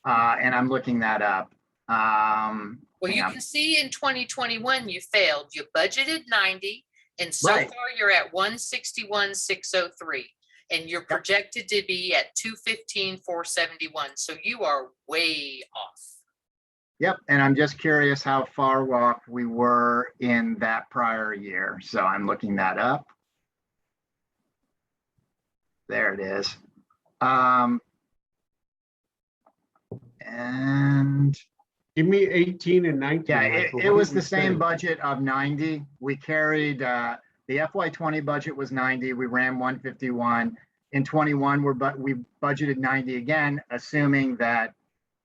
And I'm looking that up. Well, you hang on. can see in 2021, you failed. You budgeted 90, and so Right. far you're at 161,603. And you're projected to be at 215,471. So you are way off. Yep, and I'm just curious how far off we were in that prior year. So I'm looking that up. There it is. And Give me 18 and 19. yeah, Michael. it What was did we the same say? budget of 90. We carried, the FY20 budget was 90. We ran 151. In 21, we budgeted 90 again, assuming that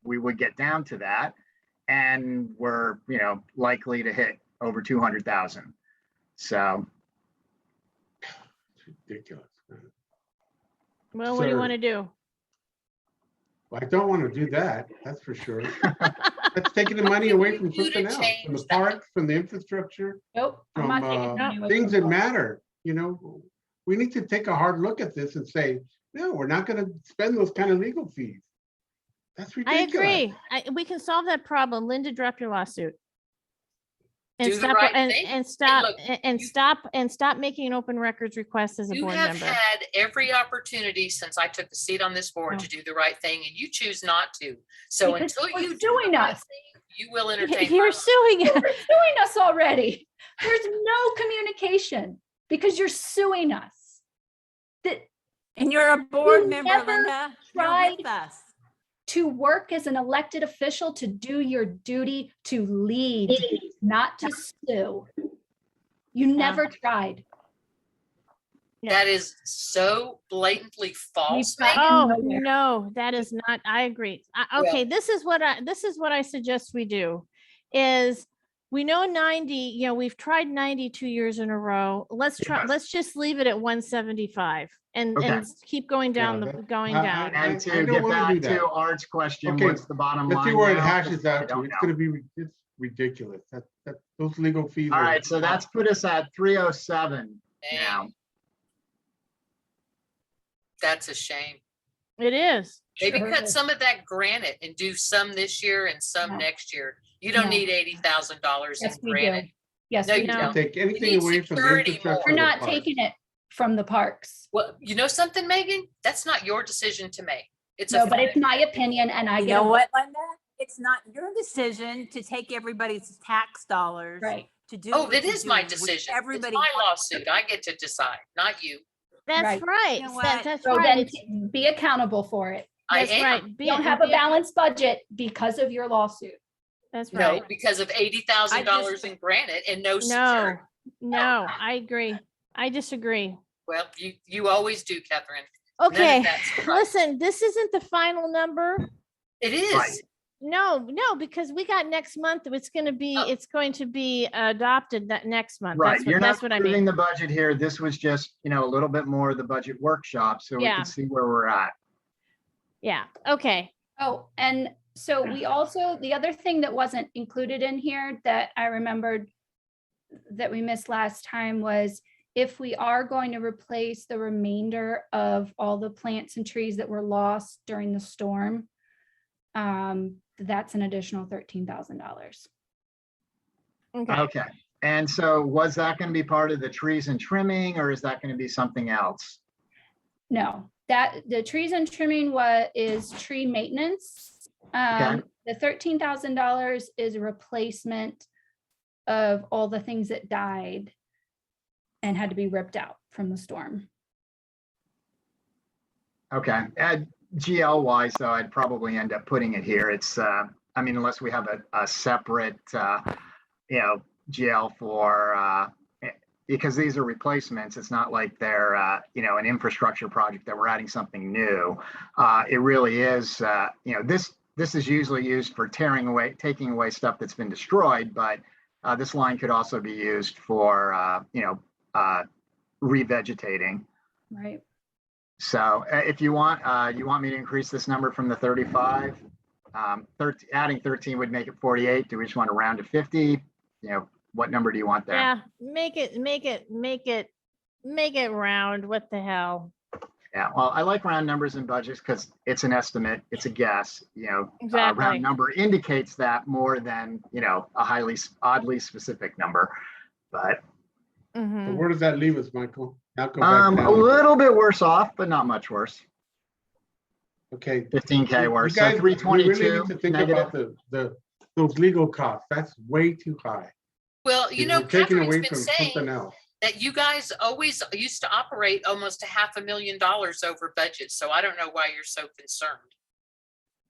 we would get down to that. And we're, likely to hit over 200,000. So It's ridiculous. Man. Well, what do you Sir. want to do? Well, I don't want to do that. That's for sure. That's taking the money away from You to something else, from the change that. parks, from the infrastructure, Nope. I'm from not taking money away things from that the parks. matter. We need to take a hard look at this and say, no, we're not going to spend those kind of legal fees. That's I ridiculous. agree. We can solve that problem. Linda, drop your lawsuit. And Do the stop, right and, thing. and stop, look, and stop making an open records request as a You board have member. had every opportunity since I took a seat on this board No. to do the right thing, and you choose not to. So Because until you're you do the suing right us. thing, you will entertain. You're violence. suing. You're suing us already. There's no communication because you're suing us. That And you're a board You member, never Linda. You're tried with us. to work as an elected official, to do your duty, to lead, not to sue. You never tried. That is so blatantly false. got- Megan. Oh, nowhere. no, that is not, I agree. Okay, this is what I suggest we do is we know 90, we've tried 90 2 years in a row. Let's just leave it at 175 and Okay. keep going down, Yeah, going I- down. I- and to don't get wanna back do that. to Art's question, Okay, what's the bottom Let's line? see where it now? hashes I out to. don't It's know. going to be it's ridiculous. That those legal fees. All are- right, so that's put us at 307 Dang, now. That's a shame. It is. Maybe Sure cut is. some of that granite and do some this year and some No. next year. You don't No. need $80,000 in Yes, we do. granite. Yes, No, we you do. don't. Take anything need away from the security infrastructure. more. We're of the not park. taking it from the parks. Well, you know something, Megan? That's not your decision to make. It's No, a but it's my opinion and I You get. know a- what, Linda? It's not your decision to take everybody's tax dollars. Right. To do. Oh, what it you is my do, which decision. It's Everybody. my lawsuit. I get to decide, not you. That's Right. right. You know That- what? That's So right. then It's- be accountable for it. I That's am. right. You don't have a balanced budget because of your lawsuit. That's No, right. because of $80,000 in granite and no No, security. no, I agree. I disagree. Well, you always do, Catherine. None of Okay, that's right. listen, this isn't the final number. It is. Right. No, because we got next month. It's going to be adopted that next month. Right, you're That's not what I approving mean. the budget here. This was just, a little bit more of the budget workshop, so we Yeah. can see where we're at. Yeah, okay. Oh, and so we also, the other thing that wasn't included in here that I remembered that we missed last time was if we are going to replace the remainder of all the plants and trees that were lost during the storm, that's an additional $13,000. Okay. Okay. And so was that going to be part of the trees and trimming, or is that going to be something else? No, that the trees and trimming is tree maintenance. The $13,000 is a replacement of all the things that died and had to be ripped out from the storm. Okay. GL wise, though, I'd probably end up putting it here. It's, I mean, unless we have a separate, GL for, because these are replacements. It's not like they're, an infrastructure project that we're adding something new. It really is, this is usually used for taking away stuff that's been destroyed, but this line could also be used for, revegetating. Right. So if you want me to increase this number from the 35, adding 13 would make it 48. Do we just want to round to 50? What number do you want there? Yeah, make it round. What the hell? Yeah, well, I like round numbers in budgets because it's an estimate, it's a guess. Exactly. Round number indicates that more than a oddly specific number. But So where does that leave us, Michael? Now go back down. a little bit worse off, but not much worse. Okay. 15K worse. You guys, So we 322 really need to think negative. about those legal costs. That's way too high. Well, We're taking Catherine's away been from saying something else. that you guys always used to operate almost $500,000 over budget. So I don't know why you're so concerned.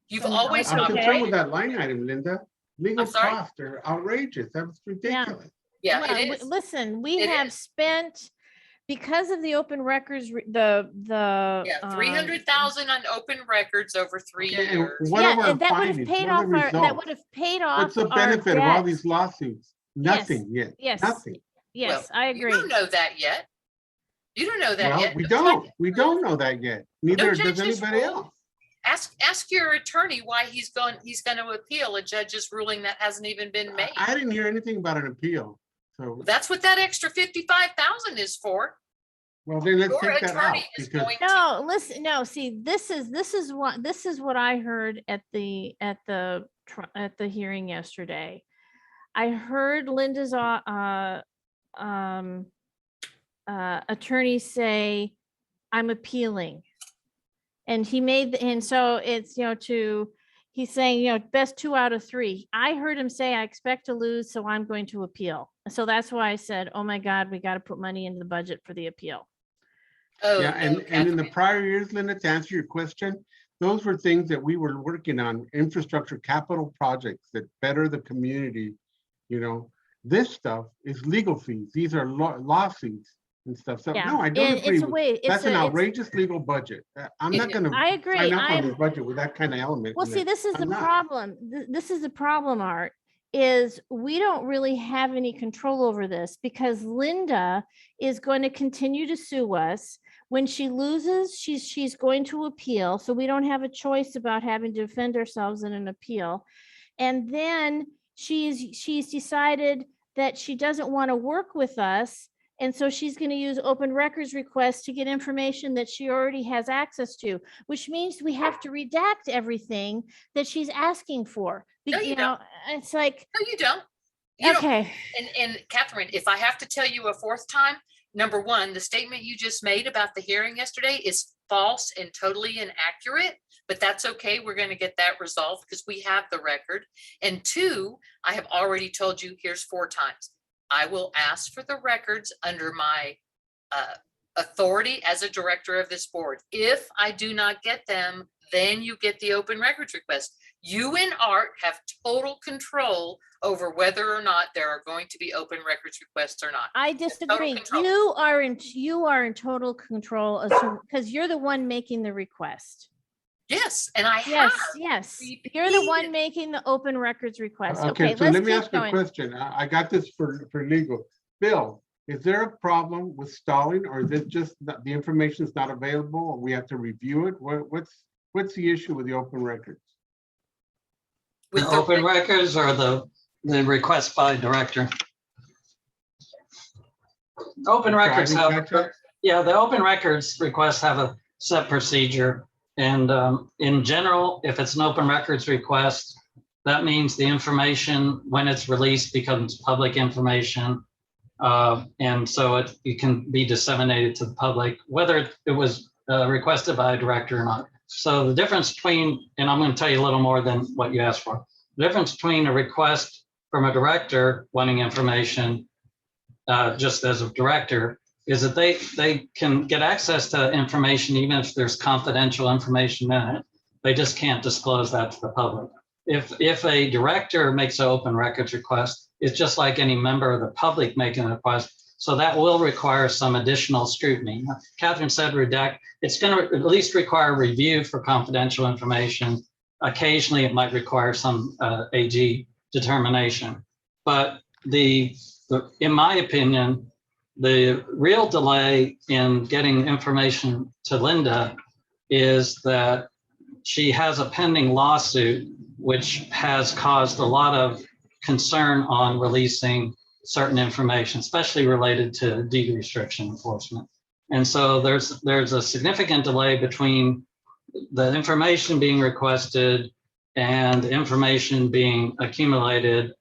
You've So now always it's I'm okay. concerned with operated. that line item, Linda. Legal I'm sorry? costs are outrageous. That's ridiculous. Yeah, Well, it is. listen, we It have is. spent, because of the open records, Yeah, 300,000 on open records over 3 Okay, and years. what are yeah, our and that would have findings? paid What are off the our, that results? would have paid off. What's the our benefit of all debt. these lawsuits? Nothing yet. Yes. Nothing. Yes, I You agree. don't know that yet. You don't know that Well, yet. we No don't. judge- We don't know that yet. Neither judge does has anybody ruled. else. Ask your attorney why he's going to appeal a judge's ruling that hasn't even been made. I didn't hear anything about an appeal. So, That's what that extra 55,000 is for. well, then let's Your take that out attorney is because going to. No, listen, no, see, this is what I heard at the hearing yesterday. I heard Linda's attorney say, I'm appealing. And he made, and so it's, he's saying, best 2 out of 3. I heard him say, I expect to lose, so I'm going to appeal. So that's why I said, oh my God, we got to put money into the budget for the appeal. Oh, yeah, no, and in the Catherine. prior years, Linda, to answer your question, those were things that we were working on, infrastructure capital projects that better the community. This stuff is legal fees. These are lawsuits and stuff. So Yeah, no, I don't and agree. it's a way, That's an outrageous legal budget. I'm not going to I agree. sign up on this budget with that kind of element. Well, in see, it. this is the I'm not. problem. This is the problem, Art, is we don't really have any control over this because Linda is going to continue to sue us. When she loses, she's going to appeal. So we don't have a choice about having to defend ourselves in an appeal. And then she's decided that she doesn't want to work with us. And so she's going to use open records requests to get information that she already has access to, which means we have to redact everything that she's asking for. No, you don't. It's like, No, you don't. You don't. okay. And Catherine, if I have to tell you a fourth time, number one, the statement you just made about the hearing yesterday is false and totally inaccurate, but that's okay. We're going to get that resolved because we have the record. And 2, I have already told you, here's 4 times. I will ask for the records under my authority as a director of this board. If I do not get them, then you get the open records request. You and Art have total control over whether or not there are going to be open records requests or not. I disagree. You are in total control because you're the one making the request. Yes, and I Yes, have. yes. You're the one making the open records request. Okay, so let's let me keep ask you a going. question. I got this for legal. Bill, is there a problem with stalling, or is it just that the information is not available, or we have to review it? What's the issue with the open records? The open records or the request by director? Open I'm sorry, I records didn't have, catch that. yeah, the open records requests have a set procedure. And in general, if it's an open records request, that means the information, when it's released, becomes public information. And so it can be disseminated to the public, whether it was requested by a director or not. So the difference between, and I'm going to tell you a little more than what you asked for. The difference between a request from a director wanting information, just as a director, is that they can get access to information even if there's confidential information in it. They just can't disclose that to the public. If a director makes an open records request, it's just like any member of the public making a request. So that will require some additional scrutiny. Catherine said redact. It's going to at least require review for confidential information. Occasionally, it might require some AG determination. But in my opinion, the real delay in getting information to Linda is that she has a pending lawsuit, which has caused a lot of concern on releasing certain information, especially related to deed restriction enforcement. And so there's a significant delay between the information being requested and information being accumulated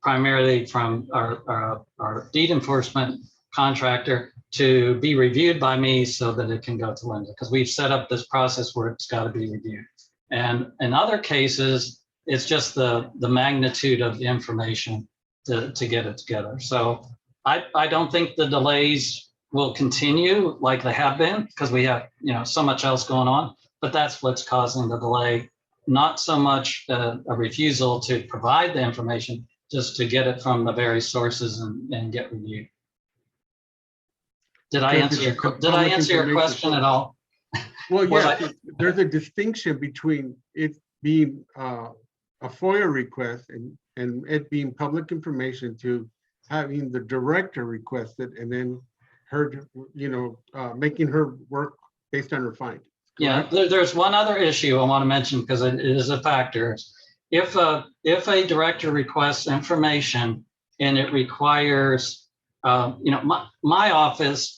primarily from our deed enforcement contractor to be reviewed by me so that it can go to Linda, because we've set up this process where it's got to be reviewed. And in other cases, it's just the magnitude of the information to get it together. So I don't think the delays will continue like they have been, because we have so much else going on, but that's what's causing the delay, not so much a refusal to provide the information, just to get it from the various sources and get reviewed. Did I answer your question at all? Well, yeah, there's a distinction between it being a FOIA request and it being public information to having the director request it and then her, making her work based on her findings. Yeah, there's one other issue I want to mention because it is a factor. If a director requests information and it requires, my office,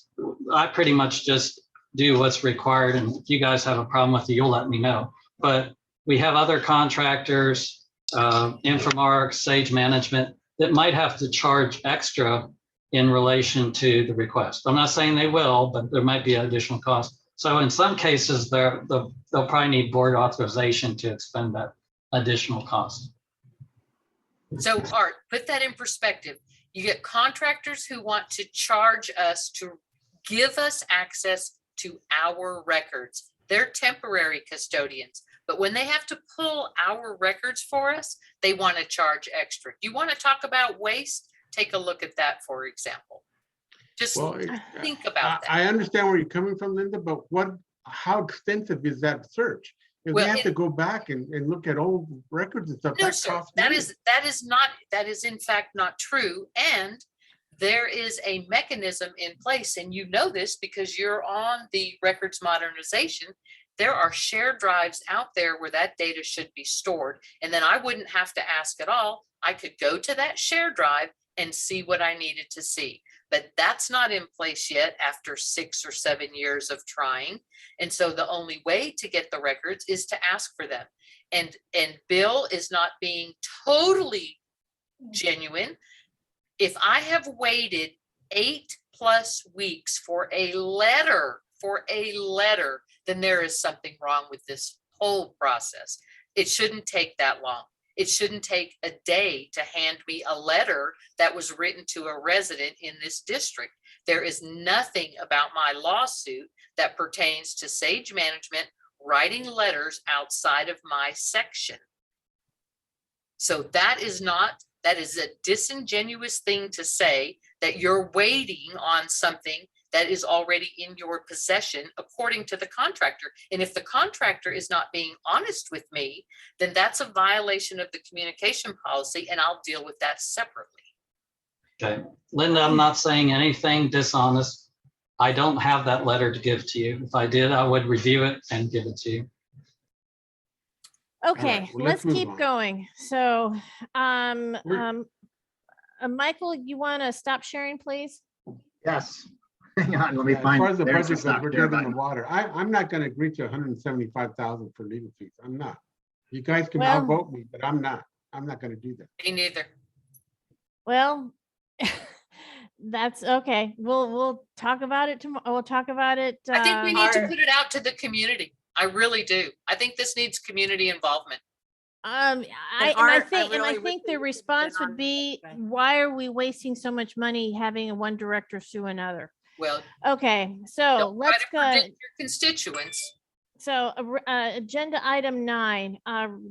I pretty much just do what's required. And if you guys have a problem with it, you'll let me know. But we have other contractors, Infomark, Sage Management, that might have to charge extra in relation to the request. I'm not saying they will, but there might be additional cost. So in some cases, they'll probably need board authorization to expend that additional cost. So Art, put that in perspective. You get contractors who want to charge us to give us access to our records. They're temporary custodians, but when they have to pull our records for us, they want to charge extra. You want to talk about waste? Take a look at that, for example. Just think about that. I understand where you're coming from, Linda, but how extensive is that search? If we have to go back and look at old records and stuff. No, sir, that is in fact not true. And there is a mechanism in place, and you know this because you're on the records modernization. There are shared drives out there where that data should be stored. And then I wouldn't have to ask at all. I could go to that shared drive and see what I needed to see. But that's not in place yet after 6 or 7 years of trying. And so the only way to get the records is to ask for them. And Bill is not being totally genuine. If I have waited 8+ weeks for a letter, then there is something wrong with this whole process. It shouldn't take that long. It shouldn't take a day to hand me a letter that was written to a resident in this district. There is nothing about my lawsuit that pertains to Sage Management writing letters outside of my section. So that is a disingenuous thing to say, that you're waiting on something that is already in your possession according to the contractor. And if the contractor is not being honest with me, then that's a violation of the communication policy, and I'll deal with that separately. Okay, Linda, I'm not saying anything dishonest. I don't have that letter to give to you. If I did, I would review it and give it to you. Okay, well, let's move keep on. going. So, Michael, you want to stop sharing, please? Yes. Hang on, let me As far find. as the there's budget the goes, stop we're share dead in the button. water. I'm not going to agree to 175,000 for legal fees. I'm not. You guys can Well- outvote me, but I'm not. I'm not gonna do that. Me neither. Well, that's okay. We'll talk about it tomorrow. We'll talk about it. I think we need to Our- put it out to the community. I really do. I think this needs community involvement. I Art, I think, and I really wish think they the would have been response on would this be, today. why are we wasting so much money having one director sue another? Well, Okay, so don't try let's to go. predict your constituents. So, agenda item 9,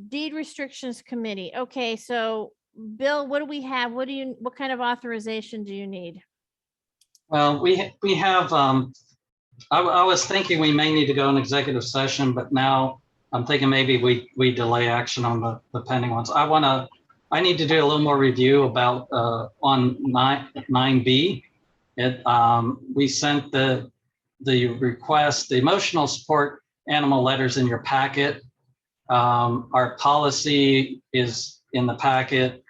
deed restrictions committee. Okay, so Bill, what do we have? What kind of authorization do you need? Well, we have, I was thinking we may need to go in executive session, but now I'm thinking maybe we delay action on the pending ones. I need to do a little more review about, on 9B. We sent the request, the emotional support animal letters in your packet. Our policy is in the packet.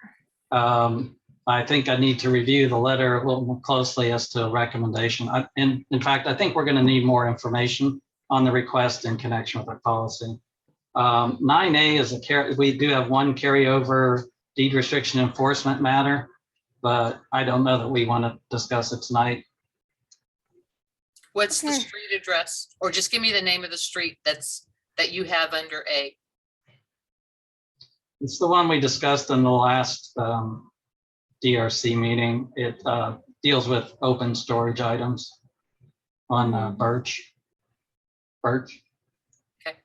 I think I need to review the letter a little more closely as to a recommendation. In fact, I think we're going to need more information on the request in connection with our policy. 9A is we do have one carryover deed restriction enforcement matter, but I don't know that we want to discuss it tonight. What's the Okay. street address? Or just give me the name of the street that you have under A. It's the one we discussed in the last DRC meeting. It deals with open storage items on Birch. Okay.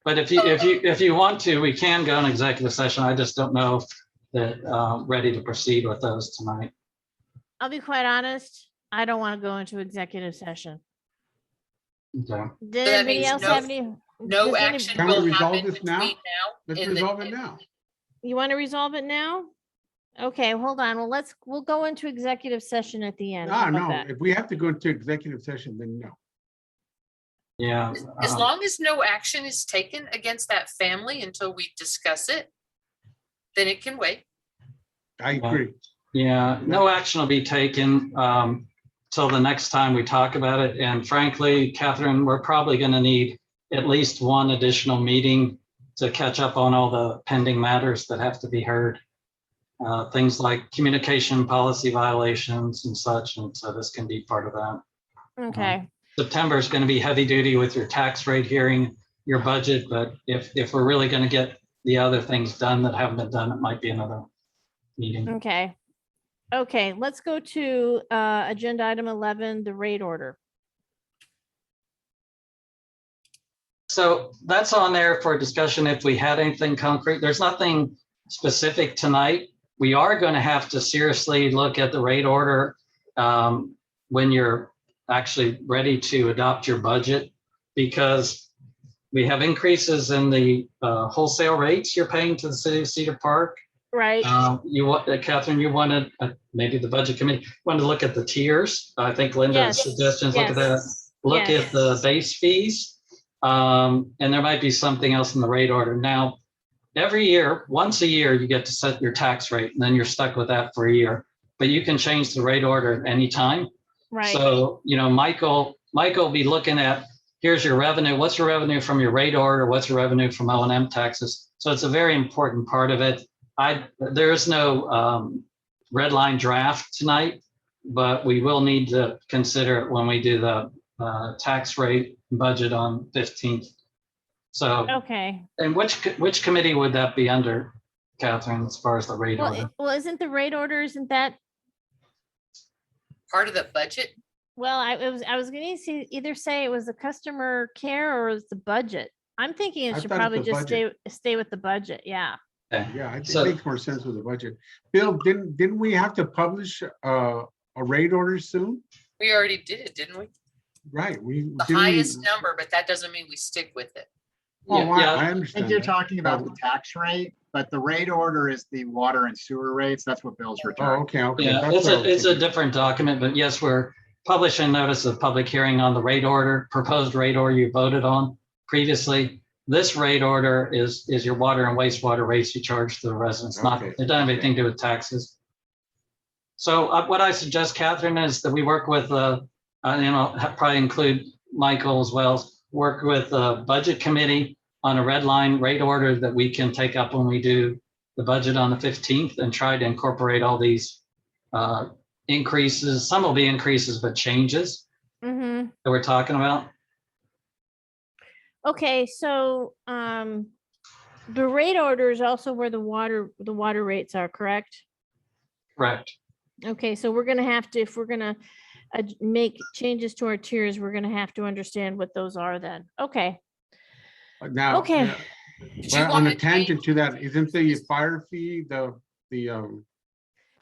But if you want to, we can go in executive session. I just don't know that ready to proceed with those tonight. I'll be quite honest, I don't want to go into executive session. Okay. Did that anybody means else no- have any? No does any- action Can we will resolve happen this now? between now. Let's and the- resolve it now. You want to resolve it now? Okay, hold on. Well, we'll go into executive session at the end. How about No, that? if we have to go into executive session, then no. Yeah. As long as no action is taken against that family until we discuss it, then it can wait. I agree. Yeah, no action will be taken till the next time we talk about it. And frankly, Catherine, we're probably going to need at least one additional meeting to catch up on all the pending matters that have to be heard. Things like communication policy violations and such. And so this can be part of that. Okay, September is going to be heavy duty with your tax rate hearing, your budget. But if we're really going to get the other things done that haven't been done, it might be another meeting. okay. Okay, let's go to agenda item 11, the rate order. So that's on there for discussion if we had anything concrete. There's nothing specific tonight. We are going to have to seriously look at the rate order when you're actually ready to adopt your budget, because we have increases in the wholesale rates you're paying to the city of Cedar Park. Right, Catherine, you wanted, maybe the budget committee wanted to look at the tiers. I think Linda's Yes, suggestions, look at that. yes, Look yes. at the base fees. And there might be something else in the rate order. Now, every year, once a year, you get to set your tax rate, and then you're stuck with that for a year. But you can change the rate order at any time. right. So, Michael will be looking at, here's your revenue. What's your revenue from your rate order? What's your revenue from O&M taxes? So it's a very important part of it. There is no red line draft tonight, but we will need to consider it when we do the tax rate budget on 15th. So, Okay, and which committee would that be under, Catherine, as far as the rate order? well, isn't the rate order, isn't that, Part of the budget. well, I was going to either say it was the customer care or it was the budget. I'm thinking I it should thought it's probably the just budget. stay with the budget, yeah. Okay. Yeah, I think So- it makes more sense with the budget. Bill, didn't we have to publish a rate order soon? We already did it, didn't we? Right, The didn't we- highest number, but that doesn't mean we stick with it. Oh, Yeah, I yeah. I understand. think you're that. talking about the tax rate, but the rate order is the water and sewer rates. That's what Bill's Oh, referring. okay. Yeah, that's it's what I was a thinking. different document, but yes, we're publishing notice of public hearing on the rate order, proposed rate order you voted on previously. This rate order is your water and wastewater rates you charge to the residents, it doesn't have anything to do with taxes. So what I suggest, Catherine, is that we work with, probably include Michael as well, work with the budget committee on a red line rate order that we can take up when we do the budget on the 15th and try to incorporate all these increases. Some will be increases, but changes Mm-hmm. that we're talking about. Okay, so the rate order is also where the water rates are, correct? Correct. Okay, so we're gonna have to, if we're gonna make changes to our tiers, we're gonna have to understand what those are then. Okay, Now, Okay. well, on a tangent to that, isn't the fire fee, the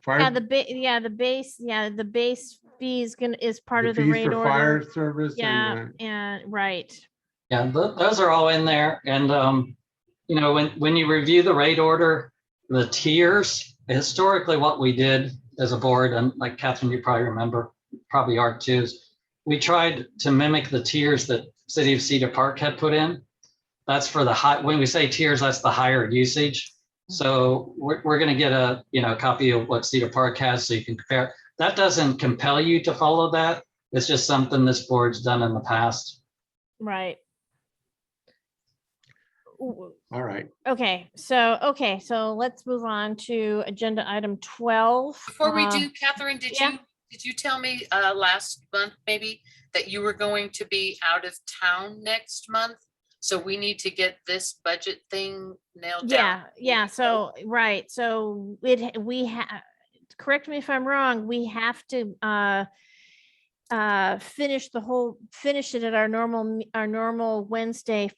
fire? yeah, the base fee is part the of the fees rate for order. Fire service Yeah, and, and right. Yeah, those are all in there. And, you know, when you review the rate order, the tiers, historically what we did as a board, and like Catherine, you probably remember, probably are too, is we tried to mimic the tiers that City of Cedar Park had put in. That's for the high, when we say tiers, that's the higher usage. So we're going to get a, you know, copy of what Cedar Park has so you can compare. That doesn't compel you to follow that. It's just something this board's done in the past. Right. all right. Okay, so let's move on to agenda item 12. Before we do, Catherine, did yeah. you tell me last month maybe that you were going to be out of town next month? So we need to get this budget thing nailed down. Yeah, so, right, so correct me if I'm wrong, we have to finish it at our normal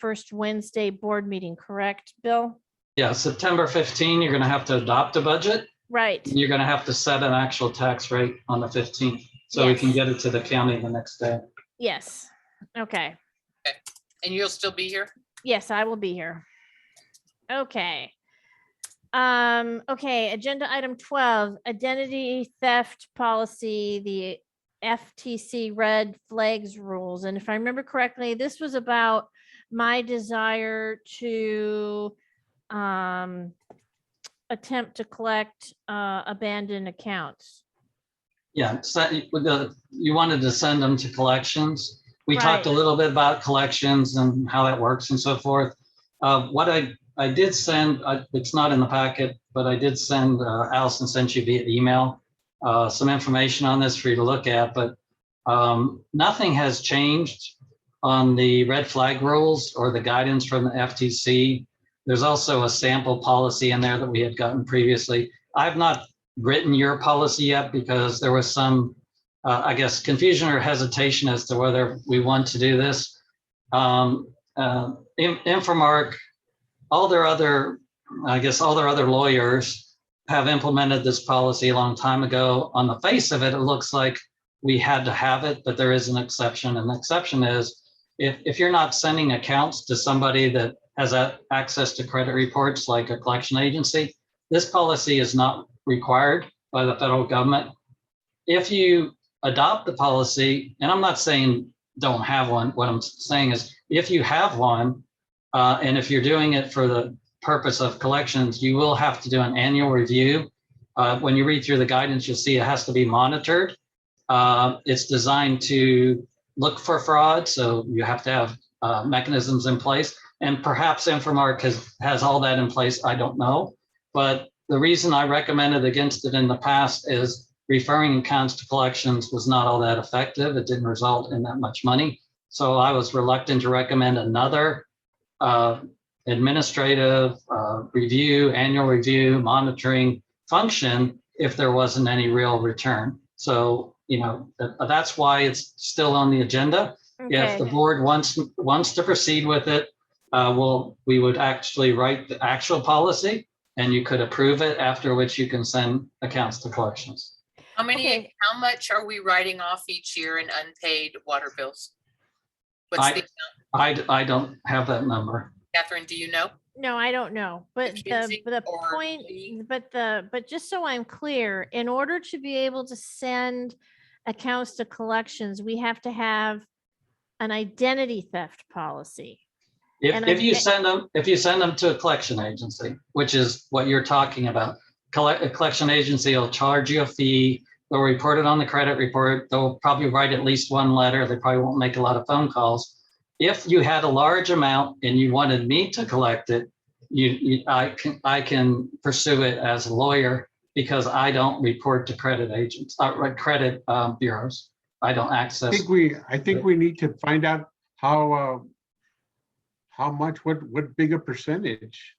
first Wednesday board meeting, correct, Bill? Yeah, September 15, you're going to have to adopt a budget. Right. You're going to have to set an actual tax rate on the 15th so we can get it to the county the next day. Yes, okay. Okay. And you'll still be here? Yes, I will be here. Okay. Okay, agenda item 12, identity theft policy, the FTC red flags rules. And if I remember correctly, this was about my desire to attempt to collect abandoned accounts. Yeah, so you wanted to send them to collections. We talked a Right. little bit about collections and how that works and so forth. What I did send, it's not in the packet, but I did send, Allison sent you via email, some information on this for you to look at, but nothing has changed on the red flag rules or the guidance from the FTC. There's also a sample policy in there that we had gotten previously. I've not written your policy yet because there was some, I guess, confusion or hesitation as to whether we want to do this. Infomark, all their other lawyers have implemented this policy a long time ago. On the face of it, it looks like we had to have it, but there is an exception. And the exception is if you're not sending accounts to somebody that has access to credit reports like a collection agency, this policy is not required by the federal government. If you adopt the policy, and I'm not saying don't have one, what I'm saying is if you have one, and if you're doing it for the purpose of collections, you will have to do an annual review. When you read through the guidance, you'll see it has to be monitored. It's designed to look for fraud, so you have to have mechanisms in place. And perhaps Infomark has all that in place, I don't know. But the reason I recommended against it in the past is referring accounts to collections was not all that effective. It didn't result in that much money. So I was reluctant to recommend another administrative review, annual review, monitoring function if there wasn't any real return. So, you know, that's why it's still on the agenda. If the board wants to proceed with it, we would actually write the actual policy and you could approve it, after which you can send accounts to collections. How much are we writing off each year in unpaid water bills? What's the amount? I don't have that number. Catherine, do you know? No, I don't know, but the point, but just so I'm clear, in order to be able to send accounts to collections, we have to have an identity theft policy. If you send them to a collection agency, which is what you're talking about, a collection agency will charge you a fee. They'll report it on the credit report. They'll probably write at least one letter. They probably won't make a lot of phone calls. if you had a large amount and you wanted me to collect it, I can pursue it as a lawyer because I don't report to credit agents, credit bureaus. I don't access. I think we need to find out how much, what big a percentage,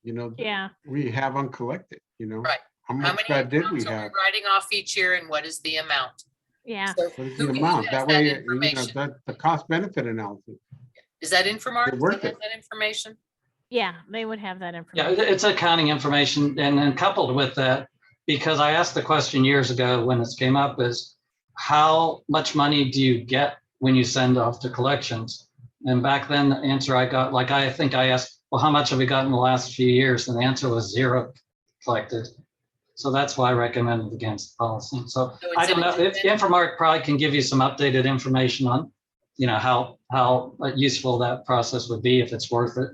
Yeah. we have uncollected, Right. How How much many bad did we accounts are have? we writing off each year and what is the amount? Yeah. So What is who the has amount? That that way, information? the cost benefit analysis. Is that Infomark? They're worth that has it. that information? Yeah, they would have that Yeah, information. it's accounting information. And then coupled with that, because I asked the question years ago when this came up, is how much money do you get when you send off to collections? And back then, the answer I got, like, I think I asked, well, how much have we got in the last few years? And the answer was 0 collected. So that's why I recommended against the policy. So So I it's don't know if Infomark probably can give you some updated information on, how useful that process would be if it's worth it.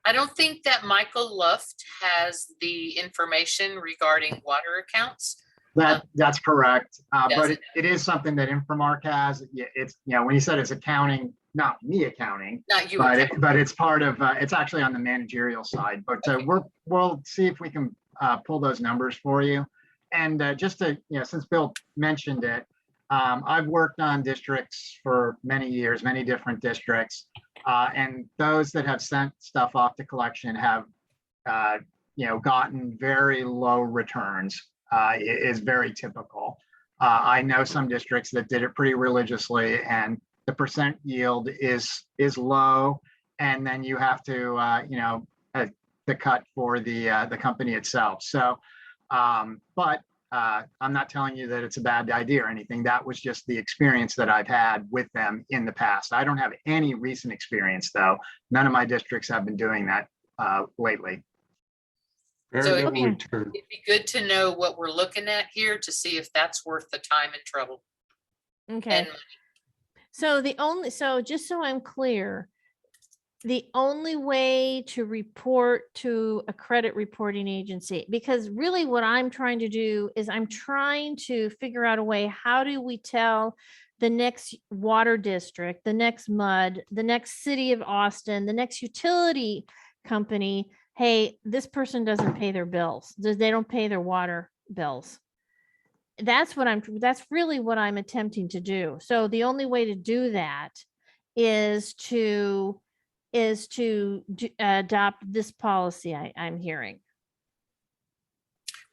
I don't think that Michael Luft has the information regarding water accounts. That's correct. But Doesn't it is something that Infomark has. It's, when you said it's accounting, not me accounting, Not you. but it's part of, it's actually on the managerial side, but we'll see if we can pull those numbers for you. And just to, since Bill mentioned it, I've worked on districts for many years, many different districts. And those that have sent stuff off to collection have, gotten very low returns. It is very typical. I know some districts that did it pretty religiously, and the percent yield is low, and then you have to, the cut for the company itself. So, but I'm not telling you that it's a bad idea or anything. That was just the experience that I've had with them in the past. I don't have any recent experience, though. None of my districts have been doing that lately. Very So little Okay. return. It'd be good to know what we're looking at here to see if that's worth the time and trouble. Okay. And So just so I'm clear, the only way to report to a credit reporting agency, because really what I'm trying to do is I'm trying to figure out a way, how do we tell the next water district, the next MUD, the next city of Austin, the next utility company, hey, this person doesn't pay their bills. They don't pay their water bills. That's really what I'm attempting to do. So the only way to do that is to adopt this policy I'm hearing.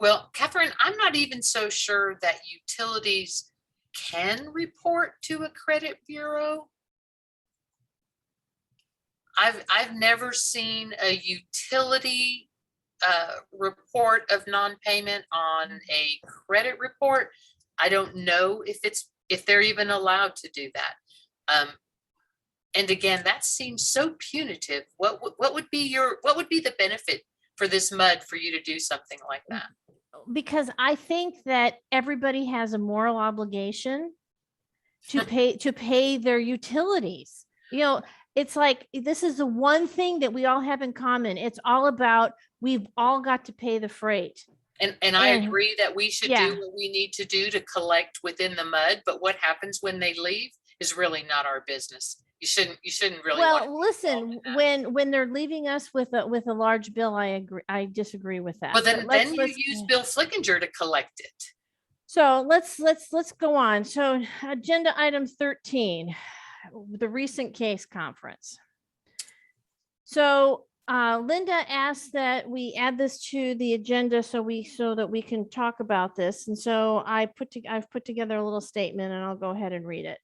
well, Catherine, I'm not even so sure that utilities can report to a credit bureau. I've never seen a utility report of non-payment on a credit report. I don't know if they're even allowed to do that. And again, that seems so punitive. What would be the benefit for this MUD for you to do something like that? Because I think that everybody has a moral obligation to pay their utilities. It's like, this is the one thing that we all have in common. It's all about, we've all got to pay the freight. And I agree that we should yeah. do what we need to do to collect within the MUD, but what happens when they leave is really not our business. You shouldn't really. Well, listen, when they're leaving us with a large bill, I disagree with that. Well, then you use Bill Flickinger to collect it. So let's go on. So agenda item 13, the recent case conference. So Linda asked that we add this to the agenda so that we can talk about this. And so I've put together a little statement, and I'll go ahead and read it.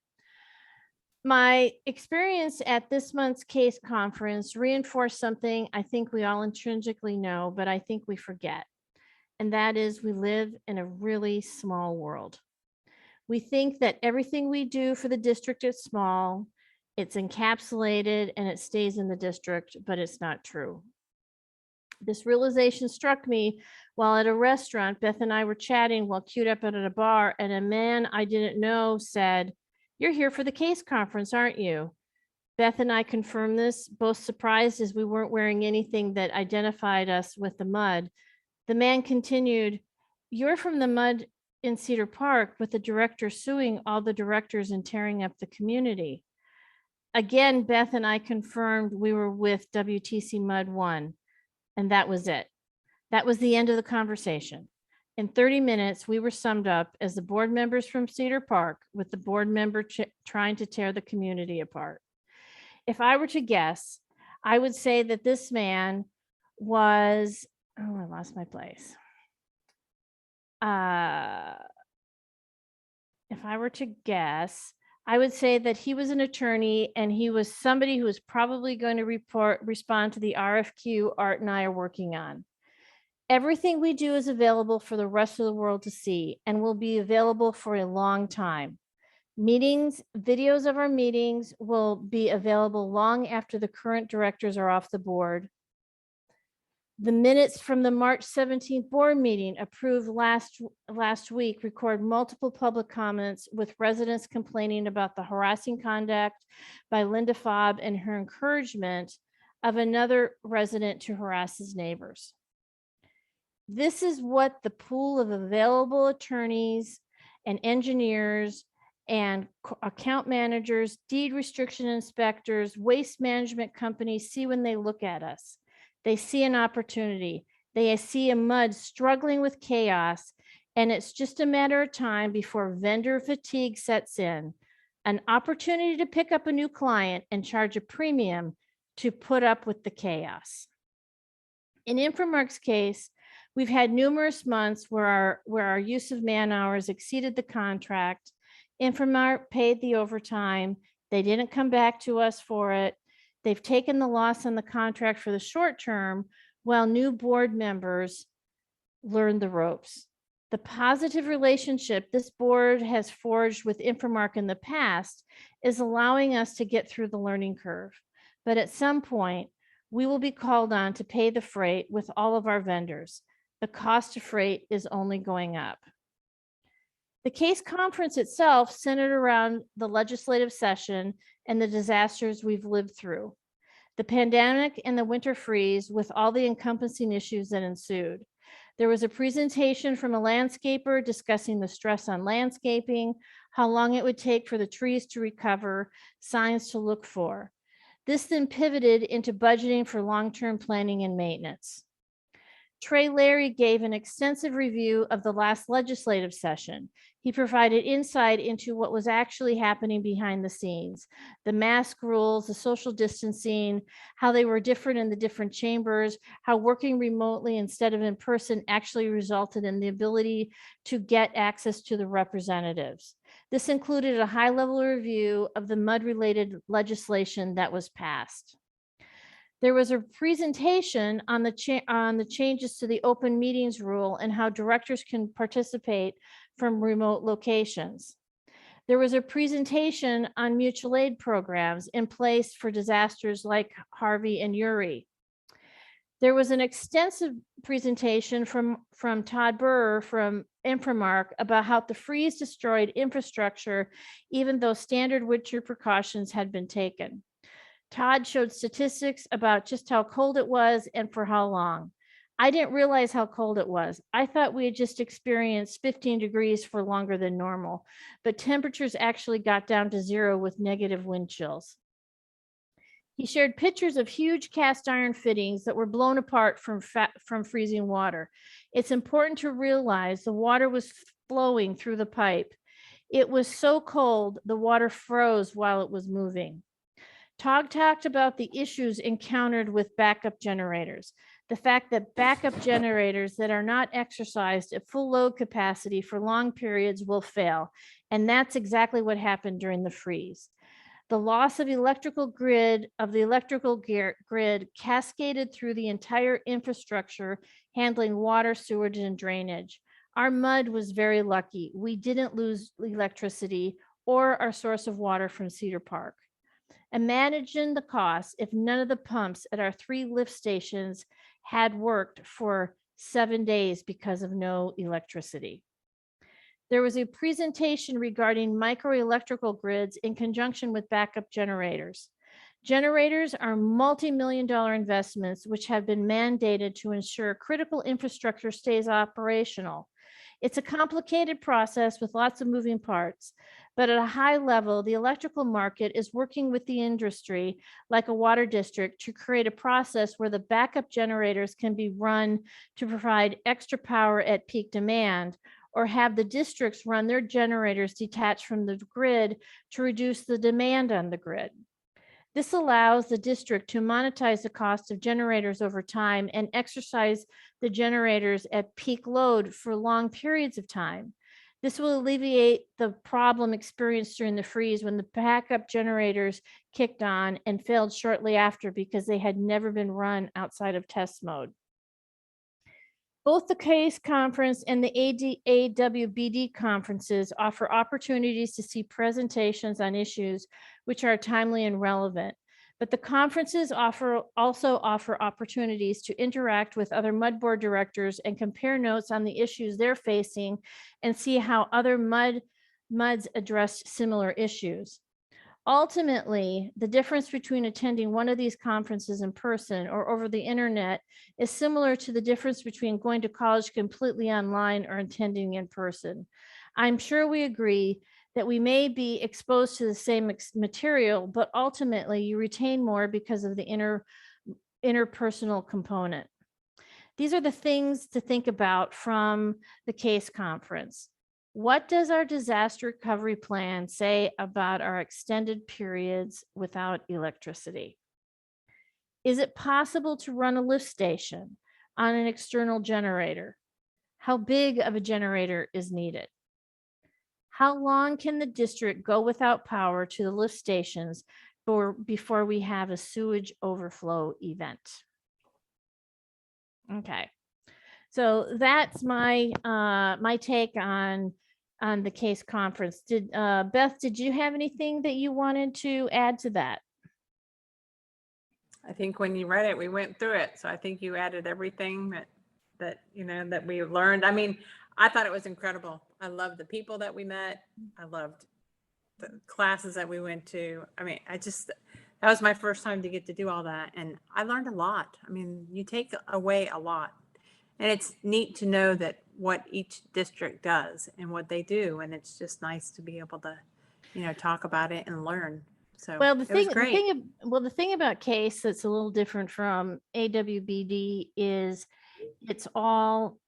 My experience at this month's case conference reinforced something I think we all intrinsically know, but I think we forget. And that is, we live in a really small world. We think that everything we do for the district is small, it's encapsulated, and it stays in the district, but it's not true. This realization struck me while at a restaurant. Beth and I were chatting while queued up at a bar, and a man I didn't know said, "You're here for the case conference, aren't you?" Beth and I confirmed this, both surprised as we weren't wearing anything that identified us with the MUD. The man continued, "You're from the MUD in Cedar Park, with the director suing all the directors and tearing up the community." Again, Beth and I confirmed we were with WTCMUD1, and that was it. That was the end of the conversation. In 30 minutes, we were summed up as the board members from Cedar Park with the board member trying to tear the community apart. If I were to guess, I would say that this man was, oh, I lost my place. If I were to guess, I would say that he was an attorney and he was somebody who was probably going to respond to the RFQ Art and I are working on. Everything we do is available for the rest of the world to see and will be available for a long time. Meetings, videos of our meetings will be available long after the current directors are off the board. The minutes from the March 17th board meeting approved last week record multiple public comments with residents complaining about the harassing conduct by Linda Fobb and her encouragement of another resident to harass his neighbors. This is what the pool of available attorneys and engineers and account managers, deed restriction inspectors, waste management companies see when they look at us. They see an opportunity. They see a MUD struggling with chaos, and it's just a matter of time before vendor fatigue sets in. An opportunity to pick up a new client and charge a premium to put up with the chaos. In Infomark's case, we've had numerous months where our use of man hours exceeded the contract. Infomark paid the overtime. They didn't come back to us for it. They've taken the loss on the contract for the short term while new board members learn the ropes. The positive relationship this board has forged with Infomark in the past is allowing us to get through the learning curve. But at some point, we will be called on to pay the freight with all of our vendors. The cost of freight is only going up. The case conference itself centered around the legislative session and the disasters we've lived through, the pandemic and the winter freeze with all the encompassing issues that ensued. There was a presentation from a landscaper discussing the stress on landscaping, how long it would take for the trees to recover, signs to look for. This then pivoted into budgeting for long-term planning and maintenance. Trey Larry gave an extensive review of the last legislative session. He provided insight into what was actually happening behind the scenes, the mask rules, the social distancing, how they were different in the different chambers, how working remotely instead of in person actually resulted in the ability to get access to the representatives. This included a high-level review of the MUD-related legislation that was passed. There was a presentation on the changes to the open meetings rule and how directors can participate from remote locations. There was a presentation on mutual aid programs in place for disasters like Harvey and Uri. There was an extensive presentation from Todd Burr from Infomark about how the freeze destroyed infrastructure, even though standard winter precautions had been taken. Todd showed statistics about just how cold it was and for how long. I didn't realize how cold it was. I thought we had just experienced 15 degrees for longer than normal, but temperatures actually got down to 0 with negative wind chills. He shared pictures of huge cast iron fittings that were blown apart from freezing water. It's important to realize the water was flowing through the pipe. It was so cold, the water froze while it was moving. Todd talked about the issues encountered with backup generators. The fact that backup generators that are not exercised at full load capacity for long periods will fail. And that's exactly what happened during the freeze. The loss of the electrical grid cascaded through the entire infrastructure, handling water, sewage, and drainage. Our MUD was very lucky. We didn't lose electricity or our source of water from Cedar Park. Imagine the cost if none of the pumps at our 3 lift stations had worked for 7 days because of no electricity. There was a presentation regarding microelectrical grids in conjunction with backup generators. Generators are multi-million-dollar investments which have been mandated to ensure critical infrastructure stays operational. It's a complicated process with lots of moving parts, But at a high level, the electrical market is working with the industry, like a water district, to create a process where the backup generators can be run to provide extra power at peak demand, or have the districts run their generators detached from the grid to reduce the demand on the grid. This allows the district to monetize the cost of generators over time and exercise the generators at peak load for long periods of time. This will alleviate the problem experienced during the freeze when the backup generators kicked on and failed shortly after because they had never been run outside of test mode. Both the CASE conference and the AWBD conferences offer opportunities to see presentations on issues which are timely and relevant. But the conferences also offer opportunities to interact with other MUD board directors and compare notes on the issues they're facing and see how other MUDs addressed similar issues. Ultimately, the difference between attending one of these conferences in person or over the internet is similar to the difference between going to college completely online or attending in person. I'm sure we agree that we may be exposed to the same material, but ultimately you retain more because of the interpersonal component. These are the things to think about from the CASE conference. What does our disaster recovery plan say about our extended periods without electricity? Is it possible to run a lift station on an external generator? How big of a generator is needed? How long can the district go without power to the lift stations before we have a sewage overflow event? Okay, so that's my my take on the CASE conference. Beth, did you have anything that you wanted to add to that? I think when you read it, we went through it. So I think you added everything that you know, that we learned. I mean, I thought it was incredible. I loved the people that we met. I loved the classes that we went to. I mean, that was my first time to get to do all that. And I learned a lot. I mean, you take away a lot. And it's neat to know that what each district does and what they do. And it's just nice to be able to, you know, talk about it and learn. So Well, it was great. the thing about CASE that's a little different from AWBD is it's all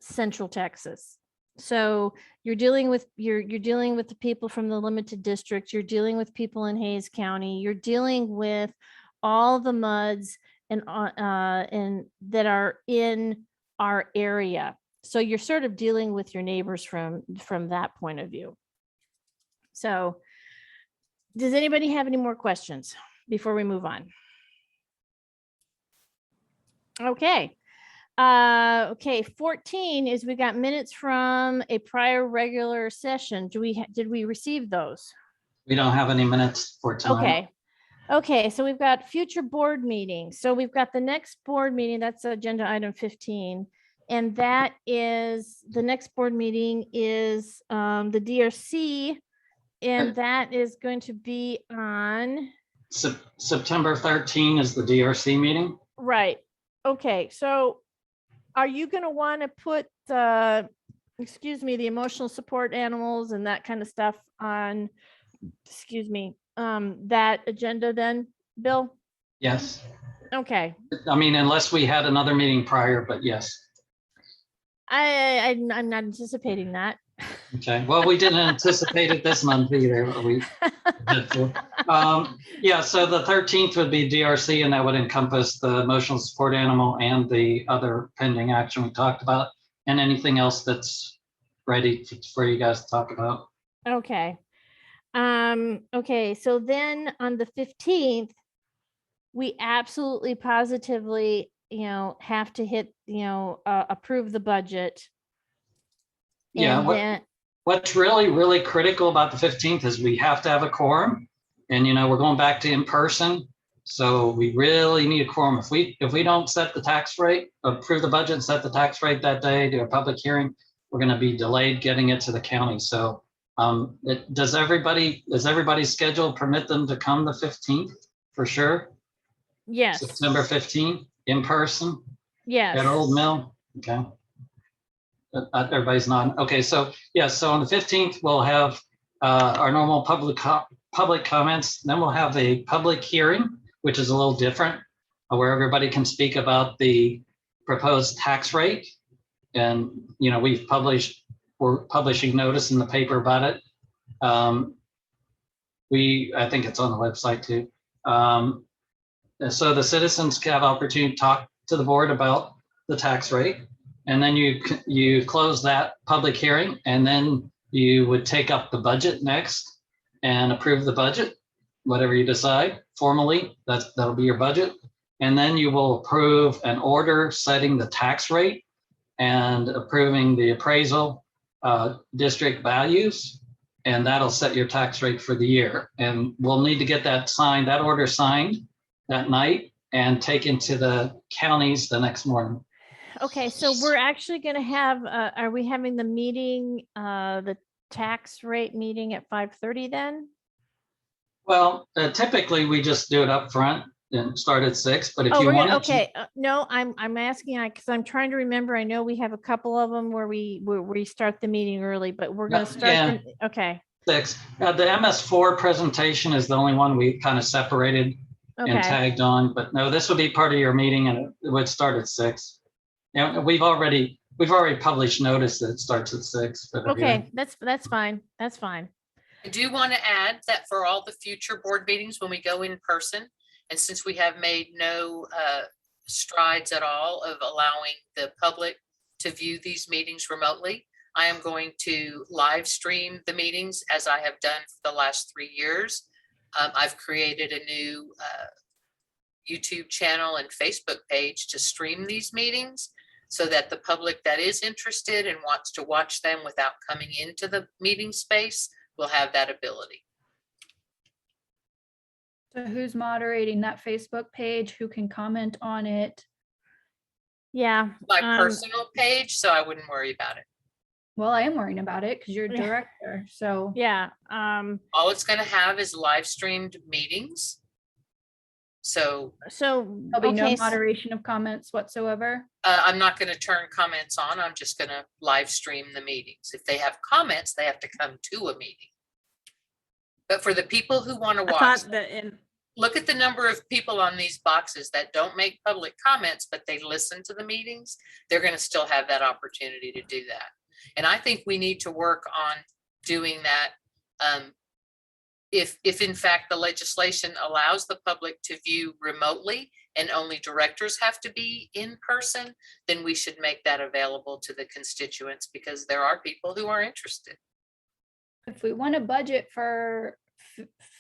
Central Texas. So you're dealing with the people from the limited districts. You're dealing with people in Hayes County. You're dealing with all the MUDs and that are in our area. So you're sort of dealing with your neighbors from that point of view. So does anybody have any more questions before we move on? Okay. Okay, 14 is we got minutes from a prior regular session. Did we receive those? We don't have any minutes for tonight. Okay, so we've got future board meetings. So we've got the next board meeting, that's agenda item 15. And that is, the next board meeting is the DRC, and that is going to be on September 13 is the DRC meeting. Right. Okay, so are you going to want to put excuse me, the emotional support animals and that kind of stuff on, excuse me, that agenda then, Bill? Yes. Okay. I mean, unless we had another meeting prior, but yes. I'm not anticipating that. Okay. Well, we didn't anticipate it this month either. Yeah, so the 13th would be DRC, and that would encompass the emotional support animal and the other pending action we talked about, and anything else that's ready for you guys to talk about. Okay. Okay, so then on the 15th, we absolutely positively, have to hit, approve the budget. Yeah, And what's really, really critical about the 15th is we have to have a quorum, and we're going back to in person. So we really need a quorum. If we don't set the tax rate, approve the budget and set the tax rate that day, do a public hearing, we're going to be delayed getting it to the county. So does everybody's schedule permit them to come the 15th for sure? Yes. September 15th in person? Yes. At Old Mill? Okay. Everybody's not. Okay, so yeah, so on the 15th, we'll have our normal public comments. Then we'll have a public hearing, which is a little different, where everybody can speak about the proposed tax rate. And, we're publishing notice in the paper about it. I think it's on the website too. So the citizens have opportunity to talk to the board about the tax rate. And then you close that public hearing, and then you would take up the budget next and approve the budget, whatever you decide formally, that'll be your budget. And then you will approve an order setting the tax rate and approving the appraisal district values. And that'll set your tax rate for the year. And we'll need to get that order signed that night and taken to the counties the next morning. Okay, so we're actually going to have, are we having the meeting, the tax rate meeting at 5:30 then? Well, typically we just do it up front and start at 6, but if Oh, you we're want gonna, to. okay, no, I'm asking, because I'm trying to remember, I know we have a couple of them where we start the meeting early, but we're gonna start, Yeah. Okay, 6. The MS4 presentation is the only one we kind of separated and okay, tagged on, but no, this would be part of your meeting and it would start at 6. Yeah, we've already published notice that it starts at 6. For the hearing. okay, that's fine, that's fine. I do want to add that for all the future board meetings, when we go in person, and since we have made no strides at all of allowing the public to view these meetings remotely, I am going to live stream the meetings as I have done for the last 3 years. I've created a new YouTube channel and Facebook page to stream these meetings so that the public that is interested and wants to watch them without coming into the meeting space will have that ability. So who's moderating that Facebook page? Who can comment on it? Yeah. My personal page, so I wouldn't worry about it. Well, I am worrying about it because you're a Yeah. director, so. Yeah, All it's going to have is live streamed meetings. So so, There'll be no okay, moderation of comments whatsoever. I'm not going to turn comments on. I'm just going to live stream the meetings. If they have comments, they have to come to a meeting. But for the people who want to I watch, thought that in, look at the number of people on these boxes that don't make public comments, but they listen to the meetings. They're going to still have that opportunity to do that. And I think we need to work on doing that. If in fact the legislation allows the public to view remotely and only directors have to be in person, then we should make that available to the constituents because there are people who are interested. If we want to budget for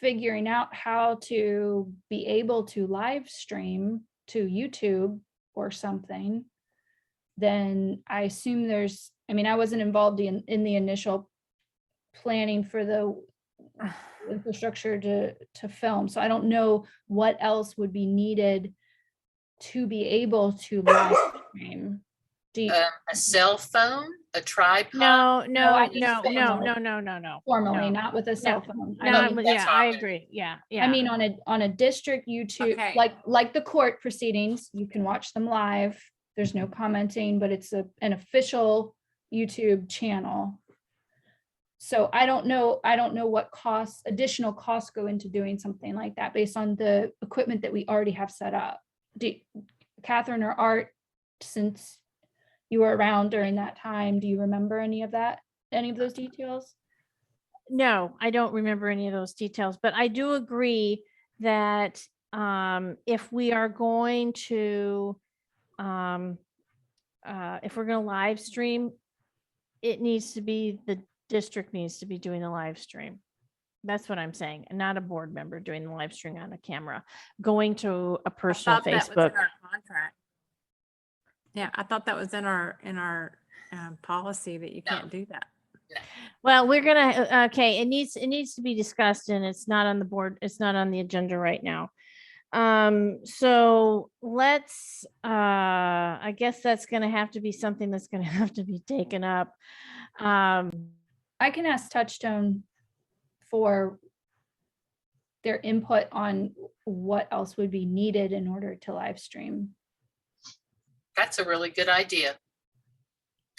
figuring out how to be able to live stream to YouTube or something, then I assume there's, I mean, I wasn't involved in the initial planning for the infrastructure to film. So I don't know what else would be needed to be able to live stream. Do you, A cell phone, a tripod. no, I no, just no, formally- no. formally, no. not with a cell phone. No, I mean, that's yeah, I fine. agree. Yeah, I yeah. mean, on a district YouTube, Okay. like the court proceedings, you can watch them live. There's no commenting, but it's an official YouTube channel. So I don't know what additional costs go into doing something like that based on the equipment that we already have set up. Catherine or Art, since you were around during that time, do you remember any of those details? No, I don't remember any of those details, but I do agree that if we are going to live stream, it needs to be the district needs to be doing the live stream. That's what I'm saying, and not a board member doing the live stream on a camera, going to a personal thought that was in Facebook. our contract. Yeah, I thought that was in our policy that you can't do that. Well, we're gonna, okay, it needs to be discussed and it's not on the board, it's not on the agenda right now. So let's, I guess that's gonna have to be something that's gonna have to be taken up. I can ask Touchstone for their input on what else would be needed in order to live stream. That's a really good idea.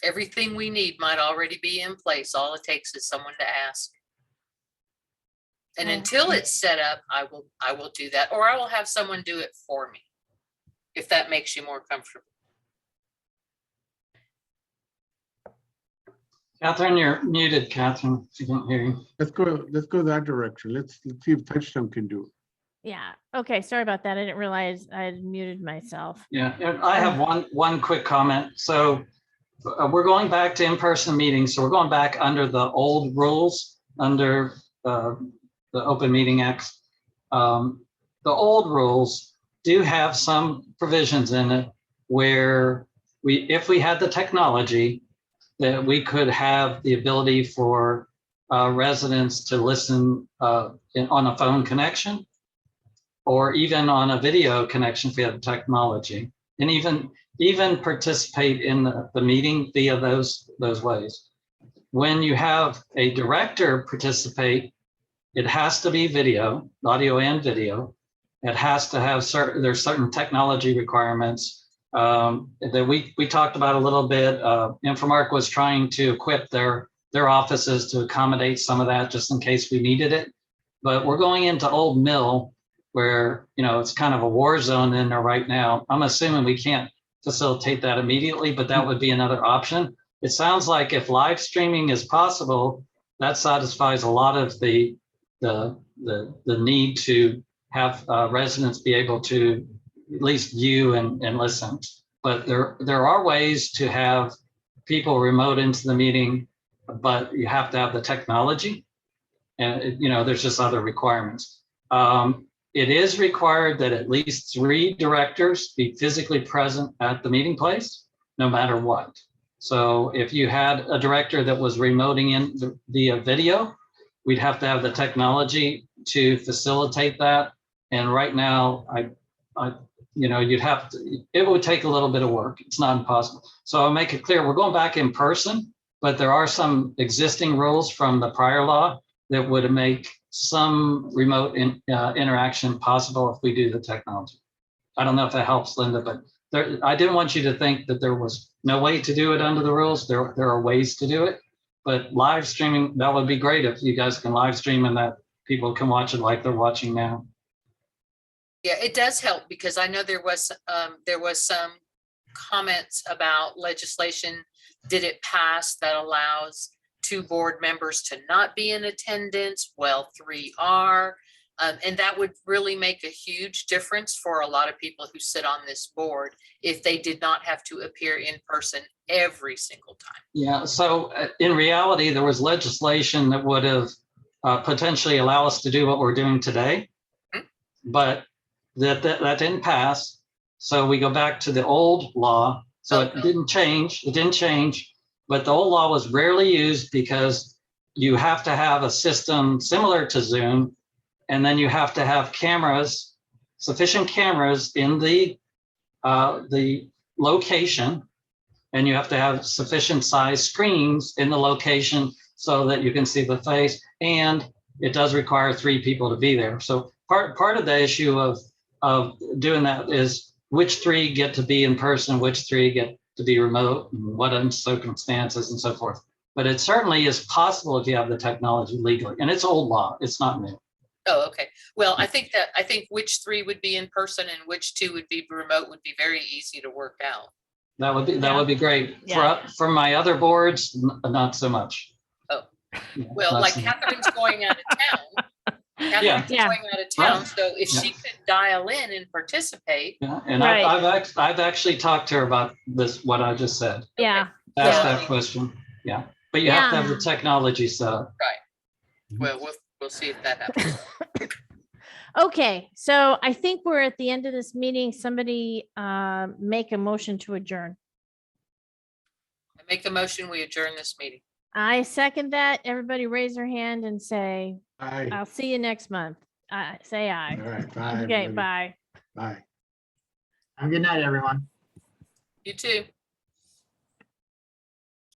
Everything we need might already be in place. All it takes is someone to ask. And Yeah. until it's set up, I will do that, or I will have someone do it for me, if that makes you more comfortable. Catherine, you're muted, Catherine. She can't hear you. Let's go that direction. Let's see if Touchstone can do it. Yeah. Okay. Sorry about that. I didn't realize I had muted myself. Yeah, and I have one quick comment. So we're going back to in-person meetings. So we're going back under the old rules, under the Open Meeting Act. The old rules do have some provisions in it where if we had the technology, that we could have the ability for residents to listen on a phone connection, or even on a video connection if we have the technology, and even participate in the meeting via those ways. When you have a director participate, it has to be video, audio and video. It has to have there's certain technology requirements that we talked about a little bit. Infomark was trying to equip their offices to accommodate some of that just in case we needed it. But we're going into Old Mill where, it's kind of a war zone in there right now. I'm assuming we can't facilitate that immediately, but that would be another option. It sounds like if live streaming is possible, that satisfies a lot of the need to have residents be able to at least view and listen. But there are ways to have people remote into the meeting, but you have to have the technology, and there's just other requirements. It is required that at least 3 directors be physically present at the meeting place, no matter what. So if you had a director that was remoting in via video, we'd have to have the technology to facilitate that. And right now, you'd have to, it would take a little bit of work. It's not impossible. So I'll make it clear, we're going back in person, but there are some existing rules from the prior law that would make some remote interaction possible if we do the technology. I don't know if that helps, Linda, but I didn't want you to think that there was no way to do it under the rules. There are ways to do it, but live streaming, that would be great if you guys can live stream and that people can watch it like they're watching now. Yeah, it does help, because I know there was some comments about legislation. Did it pass that allows 2 board members to not be in attendance? Well, 3 are. And that would really make a huge difference for a lot of people who sit on this board if they did not have to appear in person every single time. Yeah, so in reality, there was legislation that would have potentially allow us to do what we're doing today, but that didn't pass. So we go back to the old law. So it didn't change. It didn't change, but the old law was rarely used because you have to have a system similar to Zoom, and then you have to have cameras, sufficient cameras in the location, and you have to have sufficient size screens in the location so that you can see the face, and it does require 3 people to be there. So part of the issue of doing that is which 3 get to be in person, which 3 get to be remote, and what circumstances and so forth. But it certainly is possible if you have the technology legally, and it's old law, it's not new. Oh, okay. Well, I think which 3 would be in person and which 2 would be remote would be very easy to work out. That would be great. Yeah. For my other boards, not so much. Oh, well, like Catherine's going out of town. Catherine's Yeah. going out of town, Right. so if she could dial in and participate. Yeah, and Right. I've actually talked to her about this, what I just said. Yeah. Ask Yeah. that question. Yeah, but you have to have the technology set up. Right. Well, we'll see if that happens. Okay, so I think we're at the end of this meeting. Somebody make a motion to adjourn. I make a motion, we adjourn this meeting. I second that. Everybody raise their hand and say, Aye. I'll see you next month. Say aye. All right, bye. Okay, everybody. bye. Bye. Have a good night, everyone. You too.